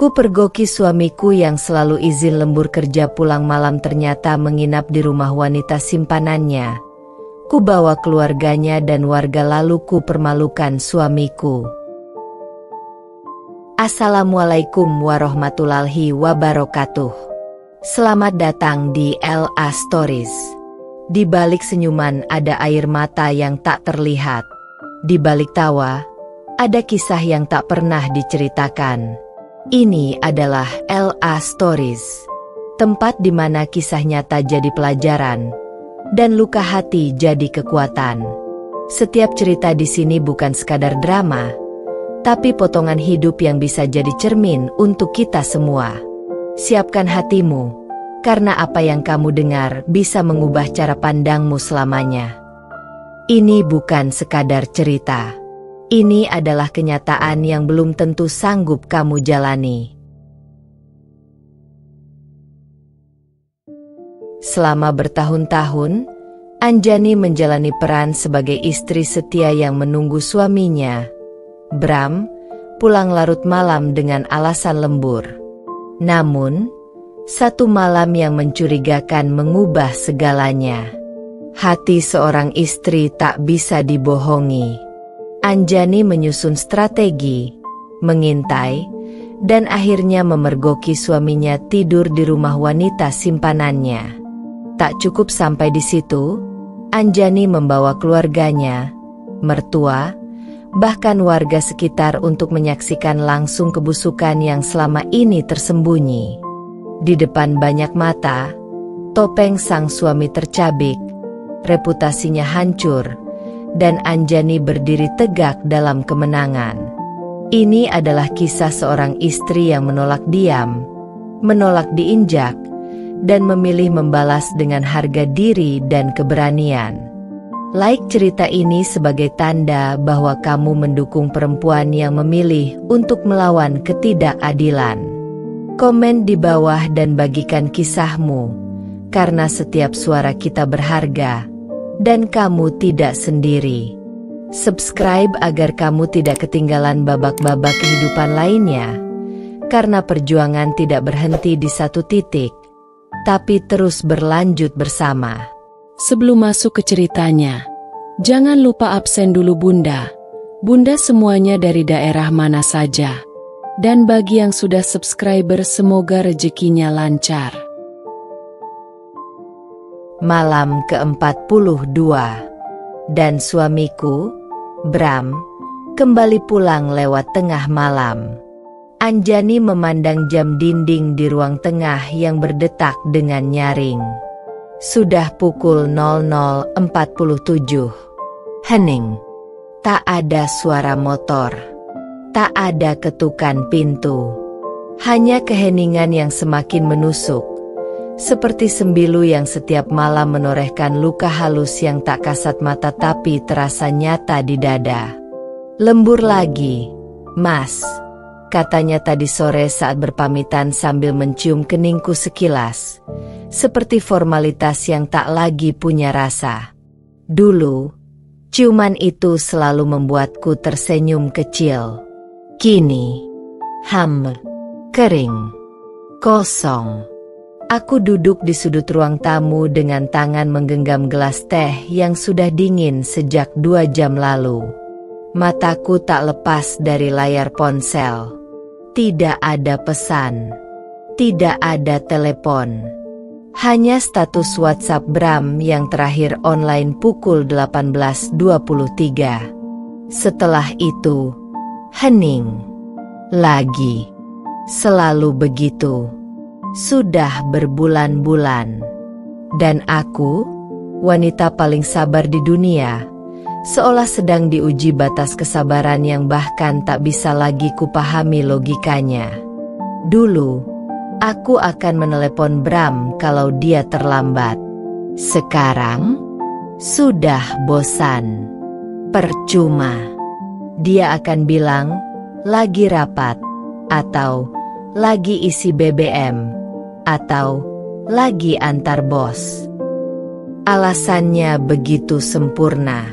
Ku pergoki suamiku yang selalu izin lembur kerja pulang malam ternyata menginap di rumah wanita simpanannya. Ku bawa keluarganya dan warga lalu ku permalukan suamiku. Assalamualaikum warahmatullahi wabarakatuh. Selamat datang di LA Stories. Di balik senyuman ada air mata yang tak terlihat. Di balik tawa, ada kisah yang tak pernah diceritakan. Ini adalah LA Stories, tempat di mana kisah nyata jadi pelajaran, dan luka hati jadi kekuatan. Setiap cerita di sini bukan sekadar drama, tapi potongan hidup yang bisa jadi cermin untuk kita semua. Siapkan hatimu, karena apa yang kamu dengar bisa mengubah cara pandangmu selamanya. Ini bukan sekadar cerita. Ini adalah kenyataan yang belum tentu sanggup kamu jalani. Selama bertahun-tahun, Anjani menjalani peran sebagai istri setia yang menunggu suaminya, Bram, pulang larut malam dengan alasan lembur. Namun, satu malam yang mencurigakan mengubah segalanya. Hati seorang istri tak bisa dibohongi. Anjani menyusun strategi, mengintai, dan akhirnya memergoki suaminya tidur di rumah wanita simpanannya. Tak cukup sampai di situ, Anjani membawa keluarganya, mertua, bahkan warga sekitar untuk menyaksikan langsung kebusukan yang selama ini tersembunyi. Di depan banyak mata, topeng sang suami tercabik, reputasinya hancur, dan Anjani berdiri tegak dalam kemenangan. Ini adalah kisah seorang istri yang menolak diam, menolak diinjak, dan memilih membalas dengan harga diri dan keberanian. Like cerita ini sebagai tanda bahwa kamu mendukung perempuan yang memilih untuk melawan ketidakadilan. Komen di bawah dan bagikan kisahmu, karena setiap suara kita berharga. Dan kamu tidak sendiri. Subscribe agar kamu tidak ketinggalan babak-babak kehidupan lainnya. Karena perjuangan tidak berhenti di satu titik, tapi terus berlanjut bersama. Sebelum masuk ke ceritanya, jangan lupa absen dulu Bunda. Bunda semuanya dari daerah mana saja. Dan bagi yang sudah subscriber semoga rezekinya lancar. Malam ke-42, dan suamiku, Bram, kembali pulang lewat tengah malam. Anjani memandang jam dinding di ruang tengah yang berdetak dengan nyaring. Sudah pukul 00.47. Hening. Tak ada suara motor. Tak ada ketukan pintu. Hanya keheningan yang semakin menusuk. Seperti sembilu yang setiap malam menorehkan luka halus yang tak kasat mata tapi terasa nyata di dada. Lembur lagi, Mas, katanya tadi sore saat berpamitan sambil mencium keningku sekilas. Seperti formalitas yang tak lagi punya rasa. Dulu, ciuman itu selalu membuatku tersenyum kecil. Kini, kering, kosong. Aku duduk di sudut ruang tamu dengan tangan menggenggam gelas teh yang sudah dingin sejak 2 jam lalu. Mataku tak lepas dari layar ponsel. Tidak ada pesan. Tidak ada telepon. Hanya status WhatsApp Bram yang terakhir online pukul 18.23. Setelah itu, hening. Lagi. Selalu begitu. Sudah berbulan-bulan. Dan aku, wanita paling sabar di dunia, seolah sedang diuji batas kesabaran yang bahkan tak bisa lagi kupahami logikanya. Dulu, aku akan menelepon Bram kalau dia terlambat. Sekarang, sudah bosan. Percuma. Dia akan bilang, lagi rapat, atau lagi isi BBM, atau lagi antar bos. Alasannya begitu sempurna,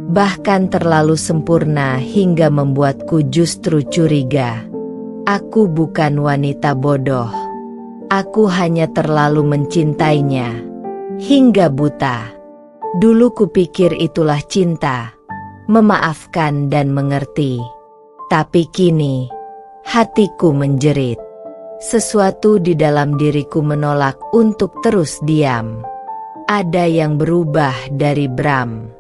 bahkan terlalu sempurna hingga membuatku justru curiga. Aku bukan wanita bodoh. Aku hanya terlalu mencintainya. Hingga buta. Dulu kupikir itulah cinta. Memaafkan dan mengerti. Tapi kini, hatiku menjerit. Sesuatu di dalam diriku menolak untuk terus diam. Ada yang berubah dari Bram.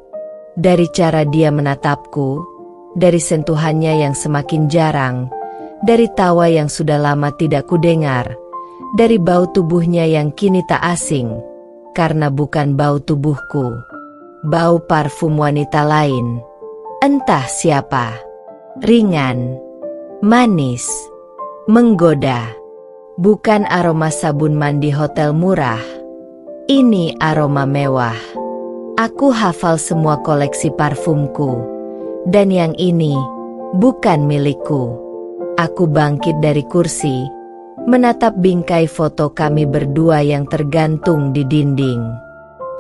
Dari cara dia menatapku, dari sentuhannya yang semakin jarang, dari tawa yang sudah lama tidak kudengar, dari bau tubuhnya yang kini tak asing, karena bukan bau tubuhku. Bau parfum wanita lain, entah siapa. Ringan, manis, menggoda. Bukan aroma sabun mandi hotel murah. Ini aroma mewah. Aku hafal semua koleksi parfumku. Dan yang ini bukan milikku. Aku bangkit dari kursi, menatap bingkai foto kami berdua yang tergantung di dinding.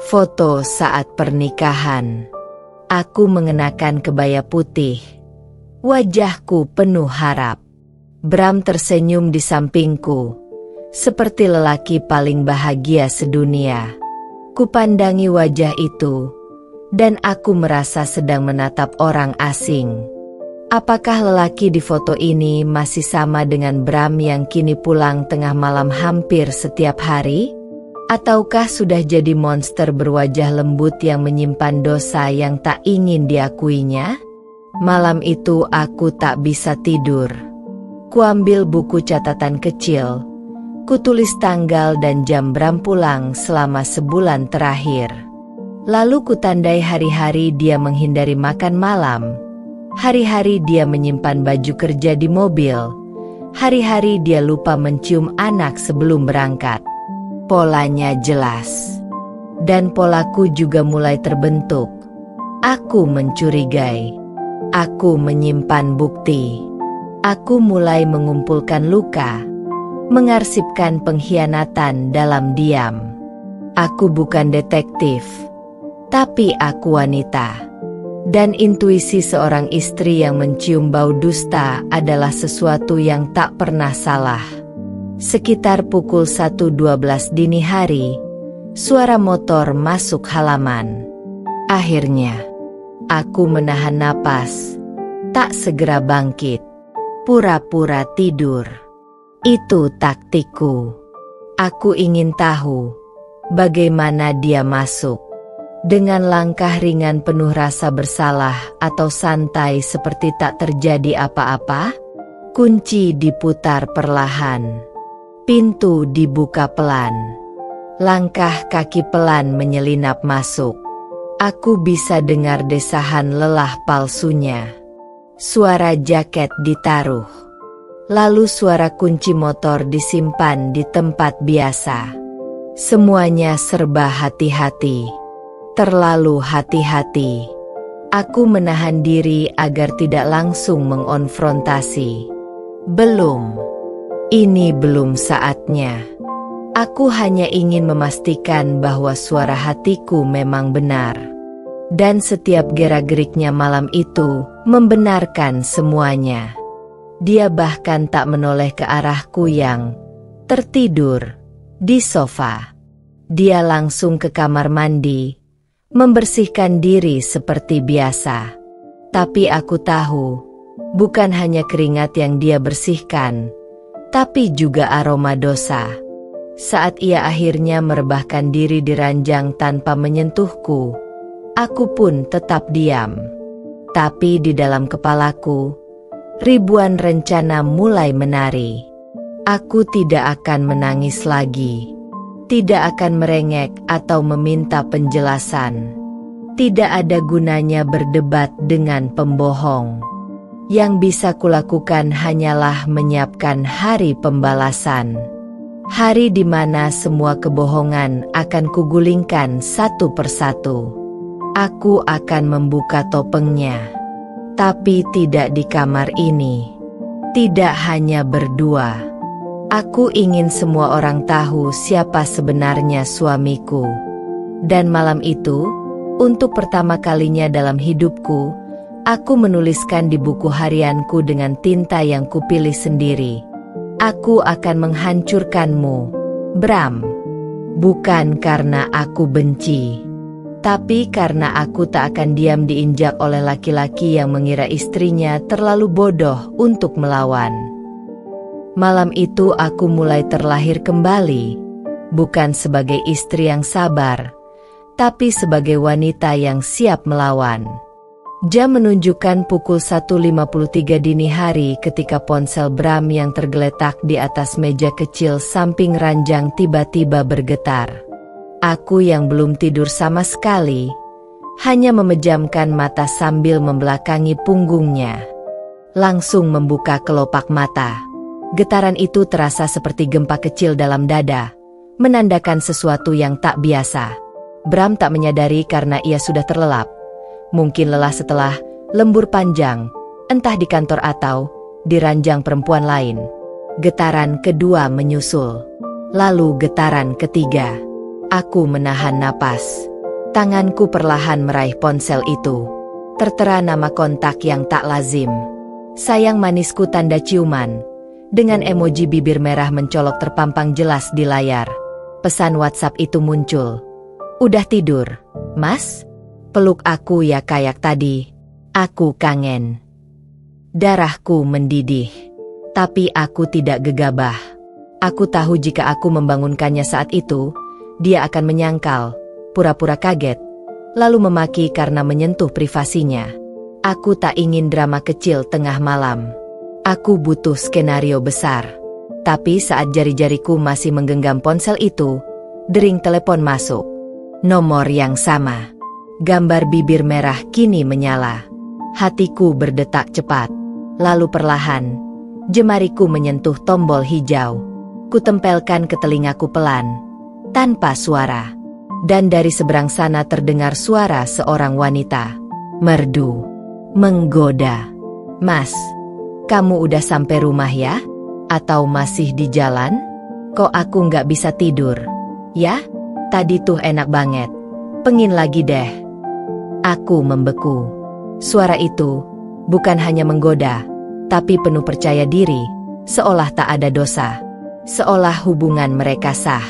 Foto saat pernikahan. Aku mengenakan kebaya putih. Wajahku penuh harap. Bram tersenyum di sampingku. Seperti lelaki paling bahagia sedunia. Kupandangi wajah itu, dan aku merasa sedang menatap orang asing. Apakah lelaki di foto ini masih sama dengan Bram yang kini pulang tengah malam hampir setiap hari? Ataukah sudah jadi monster berwajah lembut yang menyimpan dosa yang tak ingin diakuinya? Malam itu aku tak bisa tidur. Kuambil buku catatan kecil. Kutulis tanggal dan jam Bram pulang selama sebulan terakhir. Lalu kutandai hari-hari dia menghindari makan malam. Hari-hari dia menyimpan baju kerja di mobil. Hari-hari dia lupa mencium anak sebelum berangkat. Polanya jelas. Dan polaku juga mulai terbentuk. Aku mencurigai. Aku menyimpan bukti. Aku mulai mengumpulkan luka. Mengarsipkan pengkhianatan dalam diam. Aku bukan detektif, tapi aku wanita. Dan intuisi seorang istri yang mencium bau dusta adalah sesuatu yang tak pernah salah. Sekitar pukul 1.12 dini hari, suara motor masuk halaman. Akhirnya, aku menahan napas, tak segera bangkit, pura-pura tidur. Itu taktikku. Aku ingin tahu bagaimana dia masuk. Dengan langkah ringan penuh rasa bersalah atau santai seperti tak terjadi apa-apa. Kunci diputar perlahan. Pintu dibuka pelan. Langkah kaki pelan menyelinap masuk. Aku bisa dengar desahan lelah palsunya. Suara jaket ditaruh. Lalu suara kunci motor disimpan di tempat biasa. Semuanya serba hati-hati. Terlalu hati-hati. Aku menahan diri agar tidak langsung mengonfrontasi. Belum. Ini belum saatnya. Aku hanya ingin memastikan bahwa suara hatiku memang benar. Dan setiap gerak-geriknya malam itu membenarkan semuanya. Dia bahkan tak menoleh ke arahku yang tertidur di sofa. Dia langsung ke kamar mandi, membersihkan diri seperti biasa. Tapi aku tahu, bukan hanya keringat yang dia bersihkan, tapi juga aroma dosa. Saat ia akhirnya merebahkan diri di ranjang tanpa menyentuhku, aku pun tetap diam. Tapi di dalam kepalaku, ribuan rencana mulai menari. Aku tidak akan menangis lagi. Tidak akan merengek atau meminta penjelasan. Tidak ada gunanya berdebat dengan pembohong. Yang bisa kulakukan hanyalah menyiapkan hari pembalasan. Hari di mana semua kebohongan akan kugulingkan satu persatu. Aku akan membuka topengnya. Tapi tidak di kamar ini. Tidak hanya berdua. Aku ingin semua orang tahu siapa sebenarnya suamiku. Dan malam itu, untuk pertama kalinya dalam hidupku, Aku menuliskan di buku harianku dengan tinta yang kupilih sendiri. Aku akan menghancurkanmu, Bram. Bukan karena aku benci, tapi karena aku tak akan diam diinjak oleh laki-laki yang mengira istrinya terlalu bodoh untuk melawan. Malam itu aku mulai terlahir kembali, bukan sebagai istri yang sabar, tapi sebagai wanita yang siap melawan. Jam menunjukkan pukul 1.53 dini hari ketika ponsel Bram yang tergeletak di atas meja kecil samping ranjang tiba-tiba bergetar. Aku yang belum tidur sama sekali, hanya memejamkan mata sambil membelakangi punggungnya. Langsung membuka kelopak mata. Getaran itu terasa seperti gempa kecil dalam dada, menandakan sesuatu yang tak biasa. Bram tak menyadari karena ia sudah terlelap. Mungkin lelah setelah lembur panjang, entah di kantor atau di ranjang perempuan lain. Getaran kedua menyusul. Lalu getaran ketiga. Aku menahan napas. Tanganku perlahan meraih ponsel itu. Tertera nama kontak yang tak lazim. Sayang manisku tanda ciuman. Dengan emoji bibir merah mencolok terpampang jelas di layar. Pesan WhatsApp itu muncul. Udah tidur, Mas? Peluk aku ya kayak tadi. Aku kangen. Darahku mendidih. Tapi aku tidak gegabah. Aku tahu jika aku membangunkannya saat itu, dia akan menyangkal, pura-pura kaget, lalu memaki karena menyentuh privasinya. Aku tak ingin drama kecil tengah malam. Aku butuh skenario besar. Tapi saat jari-jariku masih menggenggam ponsel itu, dering telepon masuk. Nomor yang sama. Gambar bibir merah kini menyala. Hatiku berdetak cepat. Lalu perlahan, jemariku menyentuh tombol hijau. Kutempelkan ke telingaku pelan, tanpa suara. Dan dari seberang sana terdengar suara seorang wanita. Merdu, menggoda. Mas, kamu udah sampai rumah ya? Atau masih di jalan? Kok aku nggak bisa tidur? Ya, tadi tuh enak banget. Pengin lagi deh. Aku membeku. Suara itu bukan hanya menggoda, tapi penuh percaya diri, seolah tak ada dosa. Seolah hubungan mereka sah.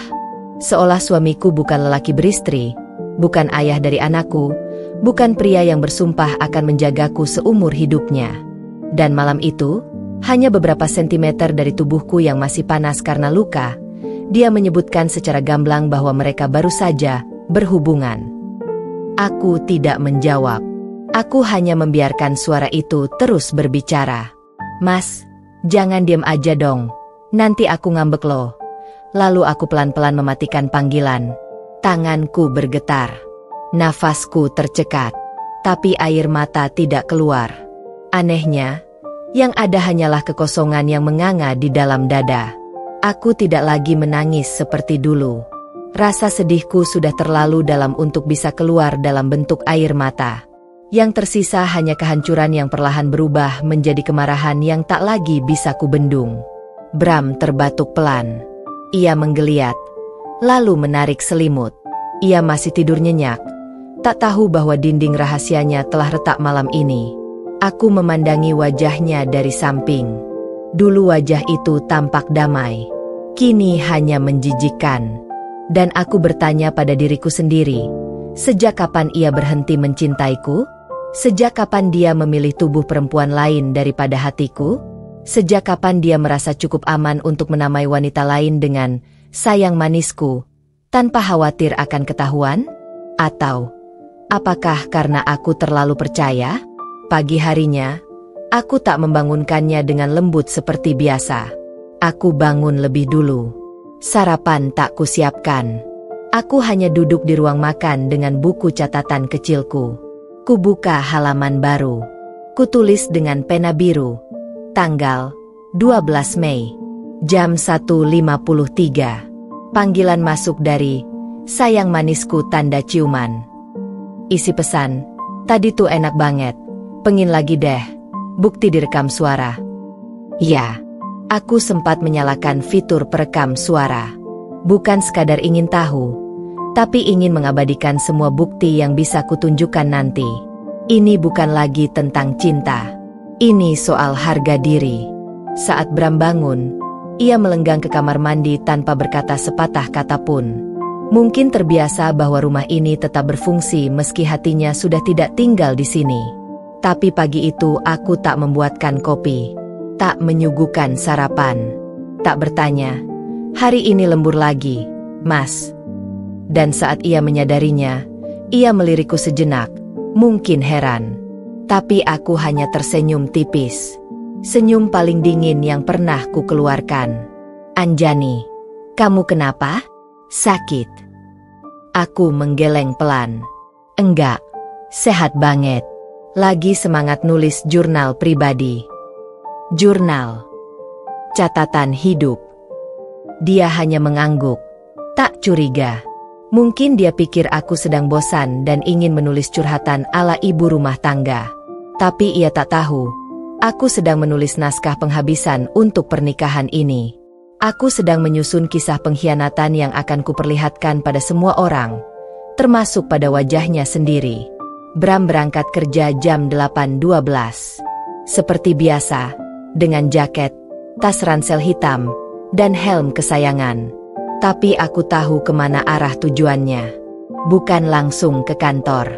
Seolah suamiku bukan lelaki beristri, bukan ayah dari anakku, bukan pria yang bersumpah akan menjagaku seumur hidupnya. Dan malam itu, hanya beberapa sentimeter dari tubuhku yang masih panas karena luka, dia menyebutkan secara gamblang bahwa mereka baru saja berhubungan. Aku tidak menjawab. Aku hanya membiarkan suara itu terus berbicara. Mas, jangan diam aja dong. Nanti aku ngambek loh. Lalu aku pelan-pelan mematikan panggilan. Tanganku bergetar. Nafasku tercekat. Tapi air mata tidak keluar. Anehnya, yang ada hanyalah kekosongan yang menganga di dalam dada. Aku tidak lagi menangis seperti dulu. Rasa sedihku sudah terlalu dalam untuk bisa keluar dalam bentuk air mata. Yang tersisa hanya kehancuran yang perlahan berubah menjadi kemarahan yang tak lagi bisa kubendung. Bram terbatuk pelan. Ia menggeliat, lalu menarik selimut. Ia masih tidur nyenyak. Tak tahu bahwa dinding rahasianya telah retak malam ini. Aku memandangi wajahnya dari samping. Dulu wajah itu tampak damai. Kini hanya menjijikkan. Dan aku bertanya pada diriku sendiri, sejak kapan ia berhenti mencintaiku? Sejak kapan dia memilih tubuh perempuan lain daripada hatiku? Sejak kapan dia merasa cukup aman untuk menamai wanita lain dengan sayang manisku, tanpa khawatir akan ketahuan? Atau, apakah karena aku terlalu percaya? Pagi harinya, aku tak membangunkannya dengan lembut seperti biasa. Aku bangun lebih dulu. Sarapan tak kusiapkan. Aku hanya duduk di ruang makan dengan buku catatan kecilku. Kubuka halaman baru. Kutulis dengan pena biru. Tanggal 12 Mei. Jam 1.53. Panggilan masuk dari sayang manisku tanda ciuman. Isi pesan, tadi tuh enak banget. Pengin lagi deh. Bukti direkam suara. Ya. Aku sempat menyalakan fitur perekam suara. Bukan sekadar ingin tahu, tapi ingin mengabadikan semua bukti yang bisa kutunjukkan nanti. Ini bukan lagi tentang cinta. Ini soal harga diri. Saat Bram bangun, ia melenggang ke kamar mandi tanpa berkata sepatah kata pun. Mungkin terbiasa bahwa rumah ini tetap berfungsi meski hatinya sudah tidak tinggal di sini. Tapi pagi itu aku tak membuatkan kopi, tak menyuguhkan sarapan, tak bertanya, "Hari ini lembur lagi, Mas?" Dan saat ia menyadarinya, ia melirikku sejenak, mungkin heran. Tapi aku hanya tersenyum tipis. Senyum paling dingin yang pernah ku keluarkan. "Anjani, kamu kenapa? Sakit?" Aku menggeleng pelan. "Enggak, sehat banget. Lagi semangat nulis jurnal pribadi." Jurnal. Catatan hidup. Dia hanya mengangguk. Tak curiga. Mungkin dia pikir aku sedang bosan dan ingin menulis curhatan ala ibu rumah tangga. Tapi ia tak tahu, aku sedang menulis naskah penghabisan untuk pernikahan ini. Aku sedang menyusun kisah pengkhianatan yang akan kuperlihatkan pada semua orang, termasuk pada wajahnya sendiri. Bram berangkat kerja jam 8.12. Seperti biasa, dengan jaket, tas ransel hitam, dan helm kesayangan. Tapi aku tahu kemana arah tujuannya. Bukan langsung ke kantor.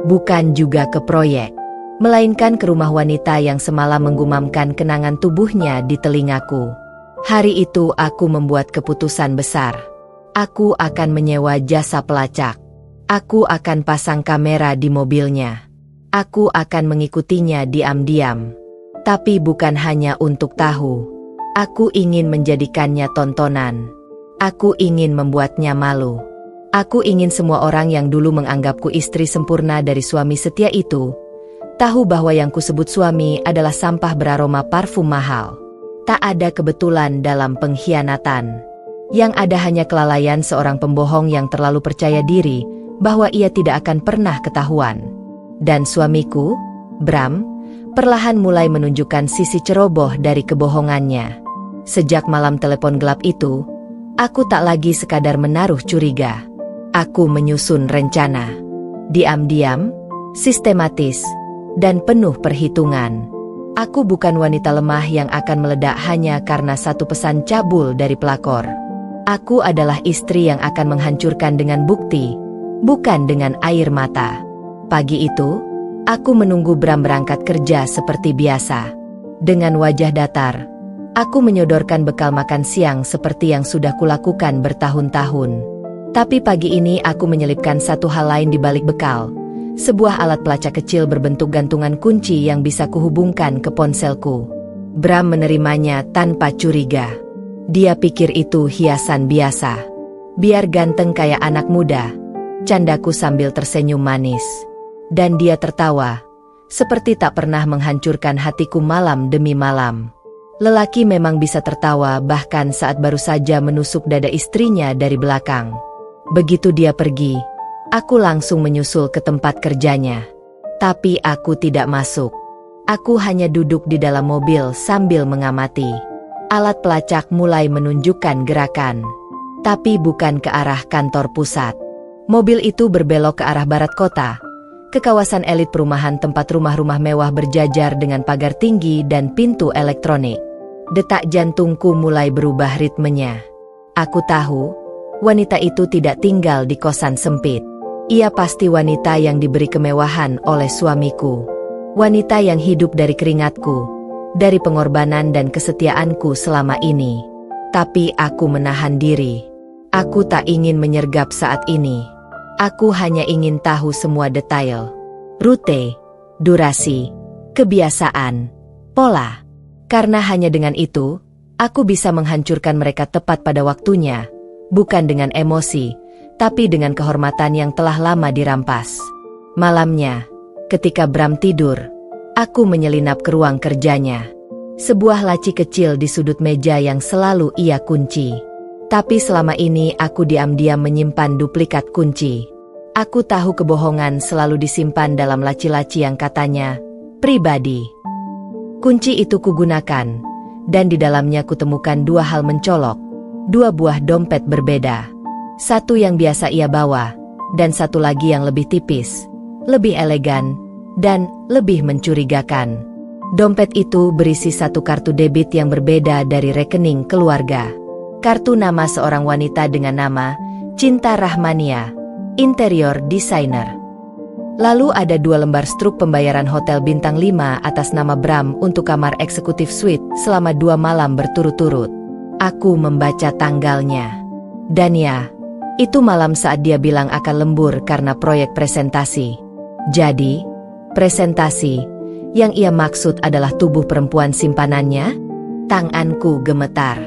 Bukan juga ke proyek. Melainkan ke rumah wanita yang semalam menggumamkan kenangan tubuhnya di telingaku. Hari itu aku membuat keputusan besar. Aku akan menyewa jasa pelacak. Aku akan pasang kamera di mobilnya. Aku akan mengikutinya diam-diam. Tapi bukan hanya untuk tahu. Aku ingin menjadikannya tontonan. Aku ingin membuatnya malu. Aku ingin semua orang yang dulu menganggapku istri sempurna dari suami setia itu tahu bahwa yang kusebut suami adalah sampah beraroma parfum mahal. Tak ada kebetulan dalam pengkhianatan. Yang ada hanya kelalaian seorang pembohong yang terlalu percaya diri bahwa ia tidak akan pernah ketahuan. Dan suamiku, Bram, perlahan mulai menunjukkan sisi ceroboh dari kebohongannya. Sejak malam telepon gelap itu, aku tak lagi sekadar menaruh curiga. Aku menyusun rencana. Diam-diam, sistematis, dan penuh perhitungan. Aku bukan wanita lemah yang akan meledak hanya karena satu pesan cabul dari pelakor. Aku adalah istri yang akan menghancurkan dengan bukti, bukan dengan air mata. Pagi itu, aku menunggu Bram berangkat kerja seperti biasa. Dengan wajah datar, aku menyodorkan bekal makan siang seperti yang sudah kulakukan bertahun-tahun. Tapi pagi ini aku menyelipkan satu hal lain di balik bekal. Sebuah alat pelacak kecil berbentuk gantungan kunci yang bisa kuhubungkan ke ponselku. Bram menerimanya tanpa curiga. Dia pikir itu hiasan biasa. Biar ganteng kayak anak muda, candaku sambil tersenyum manis. Dan dia tertawa, seperti tak pernah menghancurkan hatiku malam demi malam. Lelaki memang bisa tertawa bahkan saat baru saja menusuk dada istrinya dari belakang. Begitu dia pergi, aku langsung menyusul ke tempat kerjanya. Tapi aku tidak masuk. Aku hanya duduk di dalam mobil sambil mengamati. Alat pelacak mulai menunjukkan gerakan. Tapi bukan ke arah kantor pusat. Mobil itu berbelok ke arah barat kota, ke kawasan elit perumahan tempat rumah-rumah mewah berjajar dengan pagar tinggi dan pintu elektronik. Detak jantungku mulai berubah ritmenya. Aku tahu, wanita itu tidak tinggal di kosan sempit. Ia pasti wanita yang diberi kemewahan oleh suamiku. Wanita yang hidup dari keringatku, dari pengorbanan dan kesetiaanku selama ini. Tapi aku menahan diri. Aku tak ingin menyergap saat ini. Aku hanya ingin tahu semua detail. Rute, durasi, kebiasaan, pola. Karena hanya dengan itu, aku bisa menghancurkan mereka tepat pada waktunya. Bukan dengan emosi, tapi dengan kehormatan yang telah lama dirampas. Malamnya, ketika Bram tidur, aku menyelinap ke ruang kerjanya. Sebuah laci kecil di sudut meja yang selalu ia kunci. Tapi selama ini aku diam-diam menyimpan duplikat kunci. Aku tahu kebohongan selalu disimpan dalam laci-laci yang katanya pribadi. Kunci itu kugunakan, dan di dalamnya kutemukan dua hal mencolok, dua buah dompet berbeda. Satu yang biasa ia bawa, dan satu lagi yang lebih tipis, lebih elegan, dan lebih mencurigakan. Dompet itu berisi satu kartu debit yang berbeda dari rekening keluarga. Kartu nama seorang wanita dengan nama Cinta Rahmania, interior designer. Lalu ada 2 lembar struk pembayaran hotel bintang 5 atas nama Bram untuk kamar eksekutif suite selama 2 malam berturut-turut. Aku membaca tanggalnya. Dan ya, itu malam saat dia bilang akan lembur karena proyek presentasi. Jadi, presentasi yang ia maksud adalah tubuh perempuan simpanannya? Tanganku gemetar.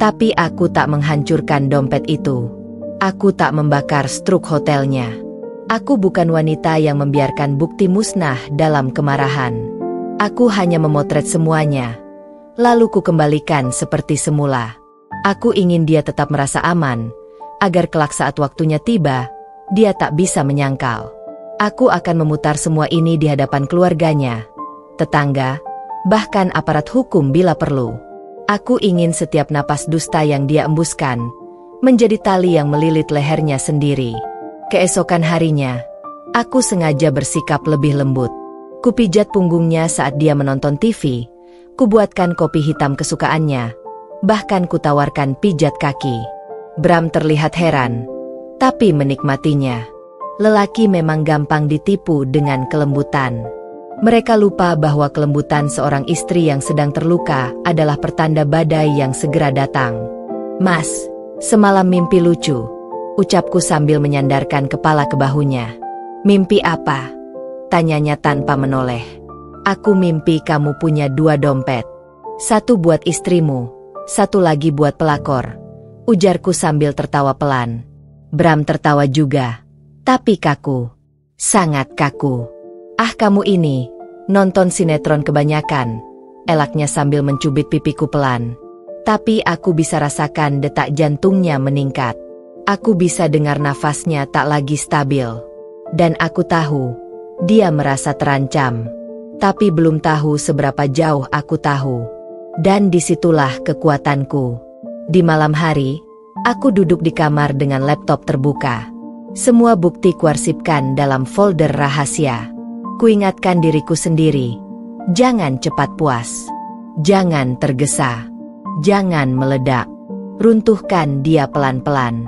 Tapi aku tak menghancurkan dompet itu. Aku tak membakar struk hotelnya. Aku bukan wanita yang membiarkan bukti musnah dalam kemarahan. Aku hanya memotret semuanya, lalu ku kembalikan seperti semula. Aku ingin dia tetap merasa aman, agar kelak saat waktunya tiba, dia tak bisa menyangkal. Aku akan memutar semua ini di hadapan keluarganya, tetangga, bahkan aparat hukum bila perlu. Aku ingin setiap napas dusta yang dia embuskan menjadi tali yang melilit lehernya sendiri. Keesokan harinya, aku sengaja bersikap lebih lembut. Kupijat punggungnya saat dia menonton TV, kubuatkan kopi hitam kesukaannya, bahkan kutawarkan pijat kaki. Bram terlihat heran, tapi menikmatinya. Lelaki memang gampang ditipu dengan kelembutan. Mereka lupa bahwa kelembutan seorang istri yang sedang terluka adalah pertanda badai yang segera datang. "Mas, semalam mimpi lucu," ucapku sambil menyandarkan kepala ke bahunya. "Mimpi apa?" tanyanya tanpa menoleh. "Aku mimpi kamu punya 2 dompet. Satu buat istrimu, satu lagi buat pelakor," ujarku sambil tertawa pelan. Bram tertawa juga, tapi kaku. Sangat kaku. "Ah, kamu ini, nonton sinetron kebanyakan," elaknya sambil mencubit pipiku pelan. Tapi aku bisa rasakan detak jantungnya meningkat. Aku bisa dengar nafasnya tak lagi stabil. Dan aku tahu, dia merasa terancam. Tapi belum tahu seberapa jauh aku tahu. Dan disitulah kekuatanku. Di malam hari, aku duduk di kamar dengan laptop terbuka. Semua bukti kuarsipkan dalam folder rahasia. Kuingatkan diriku sendiri, jangan cepat puas. Jangan tergesa. Jangan meledak. Runtuhkan dia pelan-pelan.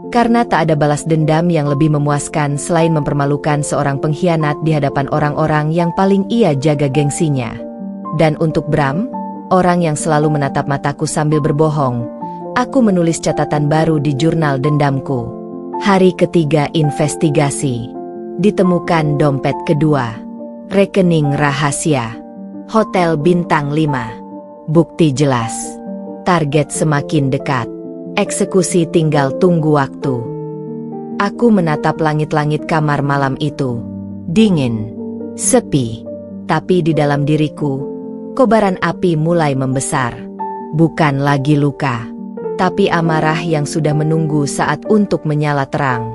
Karena tak ada balas dendam yang lebih memuaskan selain mempermalukan seorang pengkhianat di hadapan orang-orang yang paling ia jaga gengsinya. Dan untuk Bram, orang yang selalu menatap mataku sambil berbohong, aku menulis catatan baru di jurnal dendamku. Hari ketiga investigasi. Ditemukan dompet kedua. Rekening rahasia. Hotel bintang 5. Bukti jelas. Target semakin dekat. Eksekusi tinggal tunggu waktu. Aku menatap langit-langit kamar malam itu. Dingin, sepi. Tapi di dalam diriku, kobaran api mulai membesar. Bukan lagi luka, tapi amarah yang sudah menunggu saat untuk menyala terang.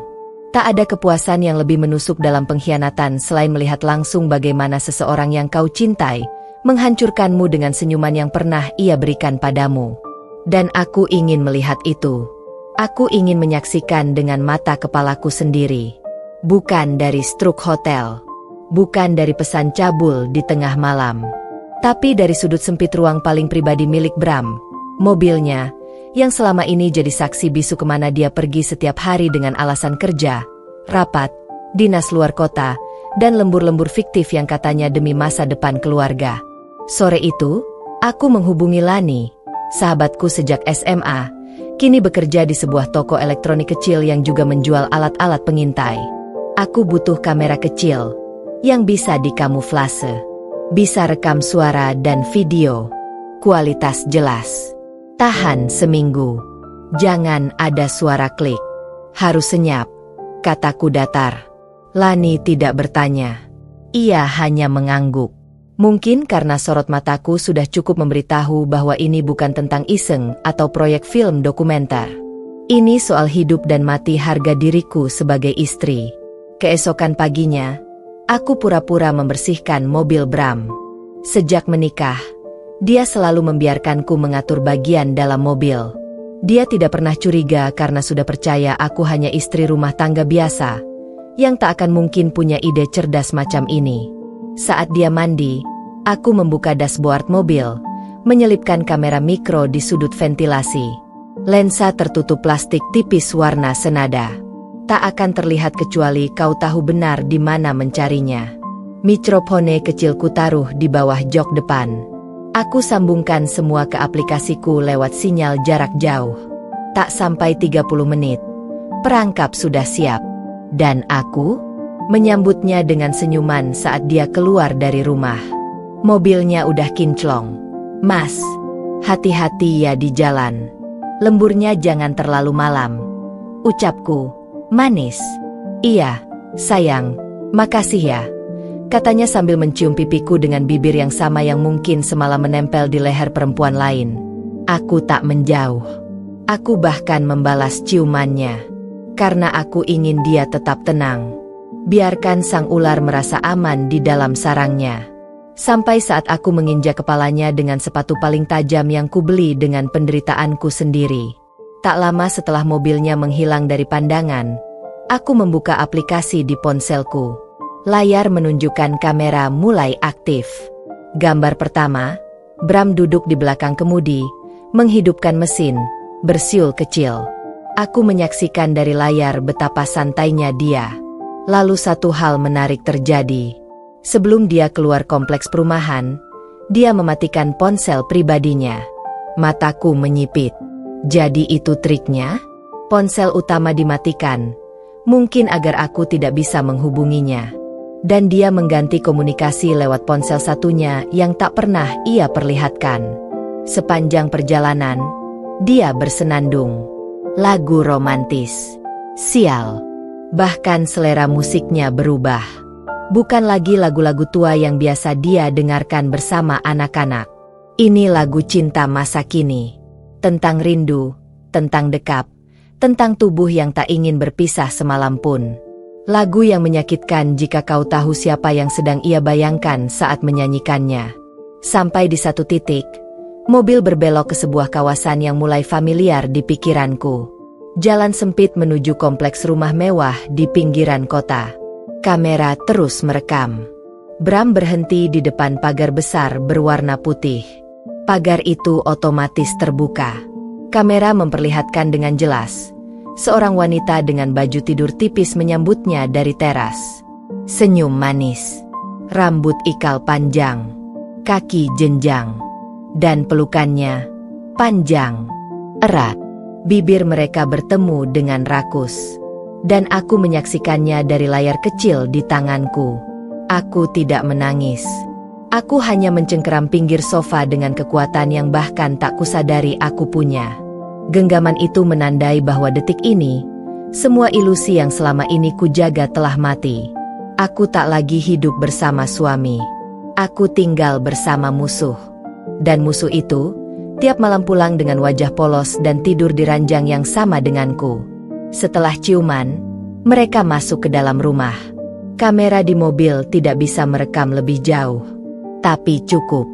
Tak ada kepuasan yang lebih menusuk dalam pengkhianatan selain melihat langsung bagaimana seseorang yang kau cintai menghancurkanmu dengan senyuman yang pernah ia berikan padamu. Dan aku ingin melihat itu. Aku ingin menyaksikan dengan mata kepalaku sendiri. Bukan dari struk hotel. Bukan dari pesan cabul di tengah malam. Tapi dari sudut sempit ruang paling pribadi milik Bram. Mobilnya, yang selama ini jadi saksi bisu kemana dia pergi setiap hari dengan alasan kerja, rapat, dinas luar kota, dan lembur-lembur fiktif yang katanya demi masa depan keluarga. Sore itu, aku menghubungi Lani, sahabatku sejak SMA, kini bekerja di sebuah toko elektronik kecil yang juga menjual alat-alat pengintai. Aku butuh kamera kecil, yang bisa dikamuflase, bisa rekam suara dan video, kualitas jelas. Tahan seminggu, jangan ada suara klik. Harus senyap, kataku datar. Lani tidak bertanya, ia hanya mengangguk. Mungkin karena sorot mataku sudah cukup memberitahu bahwa ini bukan tentang iseng atau proyek film dokumenter. Ini soal hidup dan mati harga diriku sebagai istri. Keesokan paginya, aku pura-pura membersihkan mobil Bram. Sejak menikah, dia selalu membiarkanku mengatur bagian dalam mobil. Dia tidak pernah curiga karena sudah percaya aku hanya istri rumah tangga biasa, yang tak akan mungkin punya ide cerdas macam ini. Saat dia mandi, aku membuka dashboard mobil, menyelipkan kamera mikro di sudut ventilasi. Lensa tertutup plastik tipis warna senada. Tak akan terlihat kecuali kau tahu benar di mana mencarinya. Mikrofone kecil kutaruh di bawah jok depan. Aku sambungkan semua ke aplikasiku lewat sinyal jarak jauh. Tak sampai 30 menit, perangkap sudah siap. Dan aku menyambutnya dengan senyuman saat dia keluar dari rumah. Mobilnya udah kinclong. Mas, hati-hati ya di jalan. Lemburnya jangan terlalu malam. Ucapku, manis. Iya, sayang, makasih ya. Katanya sambil mencium pipiku dengan bibir yang sama yang mungkin semalam menempel di leher perempuan lain. Aku tak menjauh. Aku bahkan membalas ciumannya. Karena aku ingin dia tetap tenang. Biarkan sang ular merasa aman di dalam sarangnya. Sampai saat aku menginjak kepalanya dengan sepatu paling tajam yang kubeli dengan penderitaanku sendiri. Tak lama setelah mobilnya menghilang dari pandangan, aku membuka aplikasi di ponselku. Layar menunjukkan kamera mulai aktif. Gambar pertama, Bram duduk di belakang kemudi, menghidupkan mesin, bersiul kecil. Aku menyaksikan dari layar betapa santainya dia. Lalu satu hal menarik terjadi. Sebelum dia keluar kompleks perumahan, dia mematikan ponsel pribadinya. Mataku menyipit. Jadi itu triknya? Ponsel utama dimatikan, mungkin agar aku tidak bisa menghubunginya. Dan dia mengganti komunikasi lewat ponsel satunya yang tak pernah ia perlihatkan. Sepanjang perjalanan, dia bersenandung. Lagu romantis. Sial. Bahkan selera musiknya berubah. Bukan lagi lagu-lagu tua yang biasa dia dengarkan bersama anak-anak. Ini lagu cinta masa kini. Tentang rindu, tentang dekap, tentang tubuh yang tak ingin berpisah semalam pun. Lagu yang menyakitkan jika kau tahu siapa yang sedang ia bayangkan saat menyanyikannya. Sampai di satu titik, mobil berbelok ke sebuah kawasan yang mulai familiar di pikiranku. Jalan sempit menuju kompleks rumah mewah di pinggiran kota. Kamera terus merekam. Bram berhenti di depan pagar besar berwarna putih. Pagar itu otomatis terbuka. Kamera memperlihatkan dengan jelas seorang wanita dengan baju tidur tipis menyambutnya dari teras. Senyum manis, rambut ikal panjang, kaki jenjang, dan pelukannya panjang, erat. Bibir mereka bertemu dengan rakus. Dan aku menyaksikannya dari layar kecil di tanganku. Aku tidak menangis. Aku hanya mencengkeram pinggir sofa dengan kekuatan yang bahkan tak kusadari aku punya. Genggaman itu menandai bahwa detik ini, semua ilusi yang selama ini kujaga telah mati. Aku tak lagi hidup bersama suami. Aku tinggal bersama musuh. Dan musuh itu, tiap malam pulang dengan wajah polos dan tidur di ranjang yang sama denganku. Setelah ciuman, mereka masuk ke dalam rumah. Kamera di mobil tidak bisa merekam lebih jauh. Tapi cukup.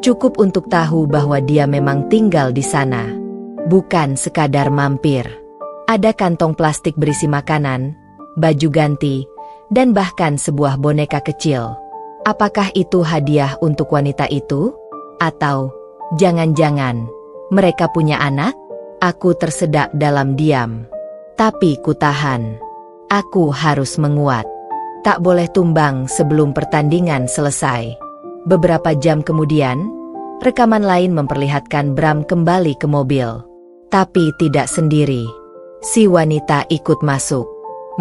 Cukup untuk tahu bahwa dia memang tinggal di sana. Bukan sekadar mampir. Ada kantong plastik berisi makanan, baju ganti, dan bahkan sebuah boneka kecil. Apakah itu hadiah untuk wanita itu? Atau, jangan-jangan, mereka punya anak? Aku tersedak dalam diam. Tapi kutahan. Aku harus menguat. Tak boleh tumbang sebelum pertandingan selesai. Beberapa jam kemudian, rekaman lain memperlihatkan Bram kembali ke mobil. Tapi tidak sendiri. Si wanita ikut masuk.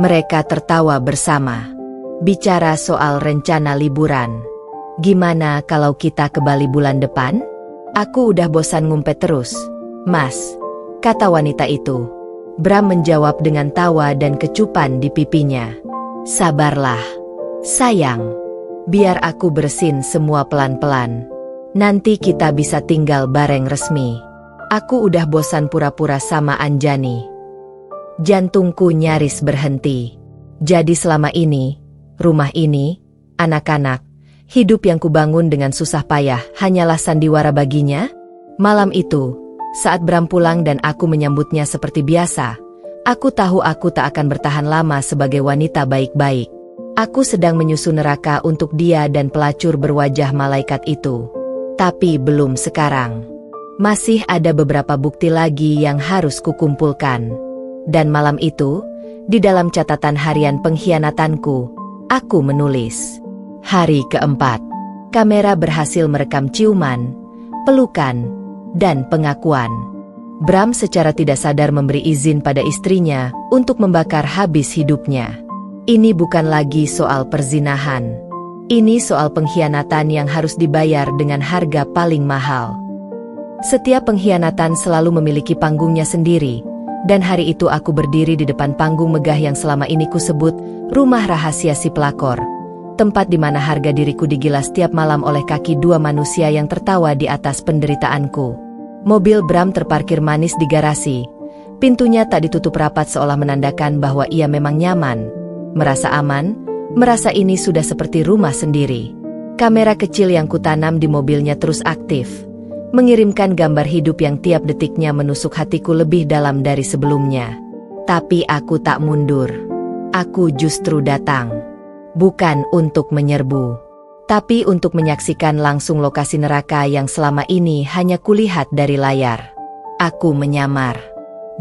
Mereka tertawa bersama. Bicara soal rencana liburan. Gimana kalau kita ke Bali bulan depan? Aku udah bosan ngumpet terus. Mas, kata wanita itu. Bram menjawab dengan tawa dan kecupan di pipinya. Sabarlah, sayang. Biar aku bersin semua pelan-pelan. Nanti kita bisa tinggal bareng resmi. Aku udah bosan pura-pura sama Anjani. Jantungku nyaris berhenti. Jadi selama ini, rumah ini, anak-anak, hidup yang kubangun dengan susah payah hanyalah sandiwara baginya? Malam itu, saat Bram pulang dan aku menyambutnya seperti biasa, aku tahu aku tak akan bertahan lama sebagai wanita baik-baik. Aku sedang menyusun neraka untuk dia dan pelacur berwajah malaikat itu. Tapi belum sekarang. Masih ada beberapa bukti lagi yang harus kukumpulkan. Dan malam itu, di dalam catatan harian pengkhianatanku, aku menulis. Hari keempat. Kamera berhasil merekam ciuman, pelukan, dan pengakuan. Bram secara tidak sadar memberi izin pada istrinya untuk membakar habis hidupnya. Ini bukan lagi soal perzinahan. Ini soal pengkhianatan yang harus dibayar dengan harga paling mahal. Setiap pengkhianatan selalu memiliki panggungnya sendiri, dan hari itu aku berdiri di depan panggung megah yang selama ini kusebut rumah rahasia si pelakor. Tempat di mana harga diriku digilas setiap malam oleh kaki dua manusia yang tertawa di atas penderitaanku. Mobil Bram terparkir manis di garasi. Pintunya tak ditutup rapat seolah menandakan bahwa ia memang nyaman. Merasa aman, merasa ini sudah seperti rumah sendiri. Kamera kecil yang kutanam di mobilnya terus aktif, mengirimkan gambar hidup yang tiap detiknya menusuk hatiku lebih dalam dari sebelumnya. Tapi aku tak mundur. Aku justru datang. Bukan untuk menyerbu, tapi untuk menyaksikan langsung lokasi neraka yang selama ini hanya kulihat dari layar. Aku menyamar.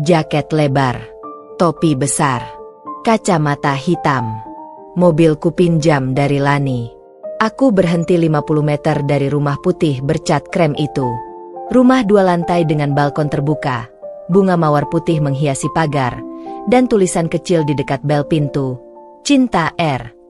Jaket lebar, topi besar, kacamata hitam. Mobilku pinjam dari Lani. Aku berhenti 50 meter dari rumah putih bercat krem itu. Rumah 2 lantai dengan balkon terbuka, bunga mawar putih menghiasi pagar, dan tulisan kecil di dekat bel pintu, Cinta R.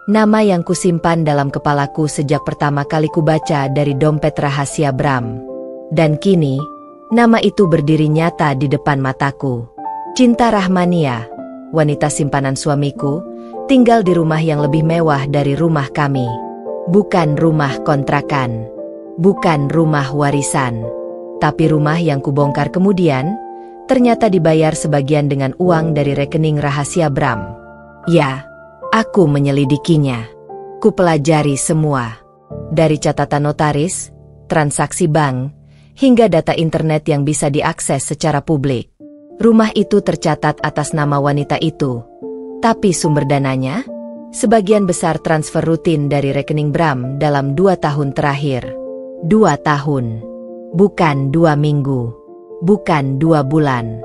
Nama yang kusimpan dalam kepalaku sejak pertama kali kubaca dari dompet rahasia Bram. Dan kini, nama itu berdiri nyata di depan mataku. Cinta Rahmania, wanita simpanan suamiku, tinggal di rumah yang lebih mewah dari rumah kami. Bukan rumah kontrakan, bukan rumah warisan, tapi rumah yang kubongkar kemudian, ternyata dibayar sebagian dengan uang dari rekening rahasia Bram. Ya, aku menyelidikinya. Kupelajari semua. Dari catatan notaris, transaksi bank, hingga data internet yang bisa diakses secara publik. Rumah itu tercatat atas nama wanita itu. Tapi sumber dananya? Sebagian besar transfer rutin dari rekening Bram dalam 2 tahun terakhir. 2 tahun. Bukan 2 minggu. Bukan 2 bulan.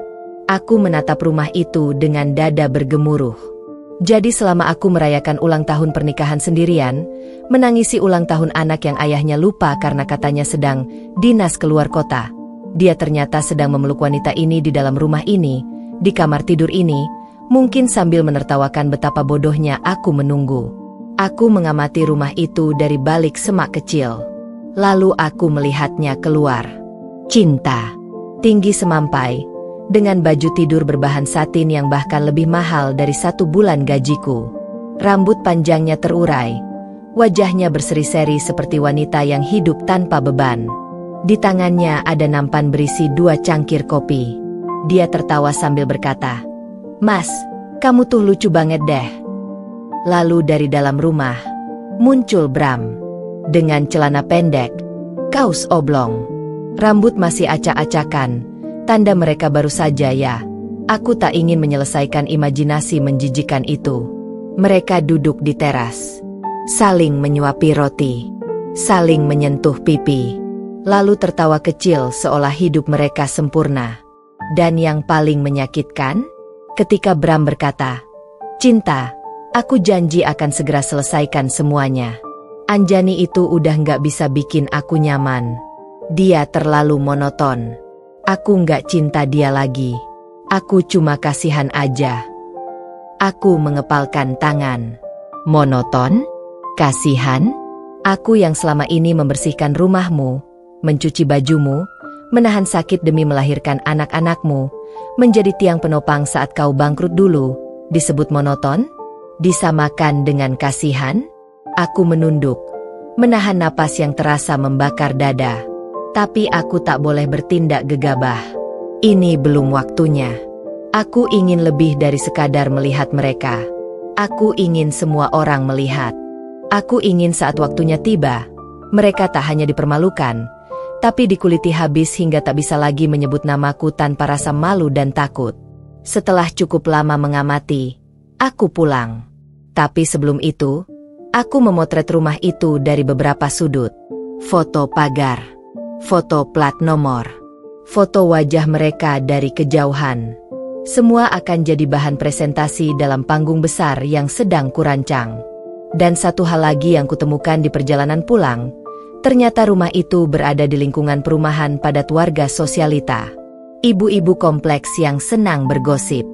Aku menatap rumah itu dengan dada bergemuruh. Jadi selama aku merayakan ulang tahun pernikahan sendirian, menangisi ulang tahun anak yang ayahnya lupa karena katanya sedang dinas keluar kota, dia ternyata sedang memeluk wanita ini di dalam rumah ini, di kamar tidur ini, mungkin sambil menertawakan betapa bodohnya aku menunggu. Aku mengamati rumah itu dari balik semak kecil. Lalu aku melihatnya keluar. Cinta. Tinggi semampai, dengan baju tidur berbahan satin yang bahkan lebih mahal dari 1 bulan gajiku. Rambut panjangnya terurai, wajahnya berseri-seri seperti wanita yang hidup tanpa beban. Di tangannya ada nampan berisi 2 cangkir kopi. Dia tertawa sambil berkata, "Mas, kamu tuh lucu banget deh." Lalu dari dalam rumah, muncul Bram. Dengan celana pendek, kaos oblong. Rambut masih acak-acakan, tanda mereka baru saja ya. Aku tak ingin menyelesaikan imajinasi menjijikan itu. Mereka duduk di teras, saling menyuapi roti, saling menyentuh pipi. Lalu tertawa kecil seolah hidup mereka sempurna. Dan yang paling menyakitkan, ketika Bram berkata, "Cinta, aku janji akan segera selesaikan semuanya." Anjani itu udah nggak bisa bikin aku nyaman. Dia terlalu monoton. Aku nggak cinta dia lagi. Aku cuma kasihan aja. Aku mengepalkan tangan. Monoton? Kasihan? Aku yang selama ini membersihkan rumahmu, mencuci bajumu, menahan sakit demi melahirkan anak-anakmu, menjadi tiang penopang saat kau bangkrut dulu, disebut monoton? Disamakan dengan kasihan? Aku menunduk, menahan napas yang terasa membakar dada. Tapi aku tak boleh bertindak gegabah. Ini belum waktunya. Aku ingin lebih dari sekadar melihat mereka. Aku ingin semua orang melihat. Aku ingin saat waktunya tiba, mereka tak hanya dipermalukan, tapi dikuliti habis hingga tak bisa lagi menyebut namaku tanpa rasa malu dan takut. Setelah cukup lama mengamati, aku pulang. Tapi sebelum itu, aku memotret rumah itu dari beberapa sudut. Foto pagar, foto plat nomor, foto wajah mereka dari kejauhan. Semua akan jadi bahan presentasi dalam panggung besar yang sedang kurancang. Dan satu hal lagi yang kutemukan di perjalanan pulang, ternyata rumah itu berada di lingkungan perumahan padat warga sosialita. Ibu-ibu kompleks yang senang bergosip.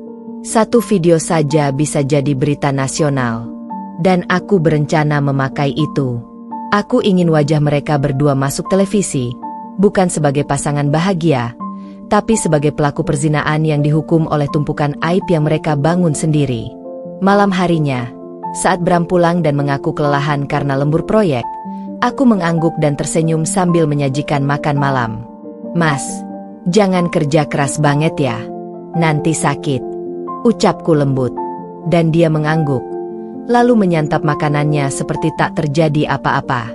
Satu video saja bisa jadi berita nasional. Dan aku berencana memakai itu. Aku ingin wajah mereka berdua masuk televisi, bukan sebagai pasangan bahagia, tapi sebagai pelaku perzinaan yang dihukum oleh tumpukan aib yang mereka bangun sendiri. Malam harinya, saat Bram pulang dan mengaku kelelahan karena lembur proyek, aku mengangguk dan tersenyum sambil menyajikan makan malam. "Mas, jangan kerja keras banget ya, nanti sakit," ucapku lembut. Dan dia mengangguk, lalu menyantap makanannya seperti tak terjadi apa-apa.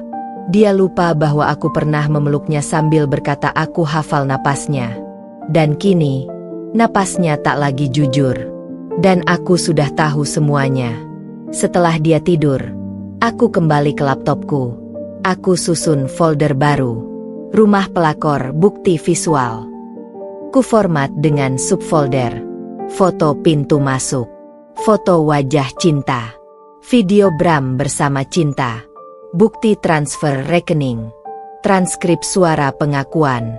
Dia lupa bahwa aku pernah memeluknya sambil berkata aku hafal napasnya. Dan kini, napasnya tak lagi jujur. Dan aku sudah tahu semuanya. Setelah dia tidur, aku kembali ke laptopku. Aku susun folder baru. Rumah pelakor bukti visual. Kuformat dengan subfolder. Foto pintu masuk. Foto wajah Cinta. Video Bram bersama Cinta. Bukti transfer rekening. Transkrip suara pengakuan.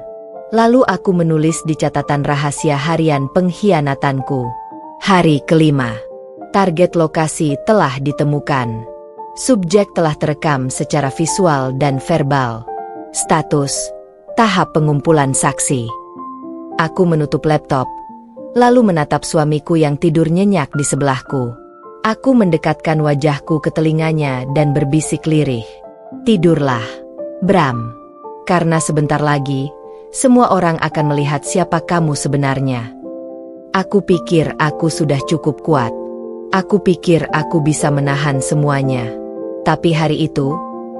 Lalu aku menulis di catatan rahasia harian pengkhianatanku. Hari kelima. Target lokasi telah ditemukan. Subjek telah terekam secara visual dan verbal. Status, tahap pengumpulan saksi. Aku menutup laptop, lalu menatap suamiku yang tidur nyenyak di sebelahku. Aku mendekatkan wajahku ke telinganya dan berbisik lirih. "Tidurlah, Bram. Karena sebentar lagi, semua orang akan melihat siapa kamu sebenarnya." Aku pikir aku sudah cukup kuat. Aku pikir aku bisa menahan semuanya. Tapi hari itu,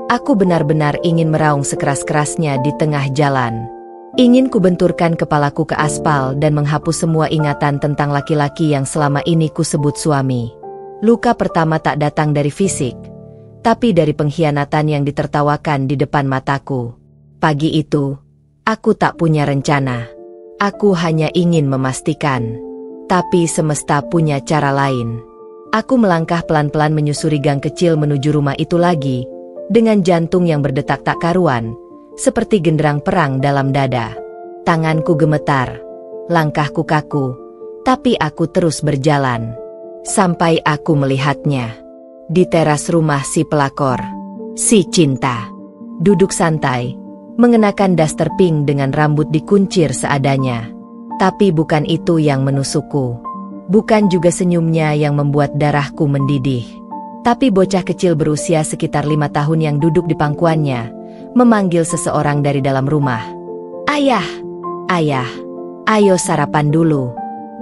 aku benar-benar ingin meraung sekeras-kerasnya di tengah jalan. Ingin kubenturkan kepalaku ke aspal dan menghapus semua ingatan tentang laki-laki yang selama ini kusebut suami. Luka pertama tak datang dari fisik, tapi dari pengkhianatan yang ditertawakan di depan mataku. Pagi itu, aku tak punya rencana. Aku hanya ingin memastikan. Tapi semesta punya cara lain. Aku melangkah pelan-pelan menyusuri gang kecil menuju rumah itu lagi, dengan jantung yang berdetak tak karuan, seperti genderang perang dalam dada. Tanganku gemetar, langkahku kaku, tapi aku terus berjalan. Sampai aku melihatnya. Di teras rumah si pelakor, si Cinta. Duduk santai, mengenakan daster pink dengan rambut dikuncir seadanya. Tapi bukan itu yang menusukku. Bukan juga senyumnya yang membuat darahku mendidih. Tapi bocah kecil berusia sekitar 5 tahun yang duduk di pangkuannya, memanggil seseorang dari dalam rumah. "Ayah, ayah, ayo sarapan dulu.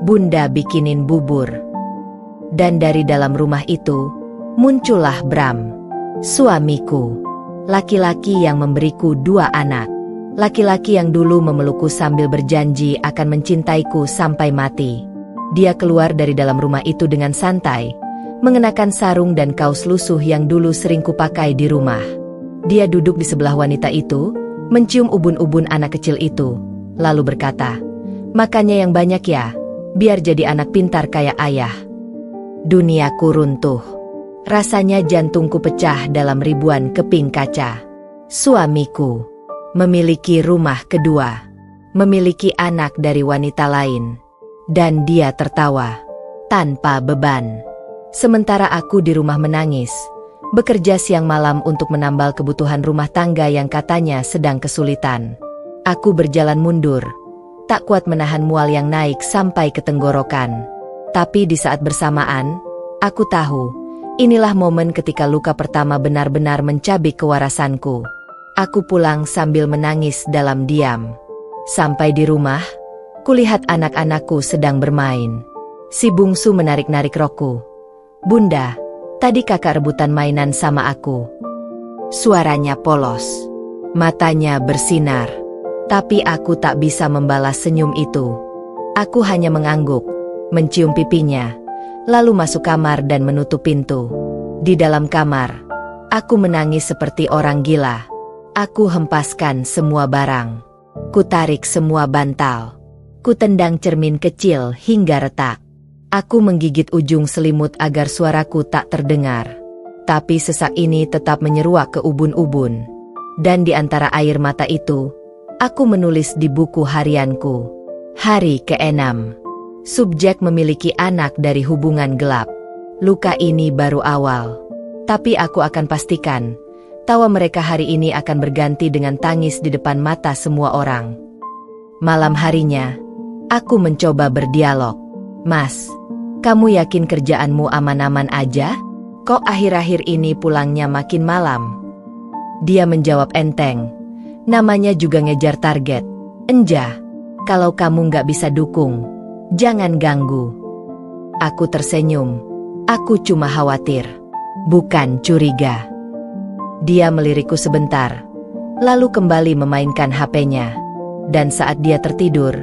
Bunda bikinin bubur." Dan dari dalam rumah itu, muncullah Bram, suamiku. Laki-laki yang memberiku 2 anak. Laki-laki yang dulu memelukku sambil berjanji akan mencintaiku sampai mati. Dia keluar dari dalam rumah itu dengan santai, mengenakan sarung dan kaos lusuh yang dulu sering kupakai di rumah. Dia duduk di sebelah wanita itu, mencium ubun-ubun anak kecil itu, lalu berkata, "Makannya yang banyak ya, biar jadi anak pintar kayak ayah." Duniaku runtuh. Rasanya jantungku pecah dalam ribuan keping kaca. Suamiku memiliki rumah kedua, memiliki anak dari wanita lain. Dan dia tertawa, tanpa beban. Sementara aku di rumah menangis, bekerja siang malam untuk menambal kebutuhan rumah tangga yang katanya sedang kesulitan. Aku berjalan mundur, tak kuat menahan mual yang naik sampai ke tenggorokan. Tapi di saat bersamaan, aku tahu, inilah momen ketika luka pertama benar-benar mencabik kewarasanku. Aku pulang sambil menangis dalam diam. Sampai di rumah, kulihat anak-anakku sedang bermain. Si bungsu menarik-narik rokku. "Bunda, tadi kakak rebutan mainan sama aku." Suaranya polos, matanya bersinar. Tapi aku tak bisa membalas senyum itu. Aku hanya mengangguk, mencium pipinya, lalu masuk kamar dan menutup pintu. Di dalam kamar, aku menangis seperti orang gila. Aku hempaskan semua barang. Kutarik semua bantal. Kutendang cermin kecil hingga retak. Aku menggigit ujung selimut agar suaraku tak terdengar. Tapi sesak ini tetap menyeruak ke ubun-ubun. Dan di antara air mata itu, aku menulis di buku harianku. Hari ke-6. Subjek memiliki anak dari hubungan gelap. Luka ini baru awal. Tapi aku akan pastikan, tawa mereka hari ini akan berganti dengan tangis di depan mata semua orang. Malam harinya, aku mencoba berdialog. Mas, kamu yakin kerjaanmu aman-aman aja? Kok akhir-akhir ini pulangnya makin malam? Dia menjawab enteng. Namanya juga ngejar target. Enja, kalau kamu nggak bisa dukung, jangan ganggu. Aku tersenyum. Aku cuma khawatir, bukan curiga. Dia melirikku sebentar, lalu kembali memainkan HP-nya. Dan saat dia tertidur,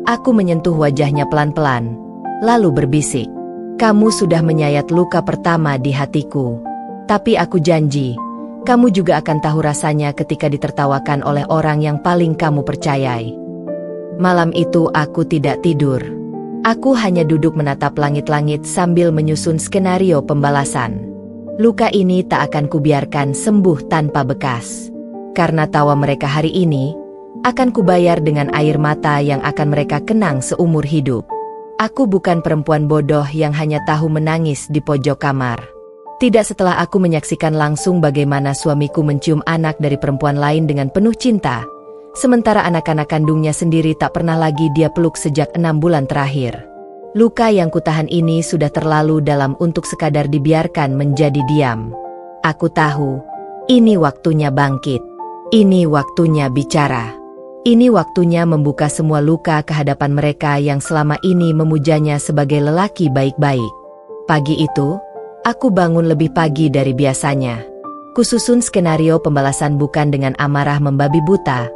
aku menyentuh wajahnya pelan-pelan, lalu berbisik. Kamu sudah menyayat luka pertama di hatiku. Tapi aku janji, kamu juga akan tahu rasanya ketika ditertawakan oleh orang yang paling kamu percayai. Malam itu aku tidak tidur. Aku hanya duduk menatap langit-langit sambil menyusun skenario pembalasan. Luka ini tak akan kubiarkan sembuh tanpa bekas. Karena tawa mereka hari ini, akan kubayar dengan air mata yang akan mereka kenang seumur hidup. Aku bukan perempuan bodoh yang hanya tahu menangis di pojok kamar. Tidak setelah aku menyaksikan langsung bagaimana suamiku mencium anak dari perempuan lain dengan penuh cinta. Sementara anak-anak kandungnya sendiri tak pernah lagi dia peluk sejak 6 bulan terakhir. Luka yang kutahan ini sudah terlalu dalam untuk sekadar dibiarkan menjadi diam. Aku tahu, ini waktunya bangkit. Ini waktunya bicara. Ini waktunya membuka semua luka ke hadapan mereka yang selama ini memujanya sebagai lelaki baik-baik. Pagi itu, aku bangun lebih pagi dari biasanya. Kususun skenario pembalasan bukan dengan amarah membabi buta,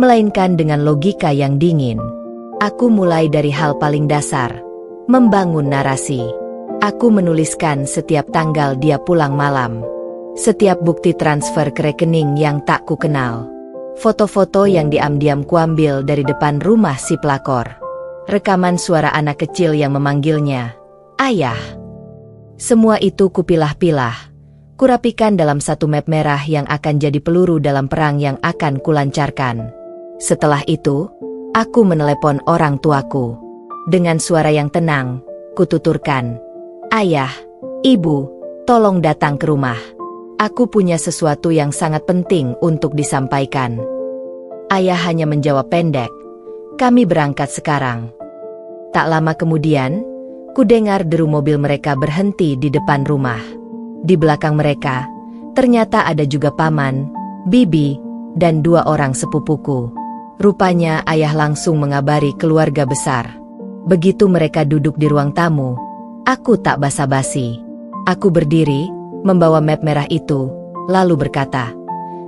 melainkan dengan logika yang dingin. Aku mulai dari hal paling dasar, membangun narasi. Aku menuliskan setiap tanggal dia pulang malam, setiap bukti transfer ke rekening yang tak ku kenal, foto-foto yang diam-diam kuambil dari depan rumah si pelakor, rekaman suara anak kecil yang memanggilnya, "Ayah." Semua itu kupilah-pilah, kurapikan dalam satu map merah yang akan jadi peluru dalam perang yang akan kulancarkan. Setelah itu, aku menelepon orang tuaku. Dengan suara yang tenang, kututurkan, "Ayah, Ibu, tolong datang ke rumah. Aku punya sesuatu yang sangat penting untuk disampaikan." Ayah hanya menjawab pendek, "Kami berangkat sekarang." Tak lama kemudian, kudengar deru mobil mereka berhenti di depan rumah. Di belakang mereka, ternyata ada juga paman, bibi, dan 2 orang sepupuku. Rupanya ayah langsung mengabari keluarga besar. Begitu mereka duduk di ruang tamu, aku tak basa-basi. Aku berdiri, membawa map merah itu, lalu berkata,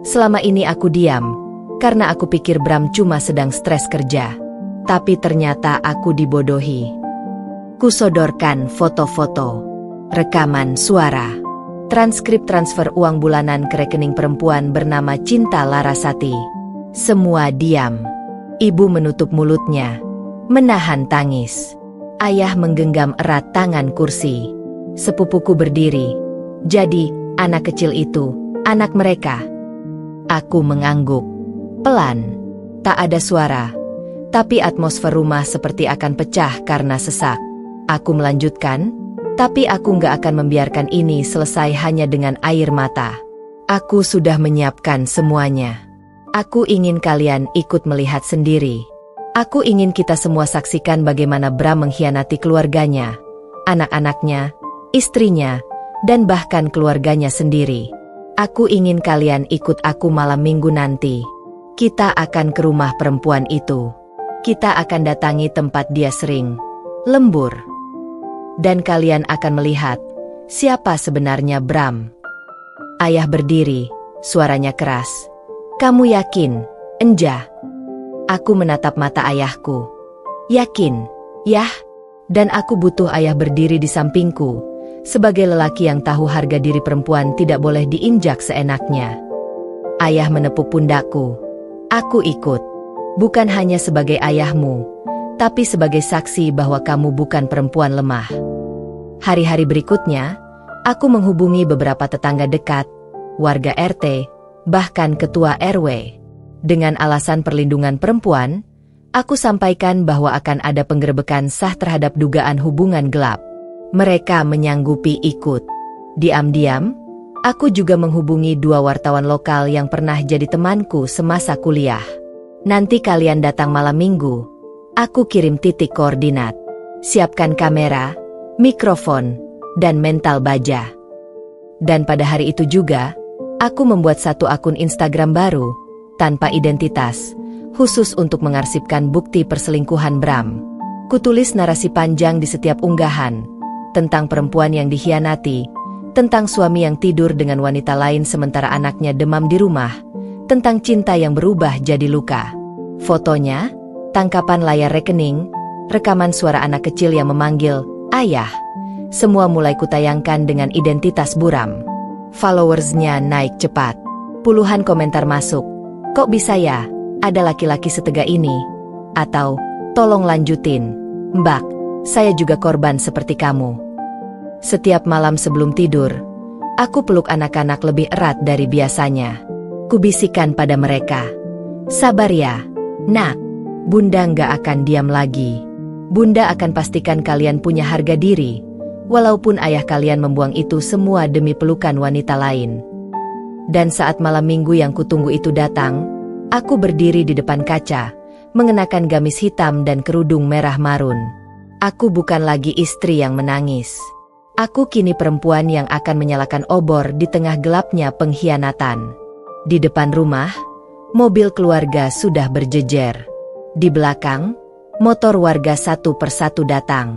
"Selama ini aku diam, karena aku pikir Bram cuma sedang stres kerja. Tapi ternyata aku dibodohi." Kusodorkan foto-foto, rekaman suara, transkrip transfer uang bulanan ke rekening perempuan bernama Cinta Larasati. Semua diam. Ibu menutup mulutnya, menahan tangis. Ayah menggenggam erat tangan kursi. Sepupuku berdiri. Jadi, anak kecil itu, anak mereka. Aku mengangguk. Pelan. Tak ada suara. Tapi atmosfer rumah seperti akan pecah karena sesak. Aku melanjutkan, tapi aku nggak akan membiarkan ini selesai hanya dengan air mata. Aku sudah menyiapkan semuanya. Aku ingin kalian ikut melihat sendiri. Aku ingin kita semua saksikan bagaimana Bram mengkhianati keluarganya, anak-anaknya, istrinya, dan bahkan keluarganya sendiri. Aku ingin kalian ikut aku malam minggu nanti. Kita akan ke rumah perempuan itu. Kita akan datangi tempat dia sering lembur. Dan kalian akan melihat siapa sebenarnya Bram. Ayah berdiri, suaranya keras. "Kamu yakin, Enja?" Aku menatap mata ayahku. "Yakin, Yah." Dan aku butuh ayah berdiri di sampingku, Sebagai lelaki yang tahu harga diri perempuan tidak boleh diinjak seenaknya. Ayah menepuk pundakku. Aku ikut. Bukan hanya sebagai ayahmu, tapi sebagai saksi bahwa kamu bukan perempuan lemah. Hari-hari berikutnya, aku menghubungi beberapa tetangga dekat, warga RT, bahkan ketua RW. Dengan alasan perlindungan perempuan, aku sampaikan bahwa akan ada penggerebekan sah terhadap dugaan hubungan gelap. Mereka menyanggupi ikut. Diam-diam, aku juga menghubungi 2 wartawan lokal yang pernah jadi temanku semasa kuliah. Nanti kalian datang malam minggu. Aku kirim titik koordinat. Siapkan kamera, mikrofon, dan mental baja. Dan pada hari itu juga, aku membuat 1 akun Instagram baru, tanpa identitas, khusus untuk mengarsipkan bukti perselingkuhan Bram. Kutulis narasi panjang di setiap unggahan, tentang perempuan yang dikhianati, tentang suami yang tidur dengan wanita lain sementara anaknya demam di rumah, tentang cinta yang berubah jadi luka. Fotonya, tangkapan layar rekening, rekaman suara anak kecil yang memanggil, "Ayah." Semua mulai kutayangkan dengan identitas buram. Followersnya naik cepat. Puluhan komentar masuk. "Kok bisa ya? Ada laki-laki setega ini?" Atau, "Tolong lanjutin. Mbak, saya juga korban seperti kamu." Setiap malam sebelum tidur, aku peluk anak-anak lebih erat dari biasanya. Kubisikkan pada mereka, "Sabar ya, nak. Bunda nggak akan diam lagi. Bunda akan pastikan kalian punya harga diri, walaupun ayah kalian membuang itu semua demi pelukan wanita lain." Dan saat malam minggu yang kutunggu itu datang, aku berdiri di depan kaca, mengenakan gamis hitam dan kerudung merah marun. Aku bukan lagi istri yang menangis. Aku kini perempuan yang akan menyalakan obor di tengah gelapnya pengkhianatan. Di depan rumah, mobil keluarga sudah berjejer. Di belakang, motor warga satu persatu datang.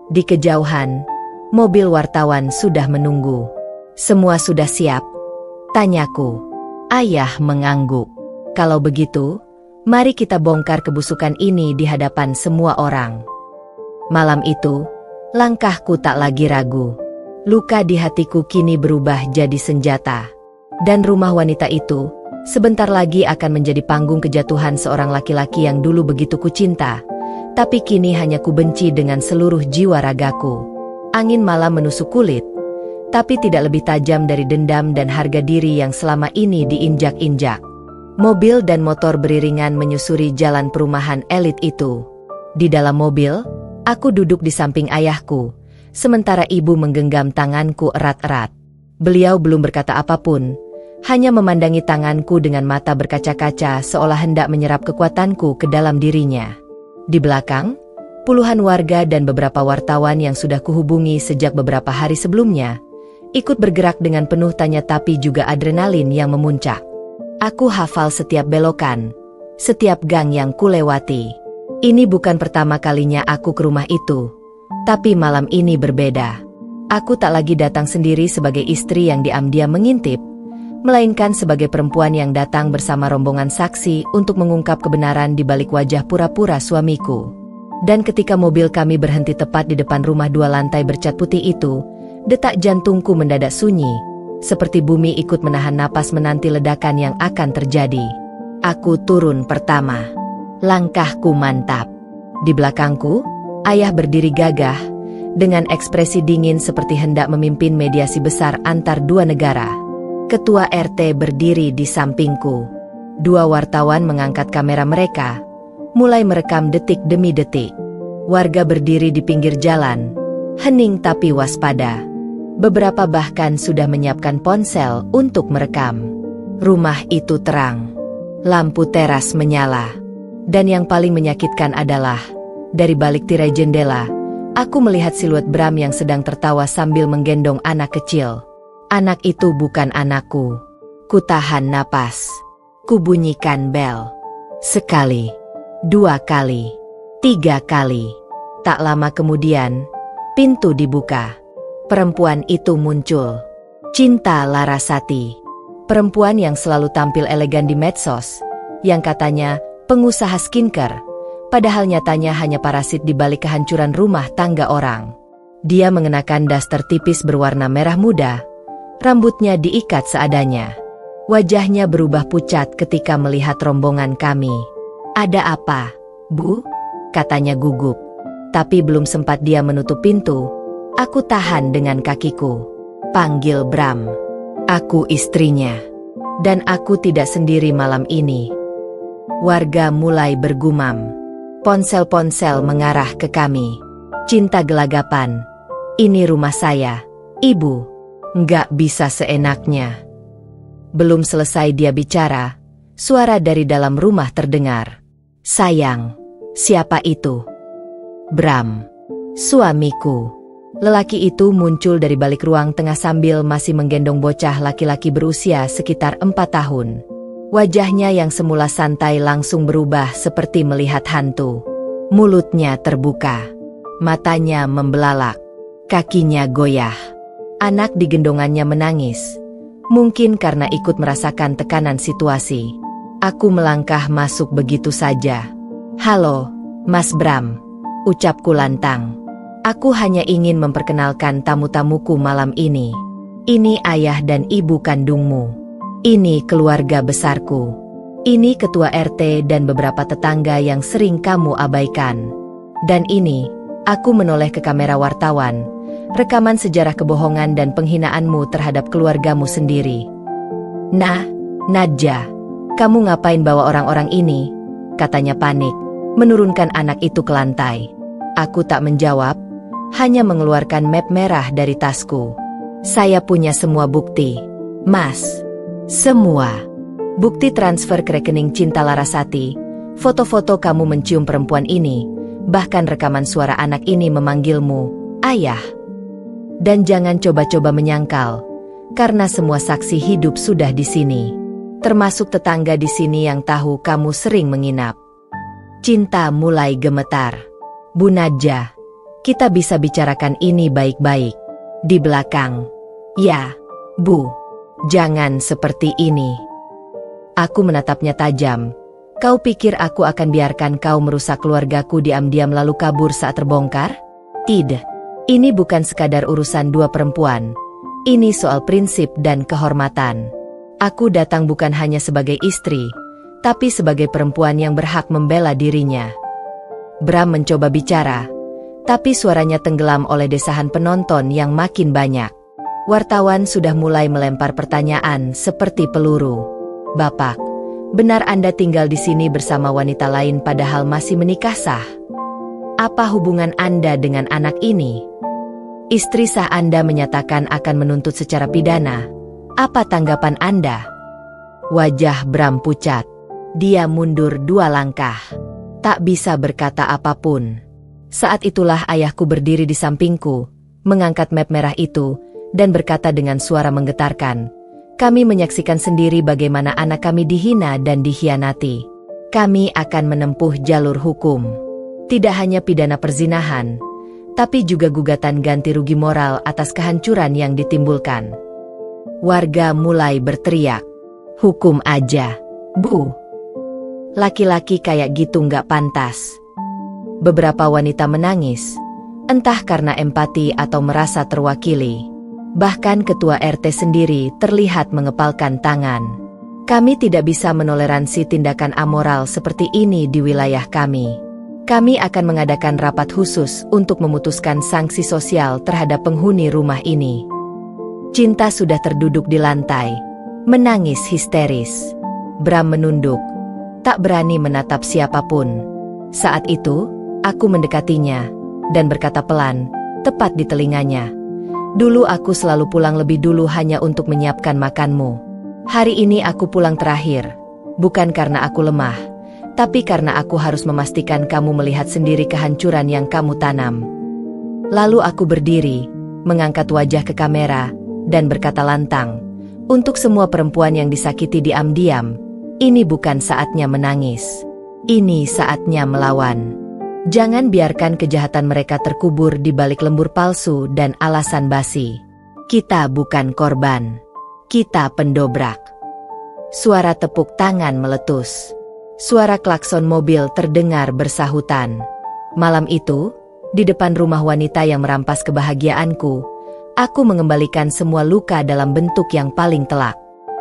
Di kejauhan, mobil wartawan sudah menunggu. "Semua sudah siap?" tanyaku. Ayah mengangguk. "Kalau begitu, mari kita bongkar kebusukan ini di hadapan semua orang." Malam itu, langkahku tak lagi ragu. Luka di hatiku kini berubah jadi senjata. Dan rumah wanita itu, sebentar lagi akan menjadi panggung kejatuhan seorang laki-laki yang dulu begitu kucinta, tapi kini hanya kubenci dengan seluruh jiwa ragaku. Angin malam menusuk kulit, tapi tidak lebih tajam dari dendam dan harga diri yang selama ini diinjak-injak. Mobil dan motor beriringan menyusuri jalan perumahan elit itu. Di dalam mobil, aku duduk di samping ayahku, sementara ibu menggenggam tanganku erat-erat. Beliau belum berkata apapun, hanya memandangi tanganku dengan mata berkaca-kaca seolah hendak menyerap kekuatanku ke dalam dirinya. Di belakang, puluhan warga dan beberapa wartawan yang sudah kuhubungi sejak beberapa hari sebelumnya, ikut bergerak dengan penuh tanya tapi juga adrenalin yang memuncak. Aku hafal setiap belokan, setiap gang yang kulewati. Ini bukan pertama kalinya aku ke rumah itu, tapi malam ini berbeda. Aku tak lagi datang sendiri sebagai istri yang diam-diam mengintip, melainkan sebagai perempuan yang datang bersama rombongan saksi untuk mengungkap kebenaran di balik wajah pura-pura suamiku. Dan ketika mobil kami berhenti tepat di depan rumah 2 lantai bercat putih itu, detak jantungku mendadak sunyi, seperti bumi ikut menahan napas menanti ledakan yang akan terjadi. Aku turun pertama. Langkahku mantap. Di belakangku, ayah berdiri gagah, dengan ekspresi dingin seperti hendak memimpin mediasi besar antar 2 negara. Ketua RT berdiri di sampingku. 2 wartawan mengangkat kamera mereka, mulai merekam detik demi detik. Warga berdiri di pinggir jalan, hening tapi waspada. Beberapa bahkan sudah menyiapkan ponsel untuk merekam. Rumah itu terang. Lampu teras menyala. Dan yang paling menyakitkan adalah, dari balik tirai jendela, aku melihat siluet Bram yang sedang tertawa sambil menggendong anak kecil. Anak itu bukan anakku. Kutahan napas. Kubunyikan bel. Sekali, 2 kali, 3 kali. Tak lama kemudian, pintu dibuka. Perempuan itu muncul. Cinta Larasati. Perempuan yang selalu tampil elegan di medsos, yang katanya pengusaha skincare, padahal nyatanya hanya parasit di balik kehancuran rumah tangga orang. Dia mengenakan daster tipis berwarna merah muda. Rambutnya diikat seadanya. Wajahnya berubah pucat ketika melihat rombongan kami. "Ada apa, Bu?" katanya gugup. Tapi belum sempat dia menutup pintu, aku tahan dengan kakiku. "Panggil Bram. Aku istrinya. Dan aku tidak sendiri malam ini." Warga mulai bergumam. Ponsel-ponsel mengarah ke kami. "Cinta gelagapan. Ini rumah saya, Ibu. Nggak bisa seenaknya." Belum selesai dia bicara, suara dari dalam rumah terdengar. "Sayang, siapa itu?" "Bram, suamiku." Lelaki itu muncul dari balik ruang tengah sambil masih menggendong bocah laki-laki berusia sekitar 4 tahun. Wajahnya yang semula santai langsung berubah seperti melihat hantu. Mulutnya terbuka. Matanya membelalak. Kakinya goyah. Anak di gendongannya menangis. Mungkin karena ikut merasakan tekanan situasi. Aku melangkah masuk begitu saja. "Halo, Mas Bram," ucapku lantang. "Aku hanya ingin memperkenalkan tamu-tamuku malam ini. Ini ayah dan ibu kandungmu. Ini keluarga besarku. Ini ketua RT dan beberapa tetangga yang sering kamu abaikan. Dan ini," aku menoleh ke kamera wartawan, "rekaman sejarah kebohongan dan penghinaanmu terhadap keluargamu sendiri." "Nah, Nadja, kamu ngapain bawa orang-orang ini?" katanya panik, menurunkan anak itu ke lantai. Aku tak menjawab, hanya mengeluarkan map merah dari tasku. "Saya punya semua bukti, Mas. Semua. Bukti transfer ke rekening Cinta Larasati, foto-foto kamu mencium perempuan ini, bahkan rekaman suara anak ini memanggilmu Ayah. Dan jangan coba-coba menyangkal, karena semua saksi hidup sudah di sini. Termasuk tetangga di sini yang tahu kamu sering menginap." Cinta mulai gemetar. "Bu Nadja, kita bisa bicarakan ini baik-baik. Di belakang." "Ya, Bu. Jangan seperti ini." Aku menatapnya tajam. "Kau pikir aku akan biarkan kau merusak keluargaku diam-diam lalu kabur saat terbongkar? Tidak. Ini bukan sekadar urusan dua perempuan. Ini soal prinsip dan kehormatan. Aku datang bukan hanya sebagai istri, tapi sebagai perempuan yang berhak membela dirinya." Bram mencoba bicara, tapi suaranya tenggelam oleh desahan penonton yang makin banyak. Wartawan sudah mulai melempar pertanyaan seperti peluru. "Bapak, benar Anda tinggal di sini bersama wanita lain padahal masih menikah sah? Apa hubungan Anda dengan anak ini? Istri sah Anda menyatakan akan menuntut secara pidana. Apa tanggapan Anda?" Wajah Bram pucat. Dia mundur 2 langkah. Tak bisa berkata apapun. Saat itulah ayahku berdiri di sampingku, mengangkat map merah itu, dan berkata dengan suara menggetarkan, "Kami menyaksikan sendiri bagaimana anak kami dihina dan dikhianati. Kami akan menempuh jalur hukum. Tidak hanya pidana perzinahan, tapi juga gugatan ganti rugi moral atas kehancuran yang ditimbulkan." Warga mulai berteriak, "Hukum aja, Bu. Laki-laki kayak gitu nggak pantas." Beberapa wanita menangis, entah karena empati atau merasa terwakili. Bahkan ketua RT sendiri terlihat mengepalkan tangan. "Kami tidak bisa menoleransi tindakan amoral seperti ini di wilayah kami. Kami akan mengadakan rapat khusus untuk memutuskan sanksi sosial terhadap penghuni rumah ini." Cinta sudah terduduk di lantai, menangis histeris. Bram menunduk, tak berani menatap siapapun. Saat itu, aku mendekatinya, dan berkata pelan, tepat di telinganya, "Dulu aku selalu pulang lebih dulu hanya untuk menyiapkan makanmu. Hari ini aku pulang terakhir, bukan karena aku lemah, tapi karena aku harus memastikan kamu melihat sendiri kehancuran yang kamu tanam." Lalu aku berdiri, mengangkat wajah ke kamera, dan berkata lantang, "Untuk semua perempuan yang disakiti diam-diam, ini bukan saatnya menangis. Ini saatnya melawan. Jangan biarkan kejahatan mereka terkubur di balik lembur palsu dan alasan basi. Kita bukan korban. Kita pendobrak." Suara tepuk tangan meletus. Suara klakson mobil terdengar bersahutan. Malam itu, Di depan rumah wanita yang merampas kebahagiaanku, aku mengembalikan semua luka dalam bentuk yang paling telak.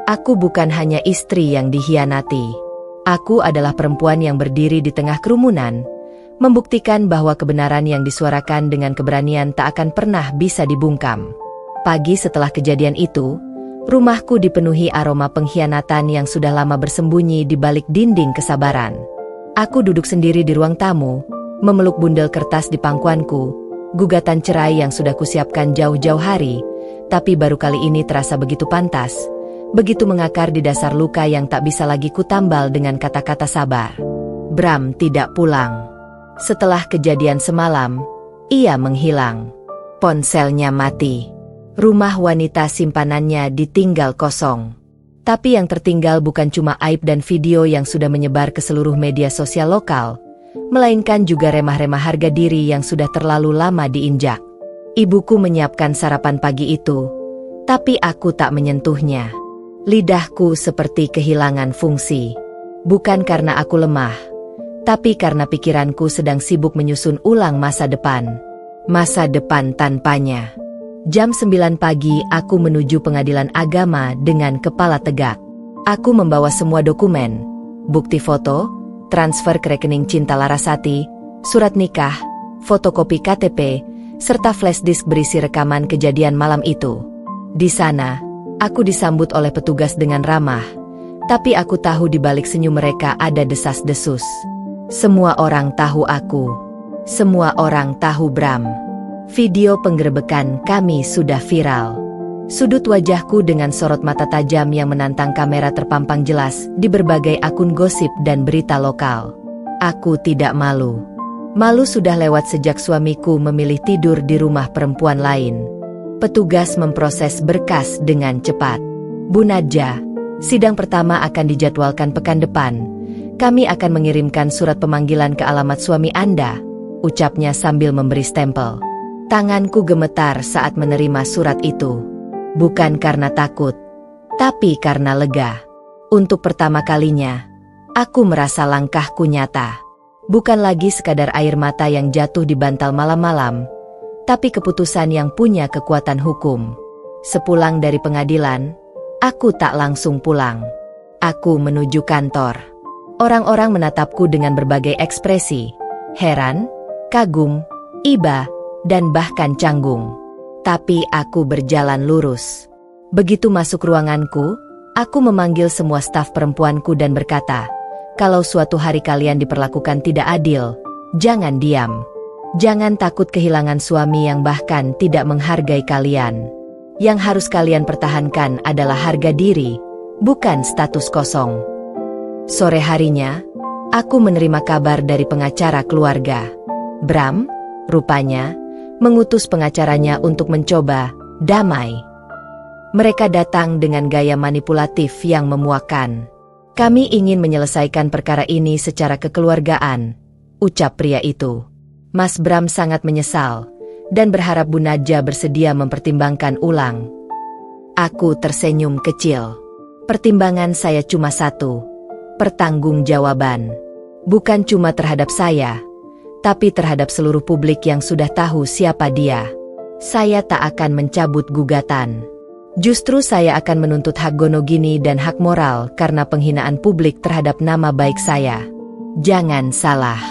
Aku bukan hanya istri yang dikhianati. Aku adalah perempuan yang berdiri di tengah kerumunan, membuktikan bahwa kebenaran yang disuarakan dengan keberanian tak akan pernah bisa dibungkam. Pagi setelah kejadian itu, rumahku dipenuhi aroma pengkhianatan yang sudah lama bersembunyi di balik dinding kesabaran. Aku duduk sendiri di ruang tamu, memeluk bundel kertas di pangkuanku, gugatan cerai yang sudah kusiapkan jauh-jauh hari, tapi baru kali ini terasa begitu pantas, begitu mengakar di dasar luka yang tak bisa lagi kutambal dengan kata-kata sabar. Bram tidak pulang. Setelah kejadian semalam, ia menghilang. Ponselnya mati. Rumah wanita simpanannya ditinggal kosong. Tapi yang tertinggal bukan cuma aib dan video yang sudah menyebar ke seluruh media sosial lokal, melainkan juga remah-remah harga diri yang sudah terlalu lama diinjak. Ibuku menyiapkan sarapan pagi itu, tapi aku tak menyentuhnya. Lidahku seperti kehilangan fungsi. Bukan karena aku lemah, tapi karena pikiranku sedang sibuk menyusun ulang masa depan. Masa depan tanpanya. Jam 9 pagi aku menuju pengadilan agama dengan kepala tegak. Aku membawa semua dokumen, bukti foto, transfer ke rekening Cinta Larasati, surat nikah, fotokopi KTP, serta flash disk berisi rekaman kejadian malam itu. Di sana, aku disambut oleh petugas dengan ramah, tapi aku tahu di balik senyum mereka ada desas-desus. Semua orang tahu aku. Semua orang tahu Bram. Video penggerebekan kami sudah viral. Sudut wajahku dengan sorot mata tajam yang menantang kamera terpampang jelas di berbagai akun gosip dan berita lokal. Aku tidak malu. Malu sudah lewat sejak suamiku memilih tidur di rumah perempuan lain. Petugas memproses berkas dengan cepat. Bu Nadja, sidang pertama akan dijadwalkan pekan depan. Kami akan mengirimkan surat pemanggilan ke alamat suami Anda, ucapnya sambil memberi stempel. Tanganku gemetar saat menerima surat itu. Bukan karena takut, tapi karena lega. Untuk pertama kalinya, aku merasa langkahku nyata. Bukan lagi sekadar air mata yang jatuh di bantal malam-malam, tapi keputusan yang punya kekuatan hukum. Sepulang dari pengadilan, aku tak langsung pulang. Aku menuju kantor. Orang-orang menatapku dengan berbagai ekspresi, heran, kagum, iba, dan bahkan canggung. Tapi aku berjalan lurus. Begitu masuk ruanganku, aku memanggil semua staf perempuanku dan berkata, kalau suatu hari kalian diperlakukan tidak adil, jangan diam. Jangan takut kehilangan suami yang bahkan tidak menghargai kalian. Yang harus kalian pertahankan adalah harga diri, bukan status kosong. Sore harinya, aku menerima kabar dari pengacara keluarga. Bram, rupanya, mengutus pengacaranya untuk mencoba damai. Mereka datang dengan gaya manipulatif yang memuakkan. Kami ingin menyelesaikan perkara ini secara kekeluargaan, ucap pria itu. Mas Bram sangat menyesal dan berharap Bu Nadja bersedia mempertimbangkan ulang. Aku tersenyum kecil. Pertimbangan saya cuma satu, pertanggungjawaban. Bukan cuma terhadap saya, tapi terhadap seluruh publik yang sudah tahu siapa dia. Saya tak akan mencabut gugatan. Justru saya akan menuntut hak gonogini dan hak moral karena penghinaan publik terhadap nama baik saya. Jangan salah,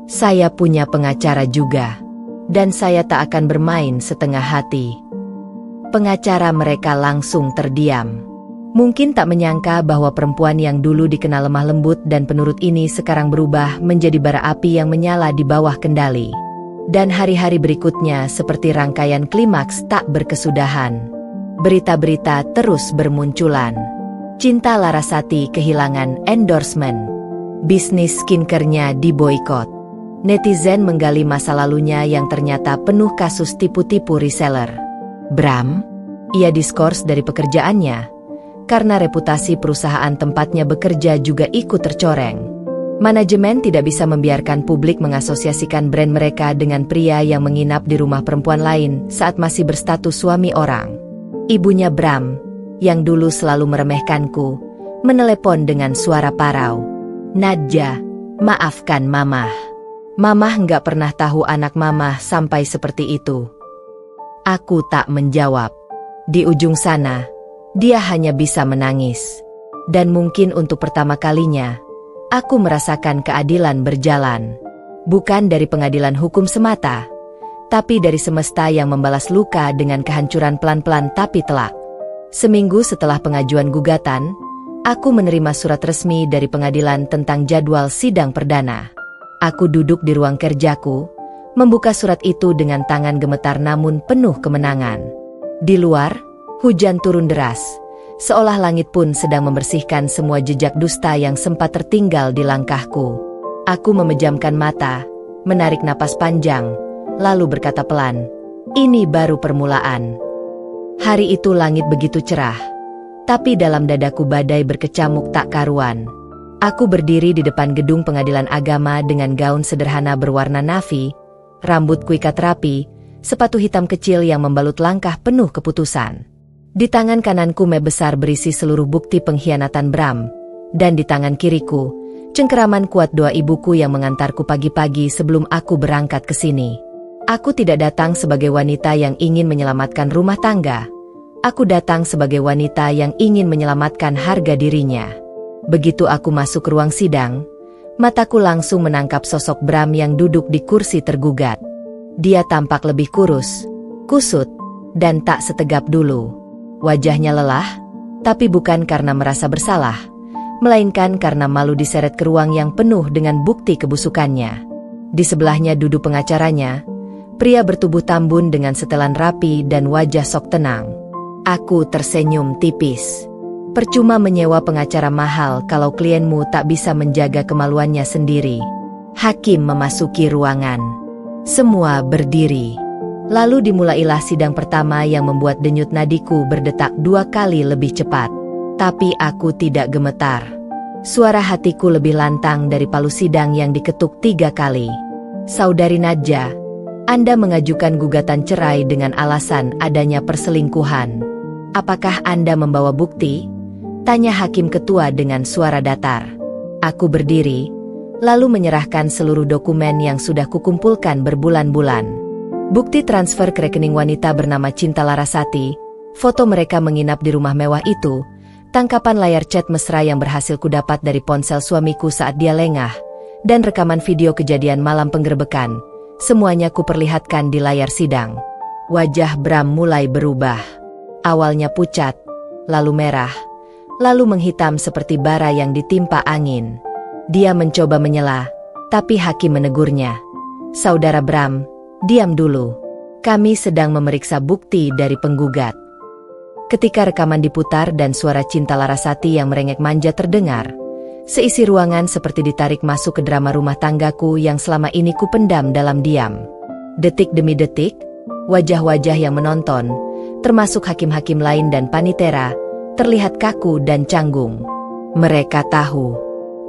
saya punya pengacara juga. Dan saya tak akan bermain setengah hati. Pengacara mereka langsung terdiam. Mungkin tak menyangka bahwa perempuan yang dulu dikenal lemah lembut dan penurut ini sekarang berubah menjadi bara api yang menyala di bawah kendali. Dan hari-hari berikutnya seperti rangkaian klimaks tak berkesudahan. Berita-berita terus bermunculan. Cinta Larasati kehilangan endorsement. Bisnis skincare-nya diboikot. Netizen menggali masa lalunya yang ternyata penuh kasus tipu-tipu reseller. Bram, ia diskors dari pekerjaannya karena reputasi perusahaan tempatnya bekerja juga ikut tercoreng. Manajemen tidak bisa membiarkan publik mengasosiasikan brand mereka dengan pria yang menginap di rumah perempuan lain saat masih berstatus suami orang. Ibunya Bram, yang dulu selalu meremehkanku, menelepon dengan suara parau. Nadja, maafkan Mamah. Mamah nggak pernah tahu anak mamah sampai seperti itu. Aku tak menjawab. Di ujung sana, dia hanya bisa menangis. Dan mungkin untuk pertama kalinya, aku merasakan keadilan berjalan. Bukan dari pengadilan hukum semata, tapi dari semesta yang membalas luka dengan kehancuran pelan-pelan tapi telak. Seminggu setelah pengajuan gugatan, aku menerima surat resmi dari pengadilan tentang jadwal sidang perdana. Aku duduk di ruang kerjaku, membuka surat itu dengan tangan gemetar namun penuh kemenangan. Di luar, hujan turun deras, seolah langit pun sedang membersihkan semua jejak dusta yang sempat tertinggal di langkahku. Aku memejamkan mata, menarik napas panjang, lalu berkata pelan, "Ini baru permulaan." Hari itu langit begitu cerah, tapi dalam dadaku badai berkecamuk tak karuan. Aku berdiri di depan gedung pengadilan agama dengan gaun sederhana berwarna navy, rambutku ikat rapi, sepatu hitam kecil yang membalut langkah penuh keputusan. Di tangan kananku map besar berisi seluruh bukti pengkhianatan Bram, dan di tangan kiriku, cengkeraman kuat doa ibuku yang mengantarku pagi-pagi sebelum aku berangkat ke sini. Aku tidak datang sebagai wanita yang ingin menyelamatkan rumah tangga. Aku datang sebagai wanita yang ingin menyelamatkan harga dirinya. Begitu aku masuk ruang sidang, mataku langsung menangkap sosok Bram yang duduk di kursi tergugat. Dia tampak lebih kurus, kusut, dan tak setegap dulu. Wajahnya lelah, tapi bukan karena merasa bersalah, melainkan karena malu diseret ke ruang yang penuh dengan bukti kebusukannya. Di sebelahnya duduk pengacaranya, pria bertubuh tambun dengan setelan rapi dan wajah sok tenang. Aku tersenyum tipis. Percuma menyewa pengacara mahal kalau klienmu tak bisa menjaga kemaluannya sendiri. Hakim memasuki ruangan. Semua berdiri. Lalu dimulailah sidang pertama yang membuat denyut nadiku berdetak 2 kali lebih cepat. Tapi aku tidak gemetar. Suara hatiku lebih lantang dari palu sidang yang diketuk 3 kali. "Saudari Nadja, Anda mengajukan gugatan cerai dengan alasan adanya perselingkuhan. Apakah Anda membawa bukti?" tanya hakim ketua dengan suara datar. Aku berdiri, lalu menyerahkan seluruh dokumen yang sudah kukumpulkan berbulan-bulan. Bukti transfer ke rekening wanita bernama Cinta Larasati, foto mereka menginap di rumah mewah itu, tangkapan layar chat mesra yang berhasil kudapat dari ponsel suamiku saat dia lengah, dan rekaman video kejadian malam penggerebekan. Semuanya kuperlihatkan di layar sidang. Wajah Bram mulai berubah. Awalnya pucat, lalu merah, lalu menghitam seperti bara yang ditimpa angin. Dia mencoba menyela, tapi hakim menegurnya. "Saudara Bram, diam dulu. Kami sedang memeriksa bukti dari penggugat." Ketika rekaman diputar dan suara Cinta Larasati yang merengek manja terdengar, seisi ruangan seperti ditarik masuk ke drama rumah tanggaku yang selama ini kupendam dalam diam. Detik demi detik, wajah-wajah yang menonton, termasuk hakim-hakim lain dan panitera, terlihat kaku dan canggung. Mereka tahu.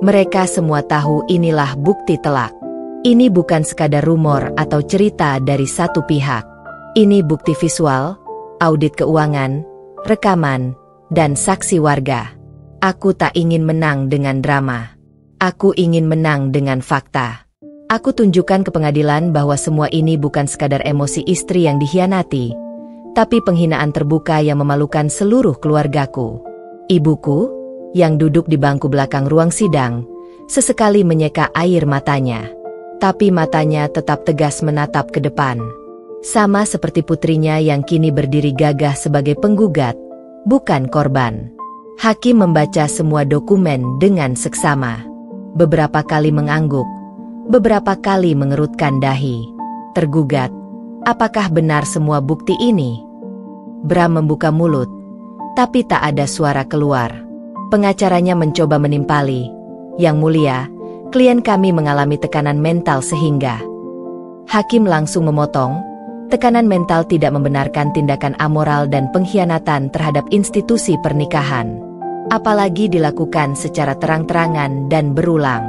Mereka semua tahu inilah bukti telak. Ini bukan sekadar rumor atau cerita dari satu pihak. Ini bukti visual, audit keuangan, rekaman, dan saksi warga. Aku tak ingin menang dengan drama. Aku ingin menang dengan fakta. Aku tunjukkan ke pengadilan bahwa semua ini bukan sekadar emosi istri yang dikhianati, tapi penghinaan terbuka yang memalukan seluruh keluargaku. Ibuku, yang duduk di bangku belakang ruang sidang, sesekali menyeka air matanya. Tapi matanya tetap tegas menatap ke depan. Sama seperti putrinya yang kini berdiri gagah sebagai penggugat, bukan korban. Hakim membaca semua dokumen dengan seksama. Beberapa kali mengangguk, beberapa kali mengerutkan dahi. Tergugat, apakah benar semua bukti ini? Bram membuka mulut, tapi tak ada suara keluar. Pengacaranya mencoba menimpali. "Yang mulia, klien kami mengalami tekanan mental sehingga..." Hakim langsung memotong. Tekanan mental tidak membenarkan tindakan amoral dan pengkhianatan terhadap institusi pernikahan. Apalagi dilakukan secara terang-terangan dan berulang.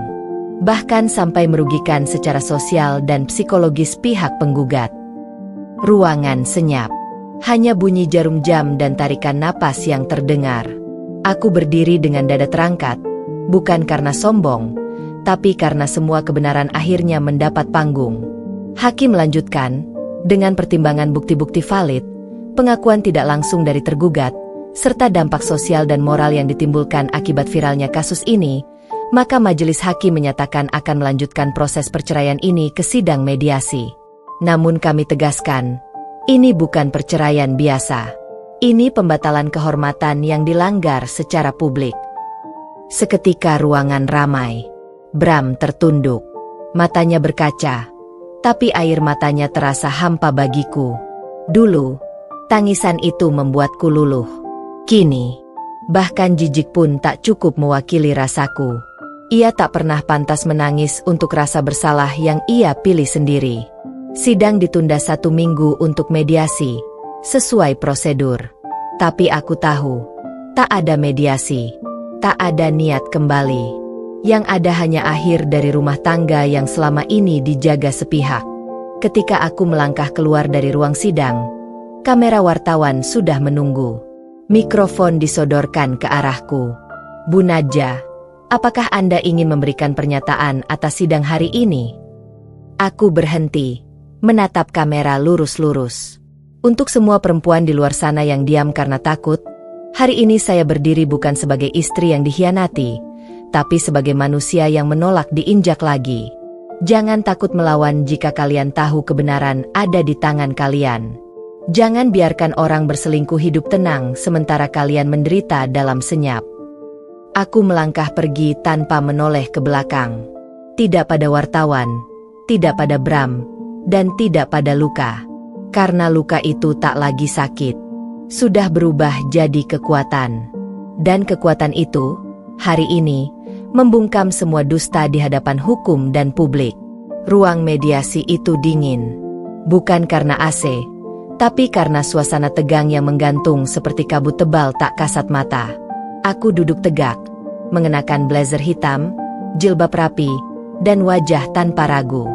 Bahkan sampai merugikan secara sosial dan psikologis pihak penggugat. Ruangan senyap. Hanya bunyi jarum jam dan tarikan napas yang terdengar. Aku berdiri dengan dada terangkat, bukan karena sombong, tapi karena semua kebenaran akhirnya mendapat panggung. Hakim melanjutkan, dengan pertimbangan bukti-bukti valid, pengakuan tidak langsung dari tergugat, serta dampak sosial dan moral yang ditimbulkan akibat viralnya kasus ini, maka majelis hakim menyatakan akan melanjutkan proses perceraian ini ke sidang mediasi. Namun kami tegaskan, ini bukan perceraian biasa. Ini pembatalan kehormatan yang dilanggar secara publik. Seketika ruangan ramai. Bram tertunduk. Matanya berkaca. Tapi air matanya terasa hampa bagiku. Dulu, tangisan itu membuatku luluh. Kini, bahkan jijik pun tak cukup mewakili rasaku. Ia tak pernah pantas menangis untuk rasa bersalah yang ia pilih sendiri. Sidang ditunda 1 minggu untuk mediasi, sesuai prosedur. Tapi aku tahu, tak ada mediasi, tak ada niat kembali. Yang ada hanya akhir dari rumah tangga yang selama ini dijaga sepihak. Ketika aku melangkah keluar dari ruang sidang, kamera wartawan sudah menunggu. Mikrofon disodorkan ke arahku. Bu Nadja, apakah Anda ingin memberikan pernyataan atas sidang hari ini? Aku berhenti, menatap kamera lurus-lurus. Untuk semua perempuan di luar sana yang diam karena takut, hari ini saya berdiri bukan sebagai istri yang dikhianati, tapi sebagai manusia yang menolak diinjak lagi. Jangan takut melawan jika kalian tahu kebenaran ada di tangan kalian. Jangan biarkan orang berselingkuh hidup tenang sementara kalian menderita dalam senyap. Aku melangkah pergi tanpa menoleh ke belakang. Tidak pada wartawan, tidak pada Bram, dan tidak pada luka. Karena luka itu tak lagi sakit. Sudah berubah jadi kekuatan. Dan kekuatan itu, hari ini, membungkam semua dusta di hadapan hukum dan publik. Ruang mediasi itu dingin. Bukan karena AC, tapi karena suasana tegang yang menggantung seperti kabut tebal tak kasat mata. Aku duduk tegak, mengenakan blazer hitam, jilbab rapi, dan wajah tanpa ragu.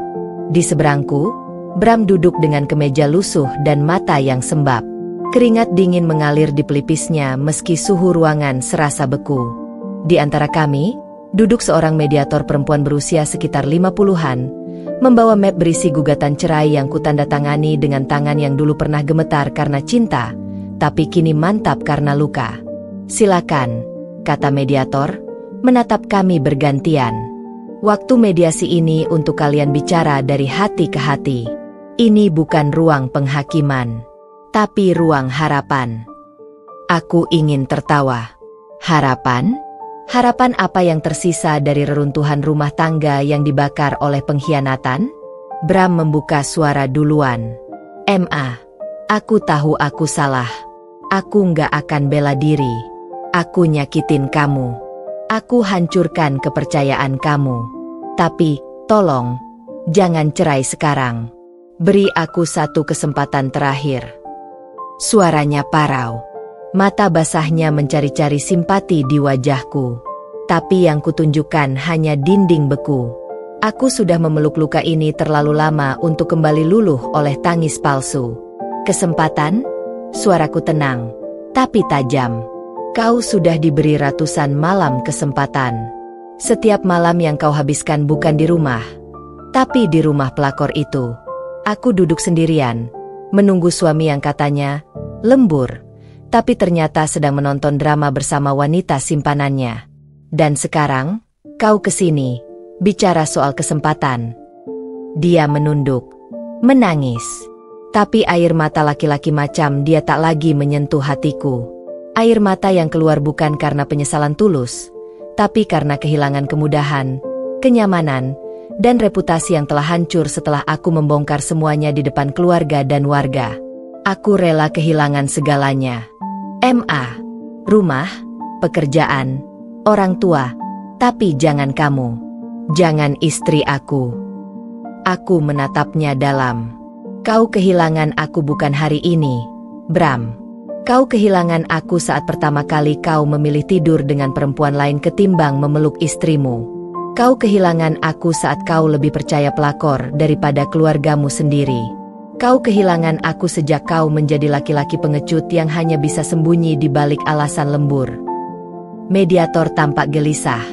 Di seberangku, Bram duduk dengan kemeja lusuh dan mata yang sembab. Keringat dingin mengalir di pelipisnya meski suhu ruangan serasa beku. Di antara kami, duduk seorang mediator perempuan berusia sekitar 50-an, membawa map berisi gugatan cerai yang kutandatangani dengan tangan yang dulu pernah gemetar karena cinta, tapi kini mantap karena luka. Silakan, kata mediator, menatap kami bergantian. Waktu mediasi ini untuk kalian bicara dari hati ke hati. Ini bukan ruang penghakiman, tapi ruang harapan. Aku ingin tertawa. Harapan? Harapan apa yang tersisa dari reruntuhan rumah tangga yang dibakar oleh pengkhianatan? Bram membuka suara duluan. Ma, aku tahu aku salah. Aku nggak akan bela diri. Aku nyakitin kamu. Aku hancurkan kepercayaan kamu. Tapi, tolong, jangan cerai sekarang. Beri aku 1 kesempatan terakhir. Suaranya parau. Mata basahnya mencari-cari simpati di wajahku. Tapi yang kutunjukkan hanya dinding beku. Aku sudah memeluk luka ini terlalu lama untuk kembali luluh oleh tangis palsu. Kesempatan? Suaraku tenang, tapi tajam. Kau sudah diberi ratusan malam kesempatan. Setiap malam yang kau habiskan bukan di rumah, tapi di rumah pelakor itu. Aku duduk sendirian, menunggu suami yang katanya lembur, tapi ternyata sedang menonton drama bersama wanita simpanannya. Dan sekarang, kau kesini, bicara soal kesempatan. Dia menunduk, menangis. Tapi air mata laki-laki macam dia tak lagi menyentuh hatiku. Air mata yang keluar bukan karena penyesalan tulus, tapi karena kehilangan kemudahan, kenyamanan, dan reputasi yang telah hancur setelah aku membongkar semuanya di depan keluarga dan warga. Aku rela kehilangan segalanya. Rumah, pekerjaan, orang tua, tapi jangan kamu. Jangan istri aku. Aku menatapnya dalam. Kau kehilangan aku bukan hari ini, Bram. Kau kehilangan aku saat pertama kali kau memilih tidur dengan perempuan lain ketimbang memeluk istrimu. Kau kehilangan aku saat kau lebih percaya pelakor daripada keluargamu sendiri. Kau kehilangan aku sejak kau menjadi laki-laki pengecut yang hanya bisa sembunyi di balik alasan lembur. Mediator tampak gelisah,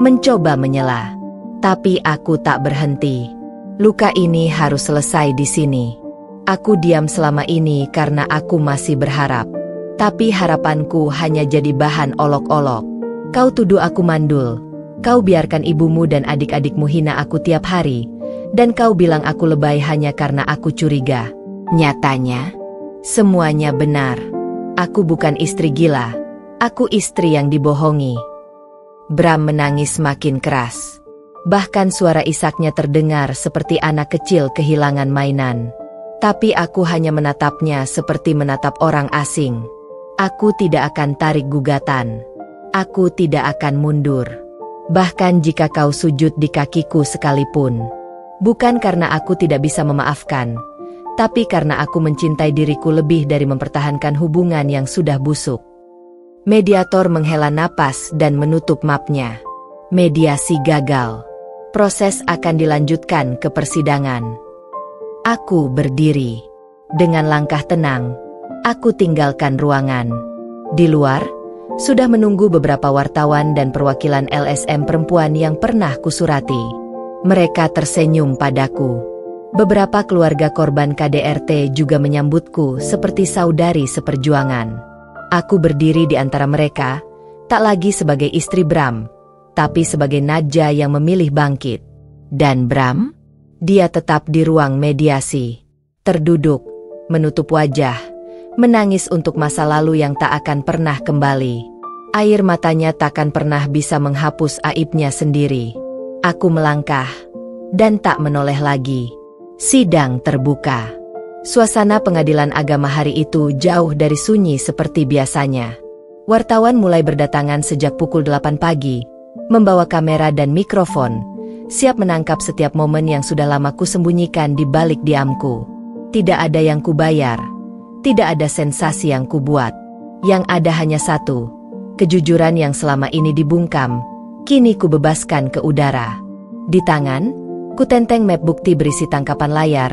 mencoba menyela. Tapi aku tak berhenti. Luka ini harus selesai di sini. Aku diam selama ini karena aku masih berharap. Tapi harapanku hanya jadi bahan olok-olok. Kau tuduh aku mandul. Kau biarkan ibumu dan adik-adikmu hina aku tiap hari. Dan kau bilang aku lebay hanya karena aku curiga. Nyatanya, semuanya benar. Aku bukan istri gila. Aku istri yang dibohongi. Bram menangis makin keras. Bahkan suara isaknya terdengar seperti anak kecil kehilangan mainan. Tapi aku hanya menatapnya seperti menatap orang asing. Aku tidak akan tarik gugatan. Aku tidak akan mundur. Bahkan jika kau sujud di kakiku sekalipun. Bukan karena aku tidak bisa memaafkan, tapi karena aku mencintai diriku lebih dari mempertahankan hubungan yang sudah busuk. Mediator menghela napas dan menutup mapnya. Mediasi gagal. Proses akan dilanjutkan ke persidangan. Aku berdiri. Dengan langkah tenang, aku tinggalkan ruangan. Di luar, sudah menunggu beberapa wartawan dan perwakilan LSM perempuan yang pernah kusurati. Mereka tersenyum padaku. Beberapa keluarga korban KDRT juga menyambutku seperti saudari seperjuangan. Aku berdiri di antara mereka, tak lagi sebagai istri Bram, tapi sebagai Nadja yang memilih bangkit. Dan Bram? Dia tetap di ruang mediasi. Terduduk, menutup wajah, menangis untuk masa lalu yang tak akan pernah kembali. Air matanya takkan pernah bisa menghapus aibnya sendiri. Aku melangkah, dan tak menoleh lagi. Sidang terbuka. Suasana pengadilan agama hari itu jauh dari sunyi seperti biasanya. Wartawan mulai berdatangan sejak pukul 8 pagi, membawa kamera dan mikrofon, siap menangkap setiap momen yang sudah lama kusembunyikan di balik diamku. Tidak ada yang kubayar, tidak ada sensasi yang kubuat. Yang ada hanya satu, kejujuran yang selama ini dibungkam, kini kubebaskan ke udara. Di tangan, kutenteng map bukti berisi tangkapan layar,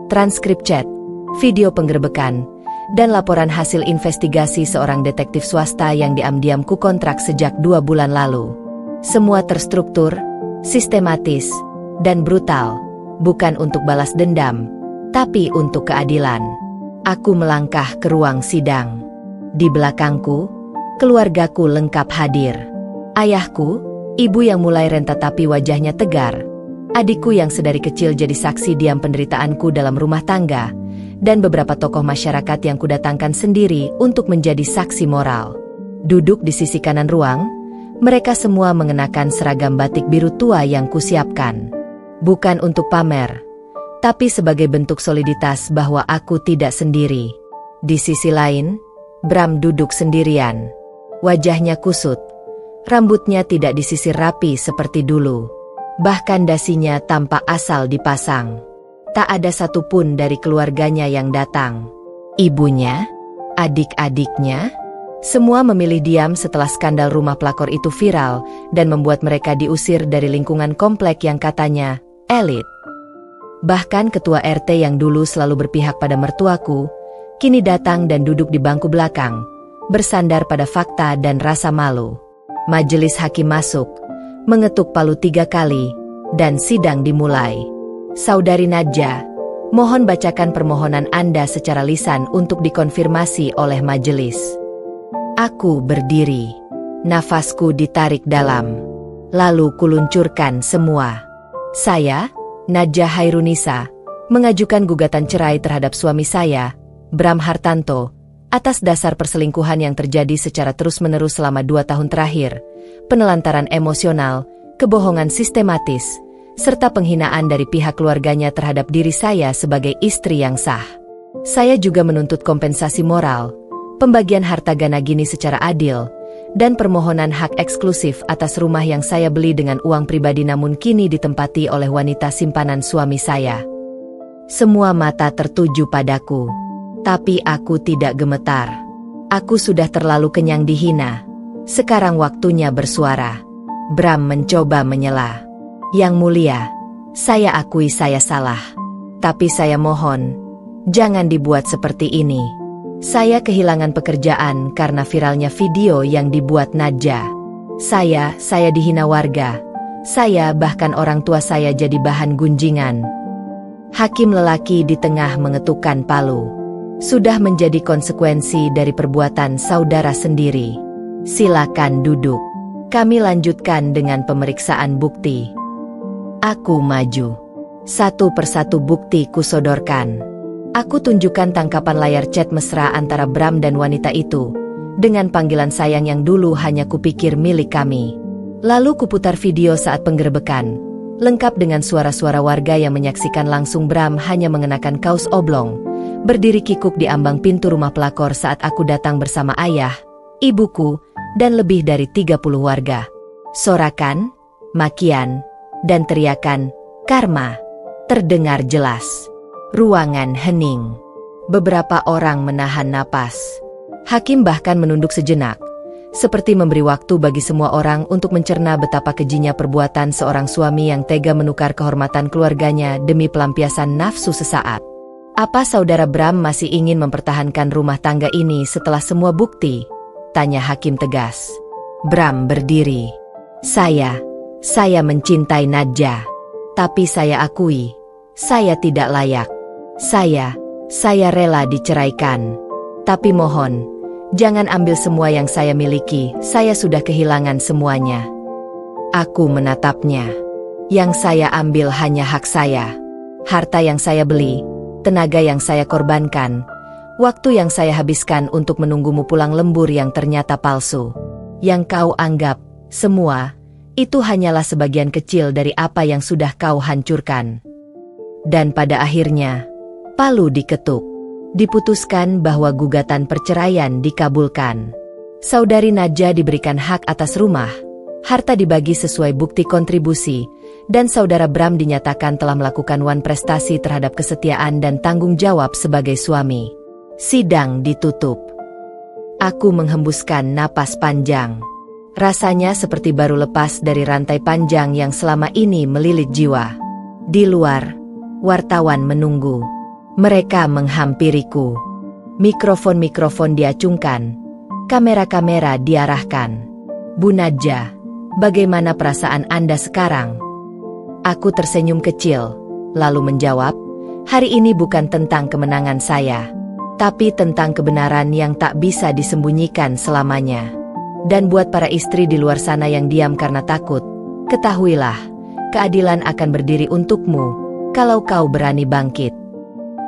transkrip chat, video penggerebekan, dan laporan hasil investigasi seorang detektif swasta yang diam-diam ku kontrak sejak 2 bulan lalu. Semua terstruktur, sistematis, dan brutal, bukan untuk balas dendam, tapi untuk keadilan. Aku melangkah ke ruang sidang. Di belakangku, keluargaku lengkap hadir. Ayahku, ibu yang mulai renta tapi wajahnya tegar, adikku yang sedari kecil jadi saksi diam penderitaanku dalam rumah tangga, dan beberapa tokoh masyarakat yang kudatangkan sendiri untuk menjadi saksi moral. Duduk di sisi kanan ruang, mereka semua mengenakan seragam batik biru tua yang kusiapkan. Bukan untuk pamer, tapi sebagai bentuk soliditas bahwa aku tidak sendiri. Di sisi lain, Bram duduk sendirian. Wajahnya kusut, rambutnya tidak disisir rapi seperti dulu. Bahkan dasinya tampak asal dipasang. Tak ada satupun dari keluarganya yang datang. Ibunya, adik-adiknya, semua memilih diam setelah skandal rumah pelakor itu viral dan membuat mereka diusir dari lingkungan komplek yang katanya elit. Bahkan ketua RT yang dulu selalu berpihak pada mertuaku, kini datang dan duduk di bangku belakang, bersandar pada fakta dan rasa malu. Majelis hakim masuk, mengetuk palu 3 kali, dan sidang dimulai. Saudari Nadja, mohon bacakan permohonan Anda secara lisan untuk dikonfirmasi oleh majelis. Aku berdiri. Nafasku ditarik dalam. Lalu kuluncurkan semua. Saya, Nadja Hairunisa, mengajukan gugatan cerai terhadap suami saya, Bram Hartanto, atas dasar perselingkuhan yang terjadi secara terus-menerus selama 2 tahun terakhir, penelantaran emosional, kebohongan sistematis, serta penghinaan dari pihak keluarganya terhadap diri saya sebagai istri yang sah. Saya juga menuntut kompensasi moral, pembagian harta ganagini secara adil, dan permohonan hak eksklusif atas rumah yang saya beli dengan uang pribadi namun kini ditempati oleh wanita simpanan suami saya. Semua mata tertuju padaku, tapi aku tidak gemetar. Aku sudah terlalu kenyang dihina. Sekarang waktunya bersuara. Bram mencoba menyela. Yang mulia, saya akui saya salah. Tapi saya mohon, jangan dibuat seperti ini. Saya kehilangan pekerjaan karena viralnya video yang dibuat Nadja. Saya dihina warga, Saya bahkan orang tua saya jadi bahan gunjingan. Hakim lelaki di tengah mengetukkan palu. Sudah menjadi konsekuensi dari perbuatan saudara sendiri. Silakan duduk. Kami lanjutkan dengan pemeriksaan bukti. Aku maju. Satu persatu bukti kusodorkan. Aku tunjukkan tangkapan layar chat mesra antara Bram dan wanita itu, dengan panggilan sayang yang dulu hanya kupikir milik kami. Lalu kuputar video saat penggerebekan, lengkap dengan suara-suara warga yang menyaksikan langsung Bram hanya mengenakan kaos oblong, berdiri kikuk di ambang pintu rumah pelakor saat aku datang bersama ayah, ibuku, dan lebih dari 30 warga. Sorakan, makian, dan teriakan, "Karma!" terdengar jelas. Ruangan hening. Beberapa orang menahan napas. Hakim bahkan menunduk sejenak, seperti memberi waktu bagi semua orang untuk mencerna betapa kejinya perbuatan seorang suami yang tega menukar kehormatan keluarganya demi pelampiasan nafsu sesaat. Apa saudara Bram masih ingin mempertahankan rumah tangga ini setelah semua bukti? Tanya hakim tegas. Bram berdiri. Saya mencintai Nadja. Tapi saya akui, saya tidak layak. Saya rela diceraikan. Tapi mohon, jangan ambil semua yang saya miliki, saya sudah kehilangan semuanya. Aku menatapnya. Yang saya ambil hanya hak saya. Harta yang saya beli, tenaga yang saya korbankan, waktu yang saya habiskan untuk menunggumu pulang lembur yang ternyata palsu. Yang kau anggap, semua, itu hanyalah sebagian kecil dari apa yang sudah kau hancurkan. Dan pada akhirnya, palu diketuk. Diputuskan bahwa gugatan perceraian dikabulkan. Saudari Nadja diberikan hak atas rumah, harta dibagi sesuai bukti kontribusi, dan saudara Bram dinyatakan telah melakukan prestasi terhadap kesetiaan dan tanggung jawab sebagai suami. Sidang ditutup. Aku menghembuskan napas panjang. Rasanya seperti baru lepas dari rantai panjang yang selama ini melilit jiwa. Di luar, wartawan menunggu. Mereka menghampiriku. Mikrofon-mikrofon diacungkan. Kamera-kamera diarahkan. Bu Nadja, bagaimana perasaan Anda sekarang? Aku tersenyum kecil, lalu menjawab, hari ini bukan tentang kemenangan saya, tapi tentang kebenaran yang tak bisa disembunyikan selamanya. Dan buat para istri di luar sana yang diam karena takut, ketahuilah, keadilan akan berdiri untukmu, kalau kau berani bangkit.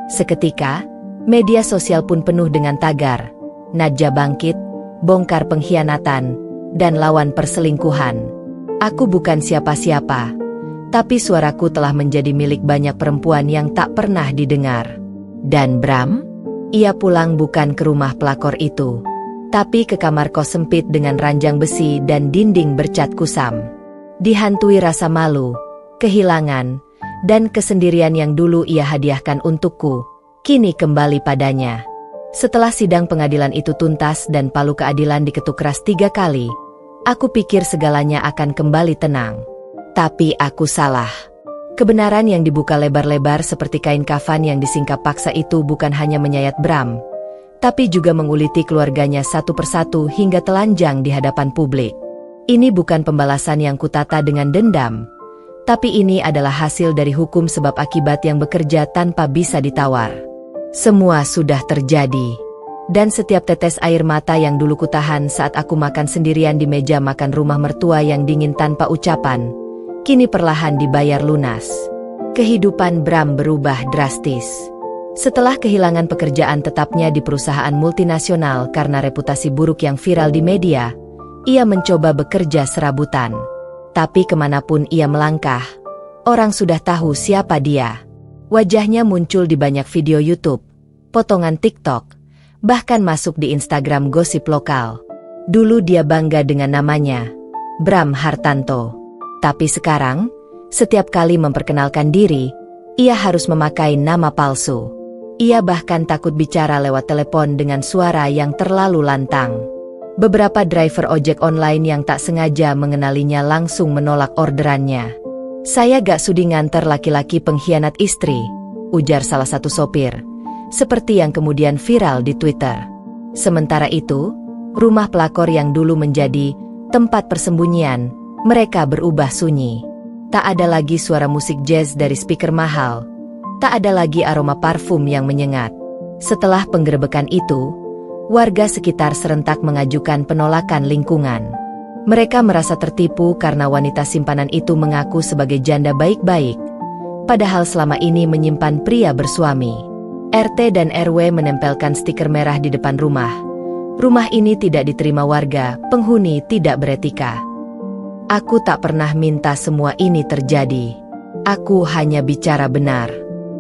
Seketika, media sosial pun penuh dengan tagar, Nadja bangkit, bongkar pengkhianatan, dan lawan perselingkuhan. Aku bukan siapa-siapa, tapi suaraku telah menjadi milik banyak perempuan yang tak pernah didengar. Dan Bram? Ia pulang bukan ke rumah pelakor itu, tapi ke kamar kos sempit dengan ranjang besi dan dinding bercat kusam. Dihantui rasa malu, kehilangan, dan kesendirian yang dulu ia hadiahkan untukku, kini kembali padanya. Setelah sidang pengadilan itu tuntas dan palu keadilan diketuk keras 3 kali, aku pikir segalanya akan kembali tenang. Tapi aku salah. Kebenaran yang dibuka lebar-lebar seperti kain kafan yang disingkap paksa itu bukan hanya menyayat Bram, tapi juga menguliti keluarganya satu persatu hingga telanjang di hadapan publik. Ini bukan pembalasan yang kutata dengan dendam, tapi ini adalah hasil dari hukum sebab akibat yang bekerja tanpa bisa ditawar. Semua sudah terjadi. Dan setiap tetes air mata yang dulu kutahan saat aku makan sendirian di meja makan rumah mertua yang dingin tanpa ucapan, kini perlahan dibayar lunas. Kehidupan Bram berubah drastis. Setelah kehilangan pekerjaan tetapnya di perusahaan multinasional karena reputasi buruk yang viral di media, ia mencoba bekerja serabutan. Tapi kemanapun ia melangkah, orang sudah tahu siapa dia. Wajahnya muncul di banyak video YouTube, potongan TikTok, bahkan masuk di Instagram gosip lokal. Dulu dia bangga dengan namanya, Bram Hartanto. Tapi sekarang, setiap kali memperkenalkan diri, ia harus memakai nama palsu. Ia bahkan takut bicara lewat telepon dengan suara yang terlalu lantang. Beberapa driver ojek online yang tak sengaja mengenalinya langsung menolak orderannya. Saya gak sudi nganter laki-laki pengkhianat istri, ujar salah satu sopir, seperti yang kemudian viral di Twitter. Sementara itu, rumah pelakor yang dulu menjadi tempat persembunyian, Mereka berubah sunyi. Tak ada lagi suara musik jazz dari speaker mahal. Tak ada lagi aroma parfum yang menyengat. Setelah penggerebekan itu, warga sekitar serentak mengajukan penolakan lingkungan. Mereka merasa tertipu karena wanita simpanan itu mengaku sebagai janda baik-baik, padahal selama ini menyimpan pria bersuami. RT dan RW menempelkan stiker merah di depan rumah. Rumah ini tidak diterima warga, penghuni tidak beretika. Aku tak pernah minta semua ini terjadi. Aku hanya bicara benar.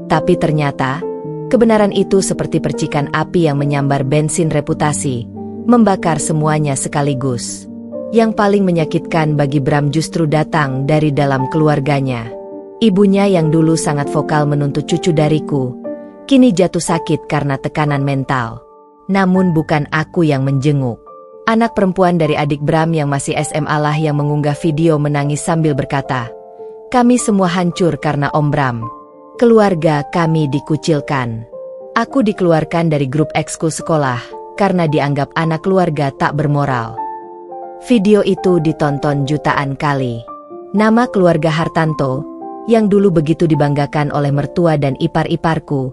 Tapi ternyata, kebenaran itu seperti percikan api yang menyambar bensin reputasi, membakar semuanya sekaligus. Yang paling menyakitkan bagi Bram justru datang dari dalam keluarganya. Ibunya yang dulu sangat vokal menuntut cucu dariku, kini jatuh sakit karena tekanan mental. Namun bukan aku yang menjenguk. Anak perempuan dari adik Bram yang masih SMA lah yang mengunggah video menangis sambil berkata, "Kami semua hancur karena Om Bram. Keluarga kami dikucilkan. Aku dikeluarkan dari grup ekskul sekolah karena dianggap anak keluarga tak bermoral." Video itu ditonton jutaan kali. Nama keluarga Hartanto, yang dulu begitu dibanggakan oleh mertua dan ipar-iparku,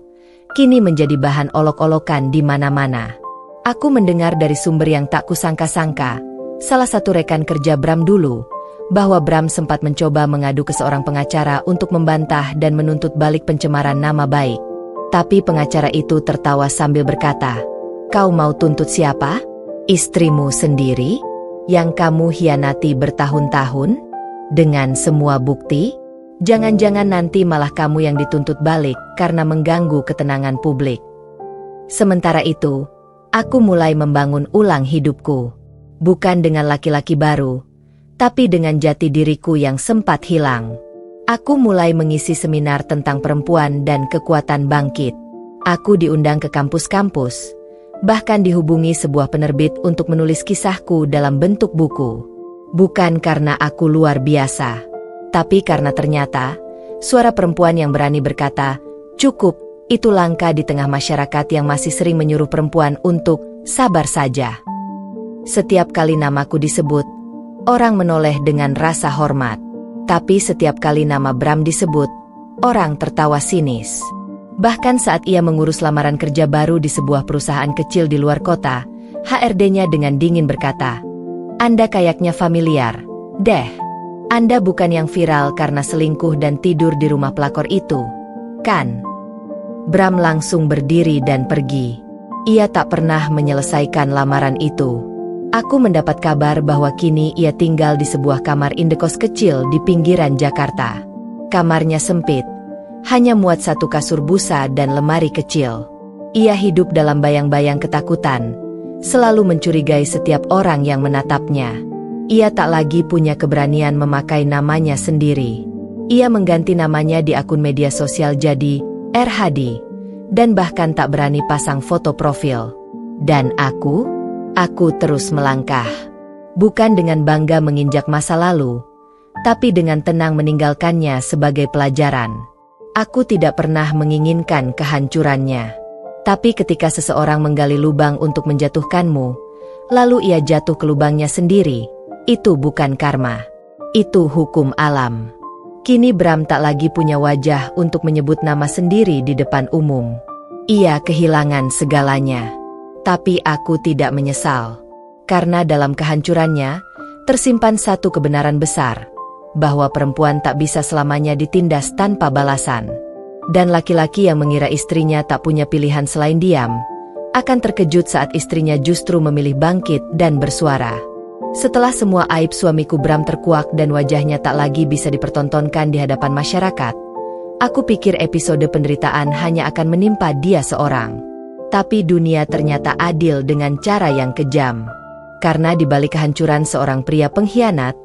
kini menjadi bahan olok-olokan di mana-mana. Aku mendengar dari sumber yang tak kusangka-sangka, salah satu rekan kerja Bram dulu, bahwa Bram sempat mencoba mengadu ke seorang pengacara untuk membantah dan menuntut balik pencemaran nama baik. Tapi pengacara itu tertawa sambil berkata, "Kau mau tuntut siapa? Istrimu sendiri? Yang kamu hianati bertahun-tahun? Dengan semua bukti? Jangan-jangan nanti malah kamu yang dituntut balik karena mengganggu ketenangan publik." Sementara itu, aku mulai membangun ulang hidupku. Bukan dengan laki-laki baru, tapi dengan jati diriku yang sempat hilang. Aku mulai mengisi seminar tentang perempuan dan kekuatan bangkit. Aku diundang ke kampus-kampus. Bahkan dihubungi sebuah penerbit untuk menulis kisahku dalam bentuk buku. Bukan karena aku luar biasa, tapi karena ternyata suara perempuan yang berani berkata, "Cukup," itu langka di tengah masyarakat yang masih sering menyuruh perempuan untuk sabar saja. Setiap kali namaku disebut, orang menoleh dengan rasa hormat. Tapi setiap kali nama Bram disebut, orang tertawa sinis. Bahkan saat ia mengurus lamaran kerja baru di sebuah perusahaan kecil di luar kota, HRD-nya dengan dingin berkata, "Anda kayaknya familiar, deh. Anda bukan yang viral karena selingkuh dan tidur di rumah pelakor itu, kan?" Bram langsung berdiri dan pergi. Ia tak pernah menyelesaikan lamaran itu. Aku mendapat kabar bahwa kini ia tinggal di sebuah kamar indekos kecil di pinggiran Jakarta. Kamarnya sempit, hanya muat satu kasur busa dan lemari kecil. Ia hidup dalam bayang-bayang ketakutan, selalu mencurigai setiap orang yang menatapnya. Ia tak lagi punya keberanian memakai namanya sendiri. Ia mengganti namanya di akun media sosial jadi RHD, dan bahkan tak berani pasang foto profil. Dan aku terus melangkah. Bukan dengan bangga menginjak masa lalu, tapi dengan tenang meninggalkannya sebagai pelajaran. Aku tidak pernah menginginkan kehancurannya. Tapi ketika seseorang menggali lubang untuk menjatuhkanmu, lalu ia jatuh ke lubangnya sendiri, itu bukan karma. Itu hukum alam. Kini Bram tak lagi punya wajah untuk menyebut nama sendiri di depan umum. Ia kehilangan segalanya. Tapi aku tidak menyesal. Karena dalam kehancurannya, tersimpan satu kebenaran besar, bahwa perempuan tak bisa selamanya ditindas tanpa balasan. Dan laki-laki yang mengira istrinya tak punya pilihan selain diam, akan terkejut saat istrinya justru memilih bangkit dan bersuara. Setelah semua aib suamiku Bram terkuak dan wajahnya tak lagi bisa dipertontonkan di hadapan masyarakat, aku pikir episode penderitaan hanya akan menimpa dia seorang. Tapi dunia ternyata adil dengan cara yang kejam. Karena di balik kehancuran seorang pria pengkhianat,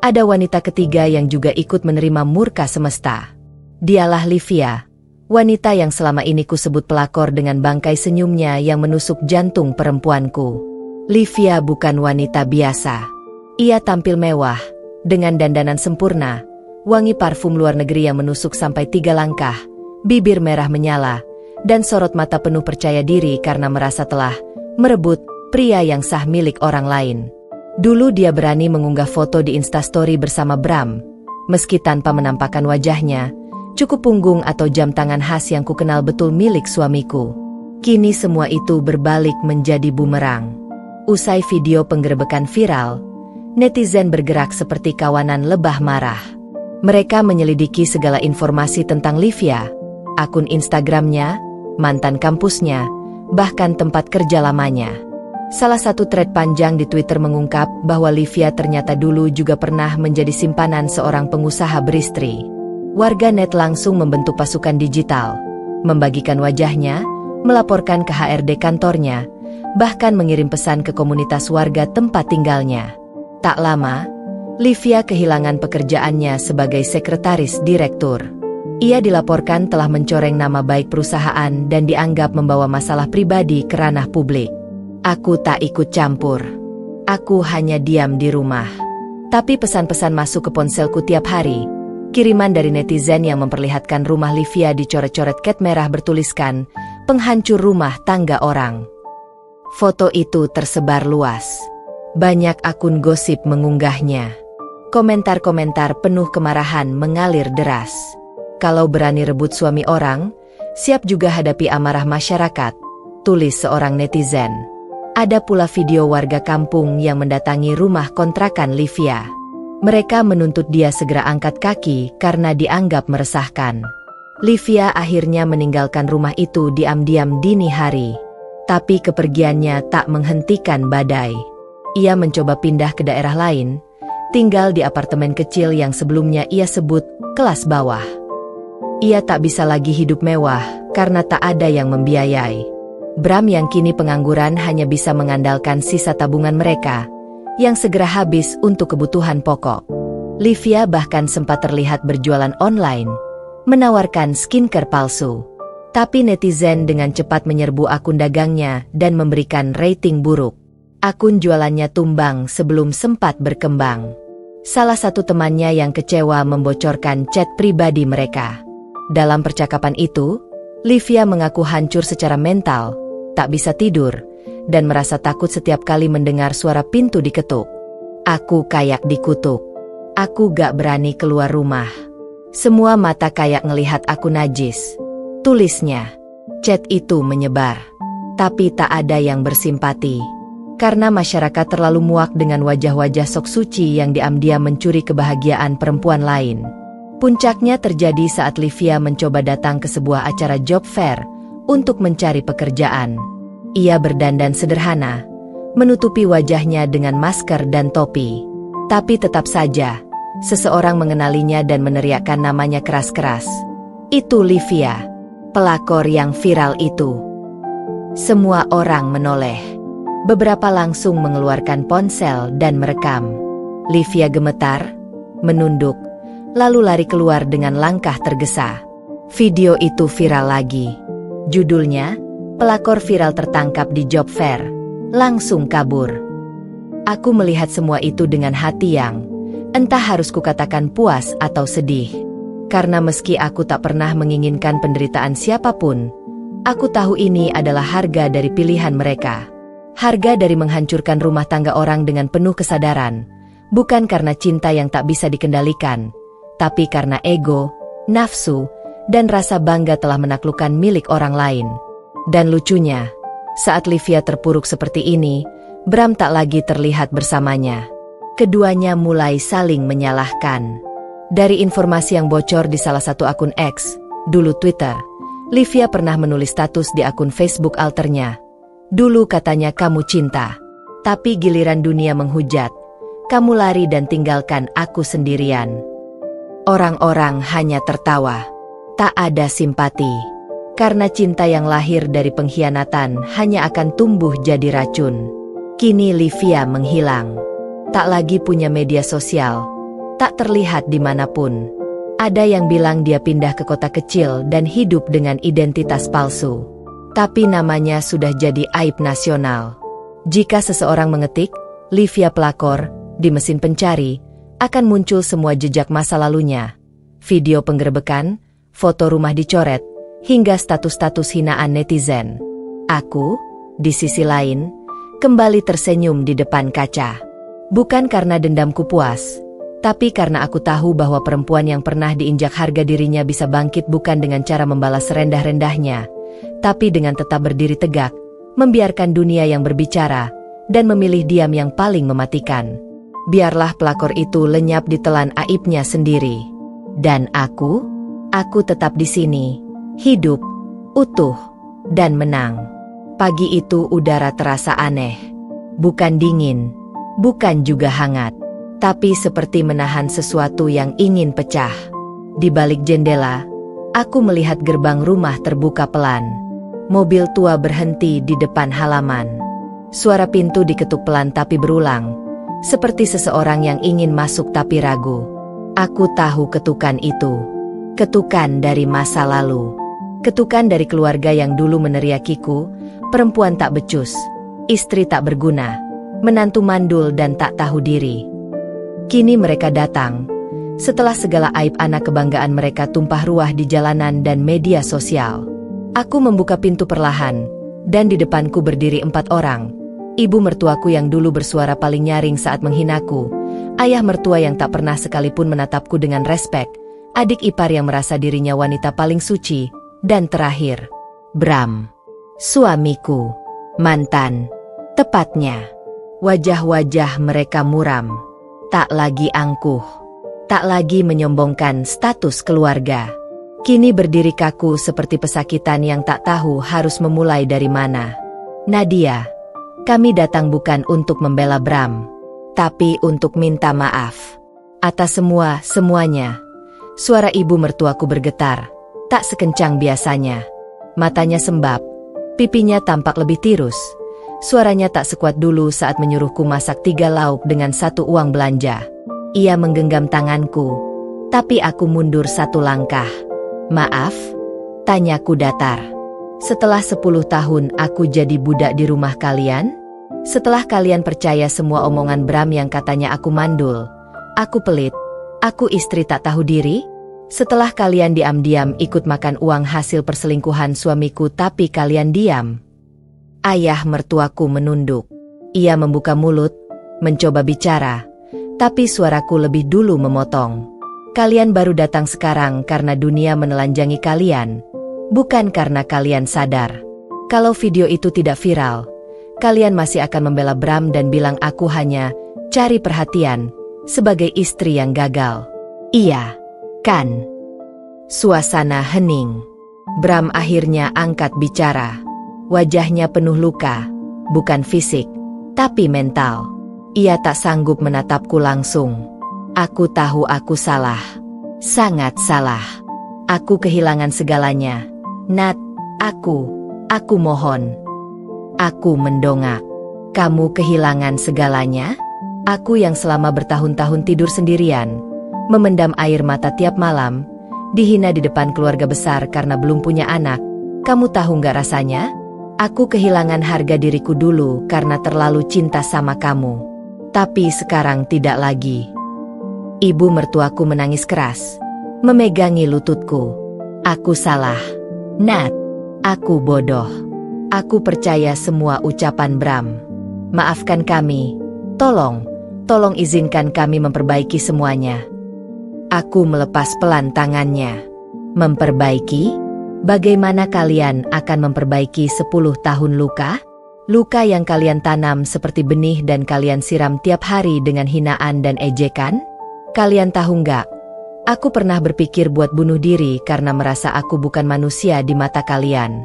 ada wanita ketiga yang juga ikut menerima murka semesta. Dialah Livia, wanita yang selama ini kusebut pelakor dengan bangkai senyumnya yang menusuk jantung perempuanku. Livia bukan wanita biasa. Ia tampil mewah, dengan dandanan sempurna, wangi parfum luar negeri yang menusuk sampai 3 langkah, bibir merah menyala, dan sorot mata penuh percaya diri karena merasa telah merebut pria yang sah milik orang lain. Dulu dia berani mengunggah foto di Instastory bersama Bram, meski tanpa menampakkan wajahnya, cukup punggung atau jam tangan khas yang kukenal betul milik suamiku. Kini semua itu berbalik menjadi bumerang. Usai video penggerebekan viral, netizen bergerak seperti kawanan lebah marah. Mereka menyelidiki segala informasi tentang Livia, akun Instagramnya, mantan kampusnya, bahkan tempat kerja lamanya. Salah satu thread panjang di Twitter mengungkap bahwa Livia ternyata dulu juga pernah menjadi simpanan seorang pengusaha beristri. Warga net langsung membentuk pasukan digital, membagikan wajahnya, melaporkan ke HRD kantornya, bahkan mengirim pesan ke komunitas warga tempat tinggalnya. Tak lama, Livia kehilangan pekerjaannya sebagai sekretaris direktur. Ia dilaporkan telah mencoreng nama baik perusahaan dan dianggap membawa masalah pribadi ke ranah publik. Aku tak ikut campur. Aku hanya diam di rumah. Tapi pesan-pesan masuk ke ponselku tiap hari. Kiriman dari netizen yang memperlihatkan rumah Livia dicoret-coret cat merah bertuliskan, "Penghancur rumah tangga orang." Foto itu tersebar luas. Banyak akun gosip mengunggahnya. Komentar-komentar penuh kemarahan mengalir deras. Kalau berani rebut suami orang, siap juga hadapi amarah masyarakat, tulis seorang netizen. Ada pula video warga kampung yang mendatangi rumah kontrakan Livia. Mereka menuntut dia segera angkat kaki karena dianggap meresahkan. Livia akhirnya meninggalkan rumah itu diam-diam dini hari. Tapi kepergiannya tak menghentikan badai. Ia mencoba pindah ke daerah lain, tinggal di apartemen kecil yang sebelumnya ia sebut kelas bawah. Ia tak bisa lagi hidup mewah karena tak ada yang membiayai. Bram yang kini pengangguran hanya bisa mengandalkan sisa tabungan mereka, yang segera habis untuk kebutuhan pokok. Livia bahkan sempat terlihat berjualan online, menawarkan skincare palsu. Tapi netizen dengan cepat menyerbu akun dagangnya dan memberikan rating buruk. Akun jualannya tumbang sebelum sempat berkembang. Salah satu temannya yang kecewa membocorkan chat pribadi mereka. Dalam percakapan itu, Livia mengaku hancur secara mental, tak bisa tidur, dan merasa takut setiap kali mendengar suara pintu diketuk. Aku kayak dikutuk. Aku gak berani keluar rumah. Semua mata kayak ngelihat aku najis, tulisnya. Chat itu menyebar, tapi tak ada yang bersimpati. Karena masyarakat terlalu muak dengan wajah-wajah sok suci yang diam-diam mencuri kebahagiaan perempuan lain. Puncaknya terjadi saat Livia mencoba datang ke sebuah acara job fair untuk mencari pekerjaan. Ia berdandan sederhana, menutupi wajahnya dengan masker dan topi. Tapi tetap saja, seseorang mengenalinya dan meneriakkan namanya keras-keras. Itu Livia, pelakor yang viral itu. Semua orang menoleh. Beberapa langsung mengeluarkan ponsel dan merekam. Livia gemetar, menunduk, lalu lari keluar dengan langkah tergesa. Video itu viral lagi. Judulnya, pelakor viral tertangkap di job fair, langsung kabur. Aku melihat semua itu dengan hati yang, entah harus kukatakan puas atau sedih. Karena meski aku tak pernah menginginkan penderitaan siapapun, aku tahu ini adalah harga dari pilihan mereka. Harga dari menghancurkan rumah tangga orang dengan penuh kesadaran, bukan karena cinta yang tak bisa dikendalikan, tapi karena ego, nafsu, dan rasa bangga telah menaklukkan milik orang lain. Dan lucunya, saat Livia terpuruk seperti ini, Bram tak lagi terlihat bersamanya. Keduanya mulai saling menyalahkan. Dari informasi yang bocor di salah satu akun X, dulu Twitter, Livia pernah menulis status di akun Facebook alternya. Dulu katanya kamu cinta, tapi giliran dunia menghujat, kamu lari dan tinggalkan aku sendirian. Orang-orang hanya tertawa, tak ada simpati. Karena cinta yang lahir dari pengkhianatan hanya akan tumbuh jadi racun. Kini Livia menghilang, tak lagi punya media sosial, tak terlihat dimanapun. Ada yang bilang dia pindah ke kota kecil dan hidup dengan identitas palsu. Tapi namanya sudah jadi aib nasional. Jika seseorang mengetik Livia pelakor di mesin pencari, akan muncul semua jejak masa lalunya. Video penggerebekan, foto rumah dicoret, hingga status-status hinaan netizen. Aku, di sisi lain, kembali tersenyum di depan kaca. Bukan karena dendamku puas, tapi karena aku tahu bahwa perempuan yang pernah diinjak harga dirinya bisa bangkit bukan dengan cara membalas serendah-rendahnya, tapi dengan tetap berdiri tegak, membiarkan dunia yang berbicara, dan memilih diam yang paling mematikan. Biarlah pelakor itu lenyap ditelan aibnya sendiri. Dan aku tetap di sini, hidup, utuh, dan menang. Pagi itu udara terasa aneh. Bukan dingin, bukan juga hangat, tapi seperti menahan sesuatu yang ingin pecah. Di balik jendela, aku melihat gerbang rumah terbuka pelan. Mobil tua berhenti di depan halaman. Suara pintu diketuk pelan tapi berulang, seperti seseorang yang ingin masuk tapi ragu. Aku tahu ketukan itu. Ketukan dari masa lalu. Ketukan dari keluarga yang dulu meneriakiku, perempuan tak becus, istri tak berguna, menantu mandul dan tak tahu diri. Kini mereka datang, setelah segala aib anak kebanggaan mereka tumpah ruah di jalanan dan media sosial. Aku membuka pintu perlahan, dan di depanku berdiri 4 orang. Ibu mertuaku yang dulu bersuara paling nyaring saat menghinaku, ayah mertua yang tak pernah sekalipun menatapku dengan respek, adik ipar yang merasa dirinya wanita paling suci, dan terakhir, Bram, suamiku, mantan, tepatnya. Wajah-wajah mereka muram, tak lagi angkuh, tak lagi menyombongkan status keluarga. Kini berdiri kaku seperti pesakitan yang tak tahu harus memulai dari mana. Nadia, kami datang bukan untuk membela Bram, tapi untuk minta maaf. Atas semuanya. Suara ibu mertuaku bergetar, tak sekencang biasanya. Matanya sembab, pipinya tampak lebih tirus. Suaranya tak sekuat dulu saat menyuruhku masak 3 lauk dengan 1 uang belanja. Ia menggenggam tanganku, tapi aku mundur 1 langkah. Maaf? Tanyaku datar. Setelah 10 tahun aku jadi budak di rumah kalian? Setelah kalian percaya semua omongan Bram yang katanya aku mandul, aku pelit, aku istri tak tahu diri? Setelah kalian diam-diam ikut makan uang hasil perselingkuhan suamiku tapi kalian diam? Ayah mertuaku menunduk. Ia membuka mulut, mencoba bicara, tapi suaraku lebih dulu memotong. Kalian baru datang sekarang karena dunia menelanjangi kalian, bukan karena kalian sadar. Kalau video itu tidak viral, kalian masih akan membela Bram dan bilang aku hanya cari perhatian sebagai istri yang gagal. Iya, kan? Suasana hening. Bram akhirnya angkat bicara. Wajahnya penuh luka, bukan fisik, tapi mental. Ia tak sanggup menatapku langsung. Aku tahu aku salah. Sangat salah. Aku kehilangan segalanya. Nat, aku mohon. Aku mendongak. Kamu kehilangan segalanya? Aku yang selama bertahun-tahun tidur sendirian, memendam air mata tiap malam, dihina di depan keluarga besar karena belum punya anak. Kamu tahu nggak rasanya? Aku kehilangan harga diriku dulu karena terlalu cinta sama kamu. Tapi sekarang tidak lagi. Ibu mertuaku menangis keras, memegangi lututku. Aku salah. Nat, aku bodoh. Aku percaya semua ucapan Bram. Maafkan kami. Tolong izinkan kami memperbaiki semuanya. Aku melepas pelan tangannya. Memperbaiki? Bagaimana kalian akan memperbaiki 10 tahun luka? Luka yang kalian tanam seperti benih dan kalian siram tiap hari dengan hinaan dan ejekan? Kalian tahu nggak? Aku pernah berpikir buat bunuh diri karena merasa aku bukan manusia di mata kalian.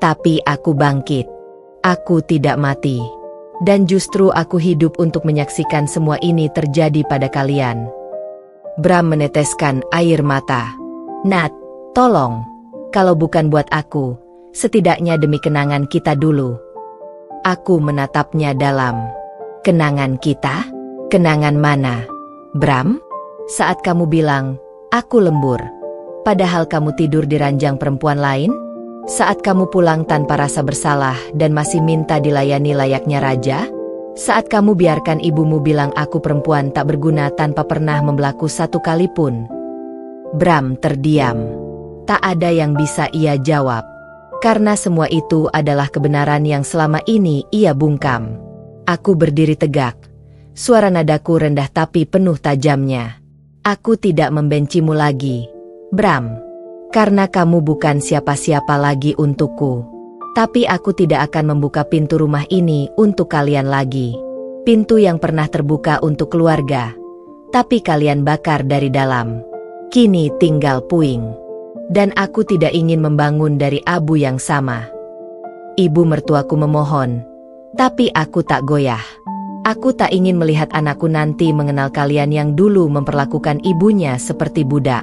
Tapi aku bangkit. Aku tidak mati. Dan justru aku hidup untuk menyaksikan semua ini terjadi pada kalian. Bram meneteskan air mata. Nat, tolong. Kalau bukan buat aku, setidaknya demi kenangan kita dulu. Aku menatapnya dalam. Kenangan kita? Kenangan mana? Bram? Saat kamu bilang, aku lembur. Padahal kamu tidur di ranjang perempuan lain? Saat kamu pulang tanpa rasa bersalah dan masih minta dilayani layaknya raja? Saat kamu biarkan ibumu bilang aku perempuan tak berguna tanpa pernah membelaku 1 kali pun? Bram terdiam. Tak ada yang bisa ia jawab. Karena semua itu adalah kebenaran yang selama ini ia bungkam. Aku berdiri tegak. Suara nadaku rendah tapi penuh tajamnya. Aku tidak membencimu lagi, Bram. Karena kamu bukan siapa-siapa lagi untukku. Tapi aku tidak akan membuka pintu rumah ini untuk kalian lagi. Pintu yang pernah terbuka untuk keluarga. Tapi kalian bakar dari dalam. Kini tinggal puing. Dan aku tidak ingin membangun dari abu yang sama. Ibu mertuaku memohon. Tapi aku tak goyah. Aku tak ingin melihat anakku nanti mengenal kalian yang dulu memperlakukan ibunya seperti budak.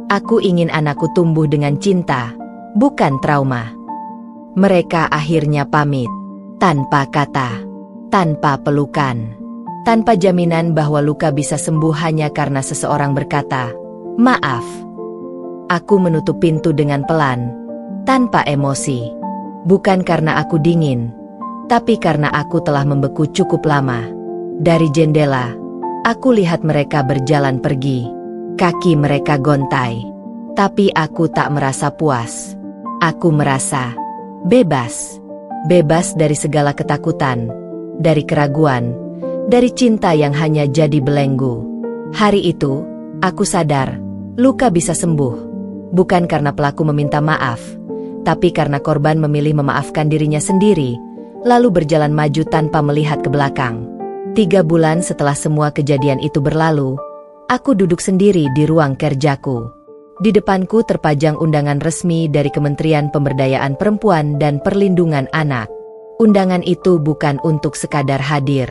Aku ingin anakku tumbuh dengan cinta, bukan trauma. Mereka akhirnya pamit, tanpa kata, tanpa pelukan, tanpa jaminan bahwa luka bisa sembuh hanya karena seseorang berkata, "Maaf." Aku menutup pintu dengan pelan, tanpa emosi. Bukan karena aku dingin, tapi karena aku telah membeku cukup lama. Dari jendela, aku lihat mereka berjalan pergi. Kaki mereka gontai. Tapi aku tak merasa puas. Aku merasa bebas. Bebas dari segala ketakutan, dari keraguan, dari cinta yang hanya jadi belenggu. Hari itu, aku sadar, luka bisa sembuh. Bukan karena pelaku meminta maaf, tapi karena korban memilih memaafkan dirinya sendiri, lalu berjalan maju tanpa melihat ke belakang. 3 bulan setelah semua kejadian itu berlalu, aku duduk sendiri di ruang kerjaku. Di depanku terpajang undangan resmi dari Kementerian Pemberdayaan Perempuan dan Perlindungan Anak. Undangan itu bukan untuk sekadar hadir.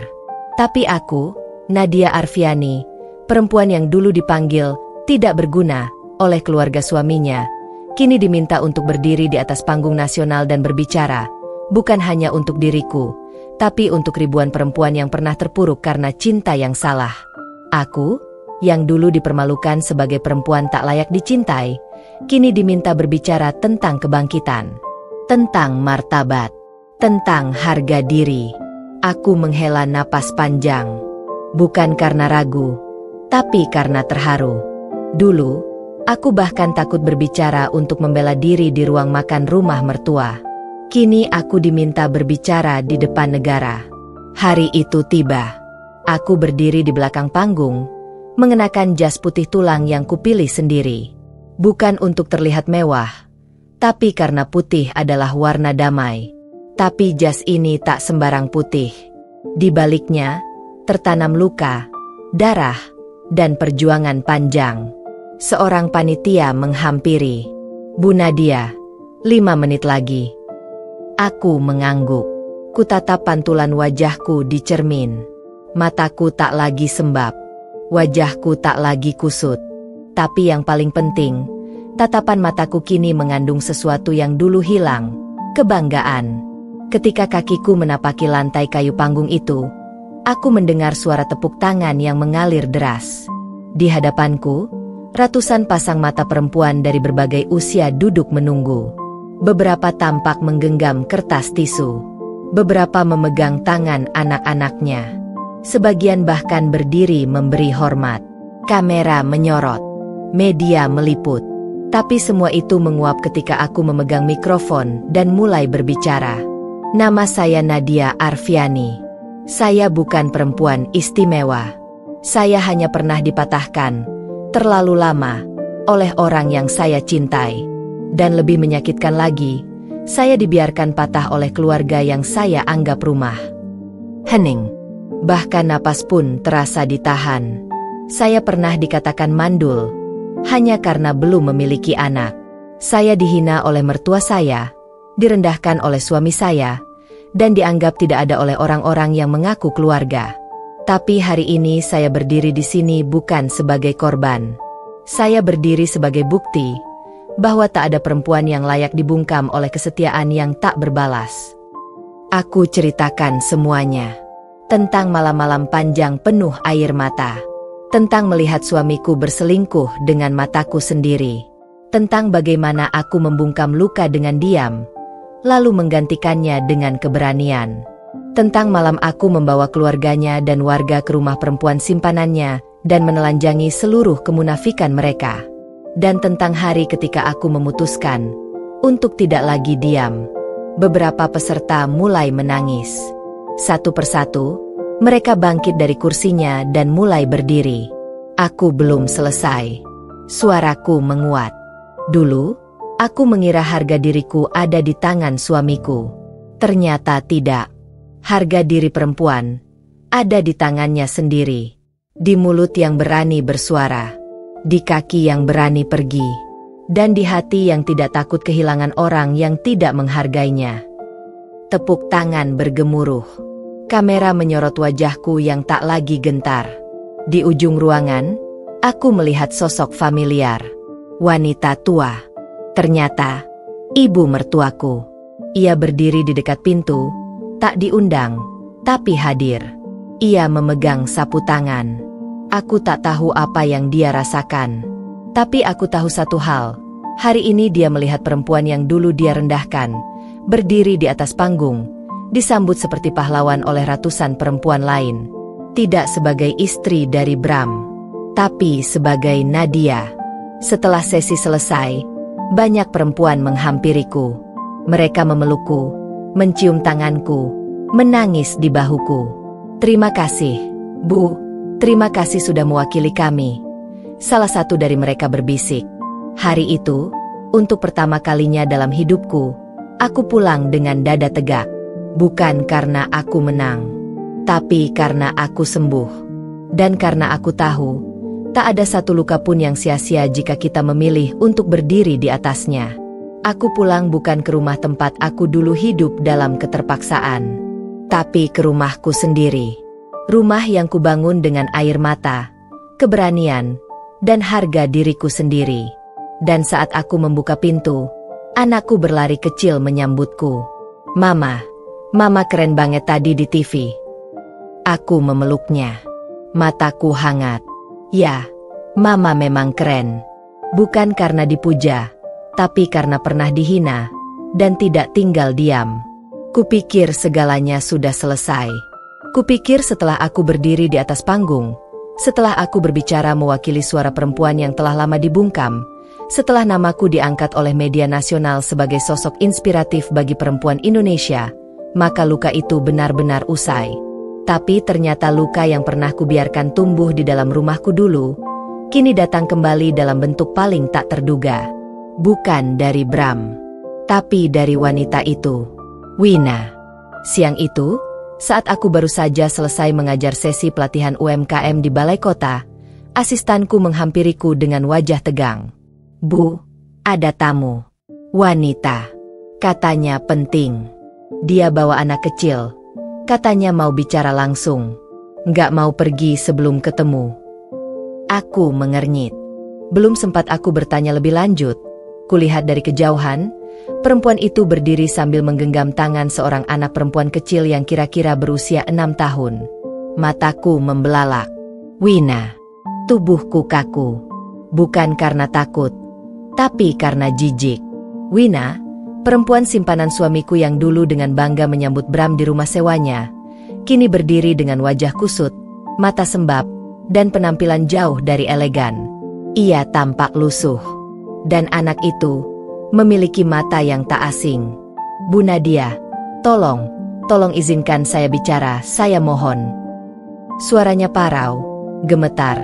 Tapi aku, Nadia Arfiani, perempuan yang dulu dipanggil tidak berguna oleh keluarga suaminya, kini diminta untuk berdiri di atas panggung nasional dan berbicara. Bukan hanya untuk diriku, tapi untuk ribuan perempuan yang pernah terpuruk karena cinta yang salah. Aku, yang dulu dipermalukan sebagai perempuan tak layak dicintai, kini diminta berbicara tentang kebangkitan, tentang martabat, tentang harga diri. Aku menghela napas panjang, bukan karena ragu, tapi karena terharu. Dulu, aku bahkan takut berbicara untuk membela diri di ruang makan rumah mertua. Kini aku diminta berbicara di depan negara. Hari itu tiba. Aku berdiri di belakang panggung, mengenakan jas putih tulang yang kupilih sendiri. Bukan untuk terlihat mewah, tapi karena putih adalah warna damai. Tapi jas ini tak sembarang putih. Di baliknya, tertanam luka, darah, dan perjuangan panjang. Seorang panitia menghampiri. "Bu Nadia, 5 menit lagi." Aku mengangguk. Kutatap pantulan wajahku di cermin. Mataku tak lagi sembab. Wajahku tak lagi kusut. Tapi yang paling penting, tatapan mataku kini mengandung sesuatu yang dulu hilang. Kebanggaan. Ketika kakiku menapaki lantai kayu panggung itu, aku mendengar suara tepuk tangan yang mengalir deras. Di hadapanku, ratusan pasang mata perempuan dari berbagai usia duduk menunggu. Beberapa tampak menggenggam kertas tisu. Beberapa memegang tangan anak-anaknya. Sebagian bahkan berdiri memberi hormat. Kamera menyorot. Media meliput. Tapi semua itu menguap ketika aku memegang mikrofon dan mulai berbicara. Nama saya Nadia Arfiani. Saya bukan perempuan istimewa. Saya hanya pernah dipatahkan terlalu lama oleh orang yang saya cintai. Dan lebih menyakitkan lagi, saya dibiarkan patah oleh keluarga yang saya anggap rumah. Hening. Bahkan napas pun terasa ditahan. Saya pernah dikatakan mandul, hanya karena belum memiliki anak. Saya dihina oleh mertua saya, direndahkan oleh suami saya, dan dianggap tidak ada oleh orang-orang yang mengaku keluarga. Tapi hari ini saya berdiri di sini bukan sebagai korban. Saya berdiri sebagai bukti bahwa tak ada perempuan yang layak dibungkam oleh kesetiaan yang tak berbalas. Aku ceritakan semuanya. Tentang malam-malam panjang penuh air mata. Tentang melihat suamiku berselingkuh dengan mataku sendiri. Tentang bagaimana aku membungkam luka dengan diam, lalu menggantikannya dengan keberanian. Tentang malam aku membawa keluarganya dan warga ke rumah perempuan simpanannya dan menelanjangi seluruh kemunafikan mereka. Dan tentang hari ketika aku memutuskan untuk tidak lagi diam. Beberapa peserta mulai menangis. Satu persatu, Mereka bangkit dari kursinya dan mulai berdiri. Aku belum selesai. Suaraku menguat. Dulu, aku mengira harga diriku ada di tangan suamiku. Ternyata tidak. Harga diri perempuan ada di tangannya sendiri. Di mulut yang berani bersuara. Di kaki yang berani pergi. Dan di hati yang tidak takut kehilangan orang yang tidak menghargainya. Tepuk tangan bergemuruh. Kamera menyorot wajahku yang tak lagi gentar. Di ujung ruangan, aku melihat sosok familiar. Wanita tua. Ternyata, ibu mertuaku. Ia berdiri di dekat pintu, tak diundang, tapi hadir. Ia memegang sapu tangan. Aku tak tahu apa yang dia rasakan. Tapi aku tahu satu hal. Hari ini dia melihat perempuan yang dulu dia rendahkan, berdiri di atas panggung, disambut seperti pahlawan oleh ratusan perempuan lain. Tidak sebagai istri dari Bram, tapi sebagai Nadia. Setelah sesi selesai, banyak perempuan menghampiriku. Mereka memelukku, mencium tanganku, menangis di bahuku. Terima kasih, Bu. Terima kasih sudah mewakili kami. Salah satu dari mereka berbisik. Hari itu, untuk pertama kalinya dalam hidupku, aku pulang dengan dada tegak. Bukan karena aku menang, tapi karena aku sembuh. Dan karena aku tahu, tak ada satu luka pun yang sia-sia jika kita memilih untuk berdiri di atasnya. Aku pulang bukan ke rumah tempat aku dulu hidup dalam keterpaksaan, tapi ke rumahku sendiri. Rumah yang kubangun dengan air mata, keberanian, dan harga diriku sendiri. Dan saat aku membuka pintu, anakku berlari kecil menyambutku. Mama keren banget tadi di TV. Aku memeluknya. Mataku hangat. Ya, Mama memang keren. Bukan karena dipuja, tapi karena pernah dihina, dan tidak tinggal diam. Kupikir segalanya sudah selesai. Kupikir setelah aku berdiri di atas panggung, setelah aku berbicara mewakili suara perempuan yang telah lama dibungkam, setelah namaku diangkat oleh media nasional sebagai sosok inspiratif bagi perempuan Indonesia, maka luka itu benar-benar usai. Tapi ternyata luka yang pernah kubiarkan tumbuh di dalam rumahku dulu, kini datang kembali dalam bentuk paling tak terduga. Bukan dari Bram, tapi dari wanita itu, Wina. Siang itu, saat aku baru saja selesai mengajar sesi pelatihan UMKM di Balai Kota, asistanku menghampiriku dengan wajah tegang. Bu, ada tamu. Wanita. Katanya penting. Dia bawa anak kecil. Katanya mau bicara langsung. Nggak mau pergi sebelum ketemu. Aku mengernyit. Belum sempat aku bertanya lebih lanjut. Kulihat dari kejauhan, perempuan itu berdiri sambil menggenggam tangan seorang anak perempuan kecil yang kira-kira berusia 6 tahun. Mataku membelalak. Wina. Tubuhku kaku. Bukan karena takut, tapi karena jijik. Wina, perempuan simpanan suamiku yang dulu dengan bangga menyambut Bram di rumah sewanya, kini berdiri dengan wajah kusut, mata sembab, dan penampilan jauh dari elegan. Ia tampak lusuh. Dan anak itu memiliki mata yang tak asing. Bu Nadia, tolong izinkan saya bicara, saya mohon. Suaranya parau, gemetar,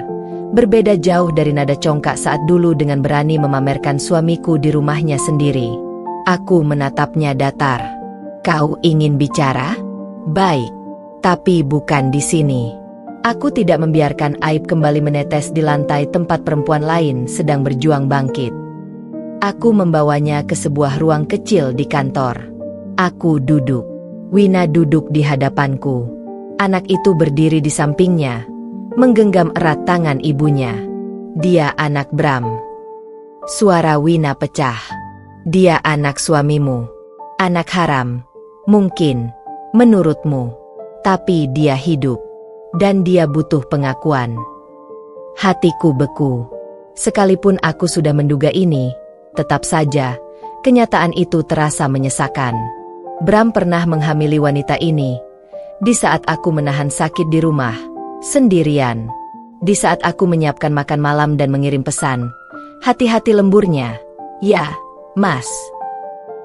berbeda jauh dari nada congkak saat dulu dengan berani memamerkan suamiku di rumahnya sendiri. Aku menatapnya datar. Kau ingin bicara? Baik, tapi bukan di sini. Aku tidak membiarkan aib kembali menetes di lantai tempat perempuan lain sedang berjuang bangkit. Aku membawanya ke sebuah ruang kecil di kantor. Aku duduk. Wina duduk di hadapanku. Anak itu berdiri di sampingnya, menggenggam erat tangan ibunya. Dia anak Bram. Suara Wina pecah. Dia anak suamimu. Anak haram. Mungkin, menurutmu. Tapi dia hidup. Dan dia butuh pengakuan. Hatiku beku. Sekalipun aku sudah menduga ini, tetap saja, kenyataan itu terasa menyesakan. Bram pernah menghamili wanita ini. Di saat aku menahan sakit di rumah, sendirian. Di saat aku menyiapkan makan malam dan mengirim pesan, hati-hati lemburnya. Ya, Mas.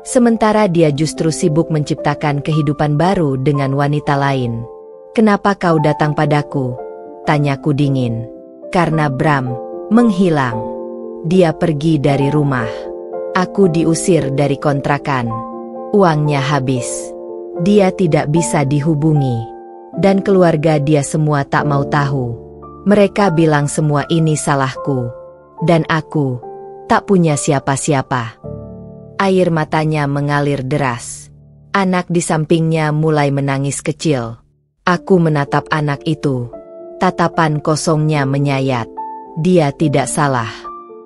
Sementara dia justru sibuk menciptakan kehidupan baru dengan wanita lain. "Kenapa kau datang padaku?" tanyaku dingin. "Karena Bram menghilang. Dia pergi dari rumah. Aku diusir dari kontrakan. Uangnya habis. Dia tidak bisa dihubungi. Dan keluarga dia semua tak mau tahu. Mereka bilang semua ini salahku. Dan aku tak punya siapa-siapa." Air matanya mengalir deras. Anak di sampingnya mulai menangis kecil. Aku menatap anak itu. Tatapan kosongnya menyayat. Dia tidak salah.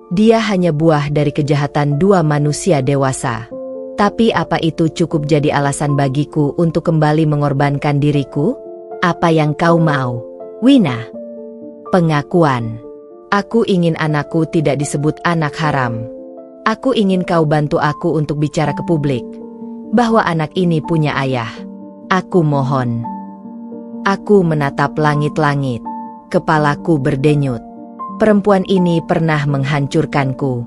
Dia hanya buah dari kejahatan dua manusia dewasa. Tapi apa itu cukup jadi alasan bagiku untuk kembali mengorbankan diriku? "Apa yang kau mau, Wina?" "Pengakuan. Aku ingin anakku tidak disebut anak haram. Aku ingin kau bantu aku untuk bicara ke publik bahwa anak ini punya ayah. Aku mohon." Aku menatap langit-langit. Kepalaku berdenyut. Perempuan ini pernah menghancurkanku,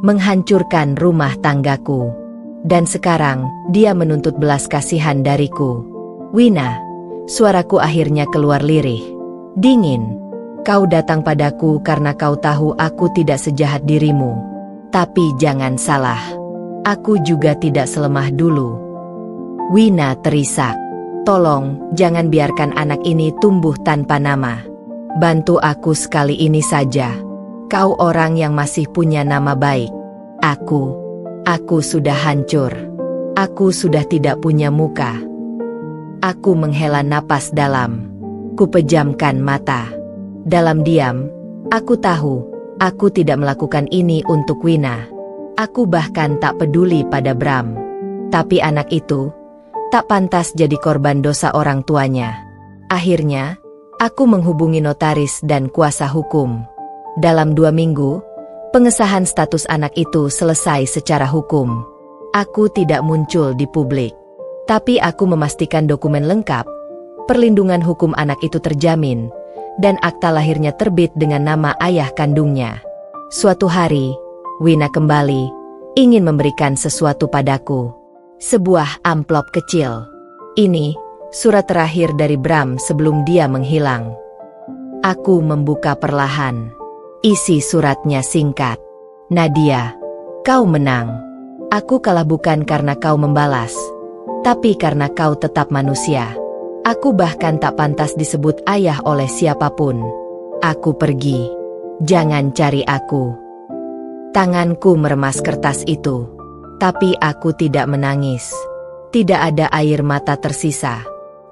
menghancurkan rumah tanggaku. Dan sekarang dia menuntut belas kasihan dariku. "Wina," suaraku akhirnya keluar lirih, dingin. "Kau datang padaku karena kau tahu aku tidak sejahat dirimu. Tapi jangan salah, aku juga tidak selemah dulu." Wina terisak. "Tolong, jangan biarkan anak ini tumbuh tanpa nama. Bantu aku sekali ini saja. Kau orang yang masih punya nama baik. Aku sudah hancur. Aku sudah tidak punya muka." Aku menghela napas dalam. Kupejamkan mata. Dalam diam, aku tahu, aku tidak melakukan ini untuk Wina. Aku bahkan tak peduli pada Bram. Tapi anak itu tak pantas jadi korban dosa orang tuanya. Akhirnya, aku menghubungi notaris dan kuasa hukum. Dalam 2 minggu, pengesahan status anak itu selesai secara hukum. Aku tidak muncul di publik. Tapi aku memastikan dokumen lengkap, perlindungan hukum anak itu terjamin, dan akta lahirnya terbit dengan nama ayah kandungnya. Suatu hari, Wina kembali, ingin memberikan sesuatu padaku. Sebuah amplop kecil. Ini surat terakhir dari Bram sebelum dia menghilang. Aku membuka perlahan. Isi suratnya singkat. "Nadia, kau menang. Aku kalah bukan karena kau membalas, tapi karena kau tetap manusia. Aku bahkan tak pantas disebut ayah oleh siapapun. Aku pergi. Jangan cari aku." Tanganku meremas kertas itu. Tapi aku tidak menangis. Tidak ada air mata tersisa.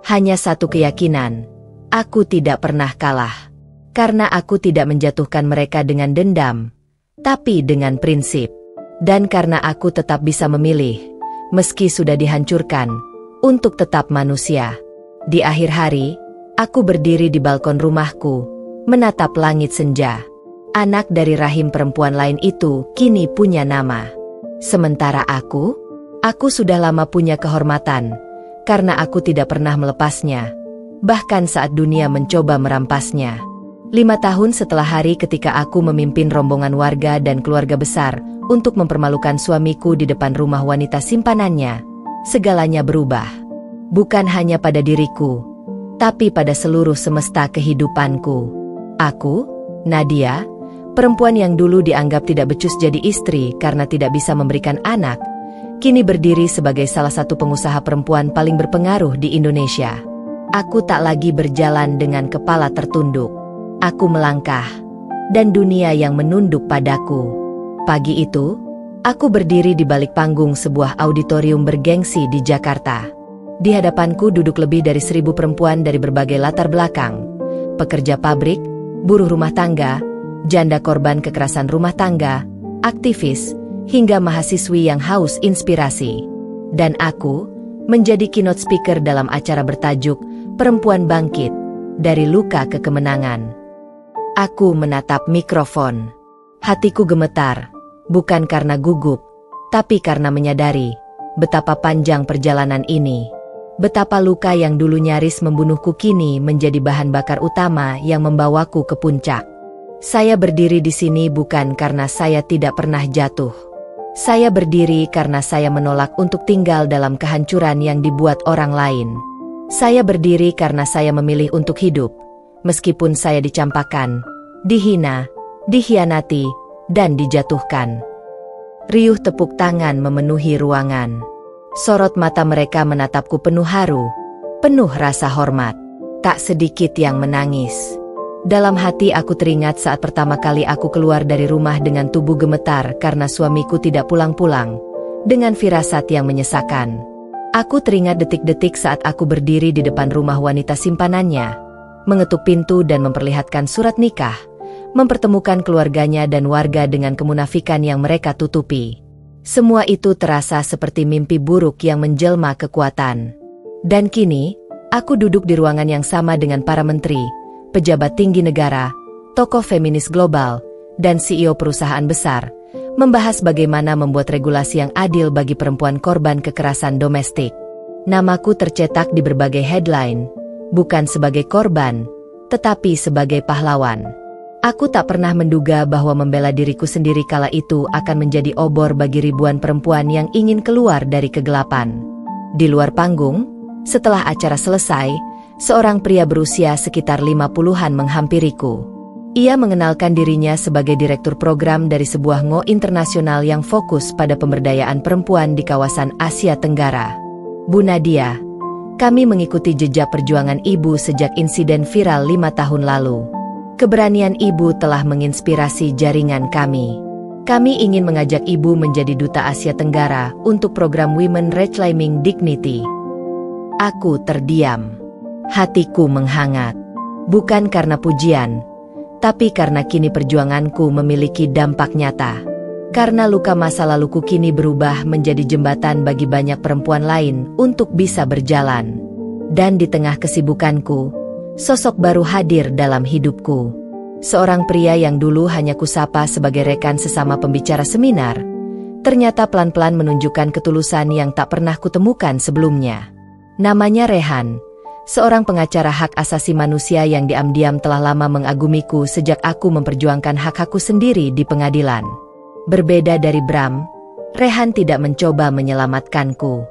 Hanya satu keyakinan. Aku tidak pernah kalah. Karena aku tidak menjatuhkan mereka dengan dendam, tapi dengan prinsip. Dan karena aku tetap bisa memilih, meski sudah dihancurkan, untuk tetap manusia. Di akhir hari, aku berdiri di balkon rumahku, menatap langit senja. Anak dari rahim perempuan lain itu kini punya nama. Sementara aku sudah lama punya kehormatan, karena aku tidak pernah melepasnya, bahkan saat dunia mencoba merampasnya. 5 tahun setelah hari ketika aku memimpin rombongan warga dan keluarga besar untuk mempermalukan suamiku di depan rumah wanita simpanannya, segalanya berubah. Bukan hanya pada diriku, tapi pada seluruh semesta kehidupanku. Aku, Nadia, perempuan yang dulu dianggap tidak becus jadi istri karena tidak bisa memberikan anak, kini berdiri sebagai salah satu pengusaha perempuan paling berpengaruh di Indonesia. Aku tak lagi berjalan dengan kepala tertunduk. Aku melangkah, dan dunia yang menunduk padaku. Pagi itu, aku berdiri di balik panggung sebuah auditorium bergengsi di Jakarta. Di hadapanku duduk lebih dari 1.000 perempuan dari berbagai latar belakang. Pekerja pabrik, buruh rumah tangga, janda korban kekerasan rumah tangga, aktivis, hingga mahasiswi yang haus inspirasi. Dan aku menjadi keynote speaker dalam acara bertajuk Perempuan Bangkit, Dari Luka ke Kemenangan. Aku menatap mikrofon. Hatiku gemetar, bukan karena gugup, tapi karena menyadari betapa panjang perjalanan ini. Betapa luka yang dulu nyaris membunuhku kini menjadi bahan bakar utama yang membawaku ke puncak. Saya berdiri di sini bukan karena saya tidak pernah jatuh. Saya berdiri karena saya menolak untuk tinggal dalam kehancuran yang dibuat orang lain. Saya berdiri karena saya memilih untuk hidup, meskipun saya dicampakkan, dihina, dikhianati, dan dijatuhkan. Riuh tepuk tangan memenuhi ruangan. Sorot mata mereka menatapku penuh haru, penuh rasa hormat. Tak sedikit yang menangis. Dalam hati aku teringat saat pertama kali aku keluar dari rumah dengan tubuh gemetar karena suamiku tidak pulang-pulang, dengan firasat yang menyesakan. Aku teringat detik-detik saat aku berdiri di depan rumah wanita simpanannya, mengetuk pintu dan memperlihatkan surat nikah, mempertemukan keluarganya dan warga dengan kemunafikan yang mereka tutupi. Semua itu terasa seperti mimpi buruk yang menjelma kekuatan. Dan kini, aku duduk di ruangan yang sama dengan para menteri, pejabat tinggi negara, tokoh feminis global, dan CEO perusahaan besar, membahas bagaimana membuat regulasi yang adil bagi perempuan korban kekerasan domestik. Namaku tercetak di berbagai headline, bukan sebagai korban, tetapi sebagai pahlawan. Aku tak pernah menduga bahwa membela diriku sendiri kala itu akan menjadi obor bagi ribuan perempuan yang ingin keluar dari kegelapan. Di luar panggung, setelah acara selesai, seorang pria berusia sekitar 50-an menghampiriku. Ia mengenalkan dirinya sebagai direktur program dari sebuah NGO internasional yang fokus pada pemberdayaan perempuan di kawasan Asia Tenggara. Bu Nadia, kami mengikuti jejak perjuangan ibu sejak insiden viral 5 tahun lalu. Keberanian ibu telah menginspirasi jaringan kami. Kami ingin mengajak ibu menjadi duta Asia Tenggara untuk program Women Reclaiming Dignity. Aku terdiam. Hatiku menghangat. Bukan karena pujian, tapi karena kini perjuanganku memiliki dampak nyata. Karena luka masa laluku kini berubah menjadi jembatan bagi banyak perempuan lain untuk bisa berjalan. Dan di tengah kesibukanku, sosok baru hadir dalam hidupku. Seorang pria yang dulu hanya kusapa sebagai rekan sesama pembicara seminar, ternyata pelan-pelan menunjukkan ketulusan yang tak pernah kutemukan sebelumnya. Namanya Rehan, seorang pengacara hak asasi manusia yang diam-diam telah lama mengagumiku sejak aku memperjuangkan hak-hakku sendiri di pengadilan. Berbeda dari Bram, Rehan tidak mencoba menyelamatkanku.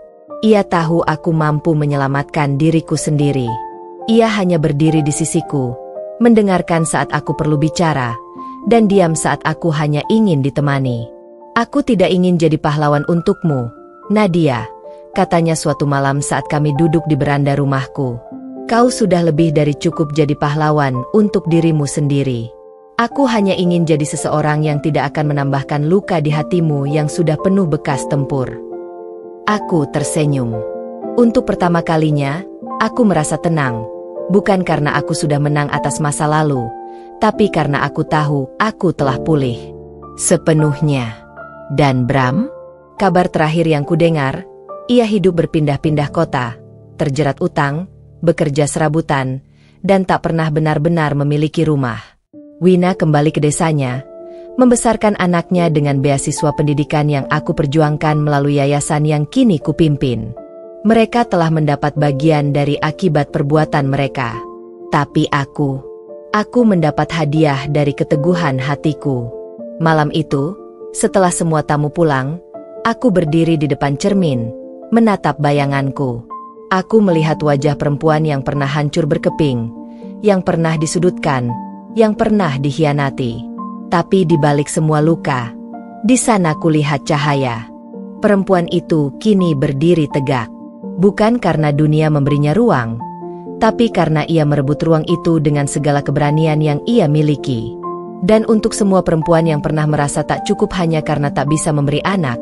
Ia tahu aku mampu menyelamatkan diriku sendiri. Ia hanya berdiri di sisiku, mendengarkan saat aku perlu bicara, dan diam saat aku hanya ingin ditemani. Aku tidak ingin jadi pahlawan untukmu, Nadia, katanya suatu malam saat kami duduk di beranda rumahku. Kau sudah lebih dari cukup jadi pahlawan untuk dirimu sendiri. Aku hanya ingin jadi seseorang yang tidak akan menambahkan luka di hatimu yang sudah penuh bekas tempur. Aku tersenyum. Untuk pertama kalinya, aku merasa tenang. Bukan karena aku sudah menang atas masa lalu, tapi karena aku tahu aku telah pulih sepenuhnya. Dan Bram? Kabar terakhir yang kudengar, ia hidup berpindah-pindah kota, terjerat utang, bekerja serabutan, dan tak pernah benar-benar memiliki rumah. Wina kembali ke desanya, membesarkan anaknya dengan beasiswa pendidikan yang aku perjuangkan melalui yayasan yang kini kupimpin. Mereka telah mendapat bagian dari akibat perbuatan mereka. Tapi aku mendapat hadiah dari keteguhan hatiku. Malam itu, setelah semua tamu pulang, aku berdiri di depan cermin, menatap bayanganku. Aku melihat wajah perempuan yang pernah hancur berkeping, yang pernah disudutkan, yang pernah dikhianati. Tapi di balik semua luka, di sana kulihat cahaya. Perempuan itu kini berdiri tegak. Bukan karena dunia memberinya ruang, tapi karena ia merebut ruang itu dengan segala keberanian yang ia miliki. Dan untuk semua perempuan yang pernah merasa tak cukup hanya karena tak bisa memberi anak,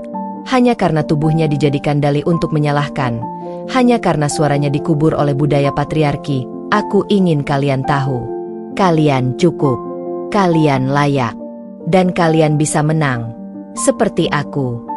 hanya karena tubuhnya dijadikan dalih untuk menyalahkan, hanya karena suaranya dikubur oleh budaya patriarki, aku ingin kalian tahu. Kalian cukup, kalian layak, dan kalian bisa menang, seperti aku.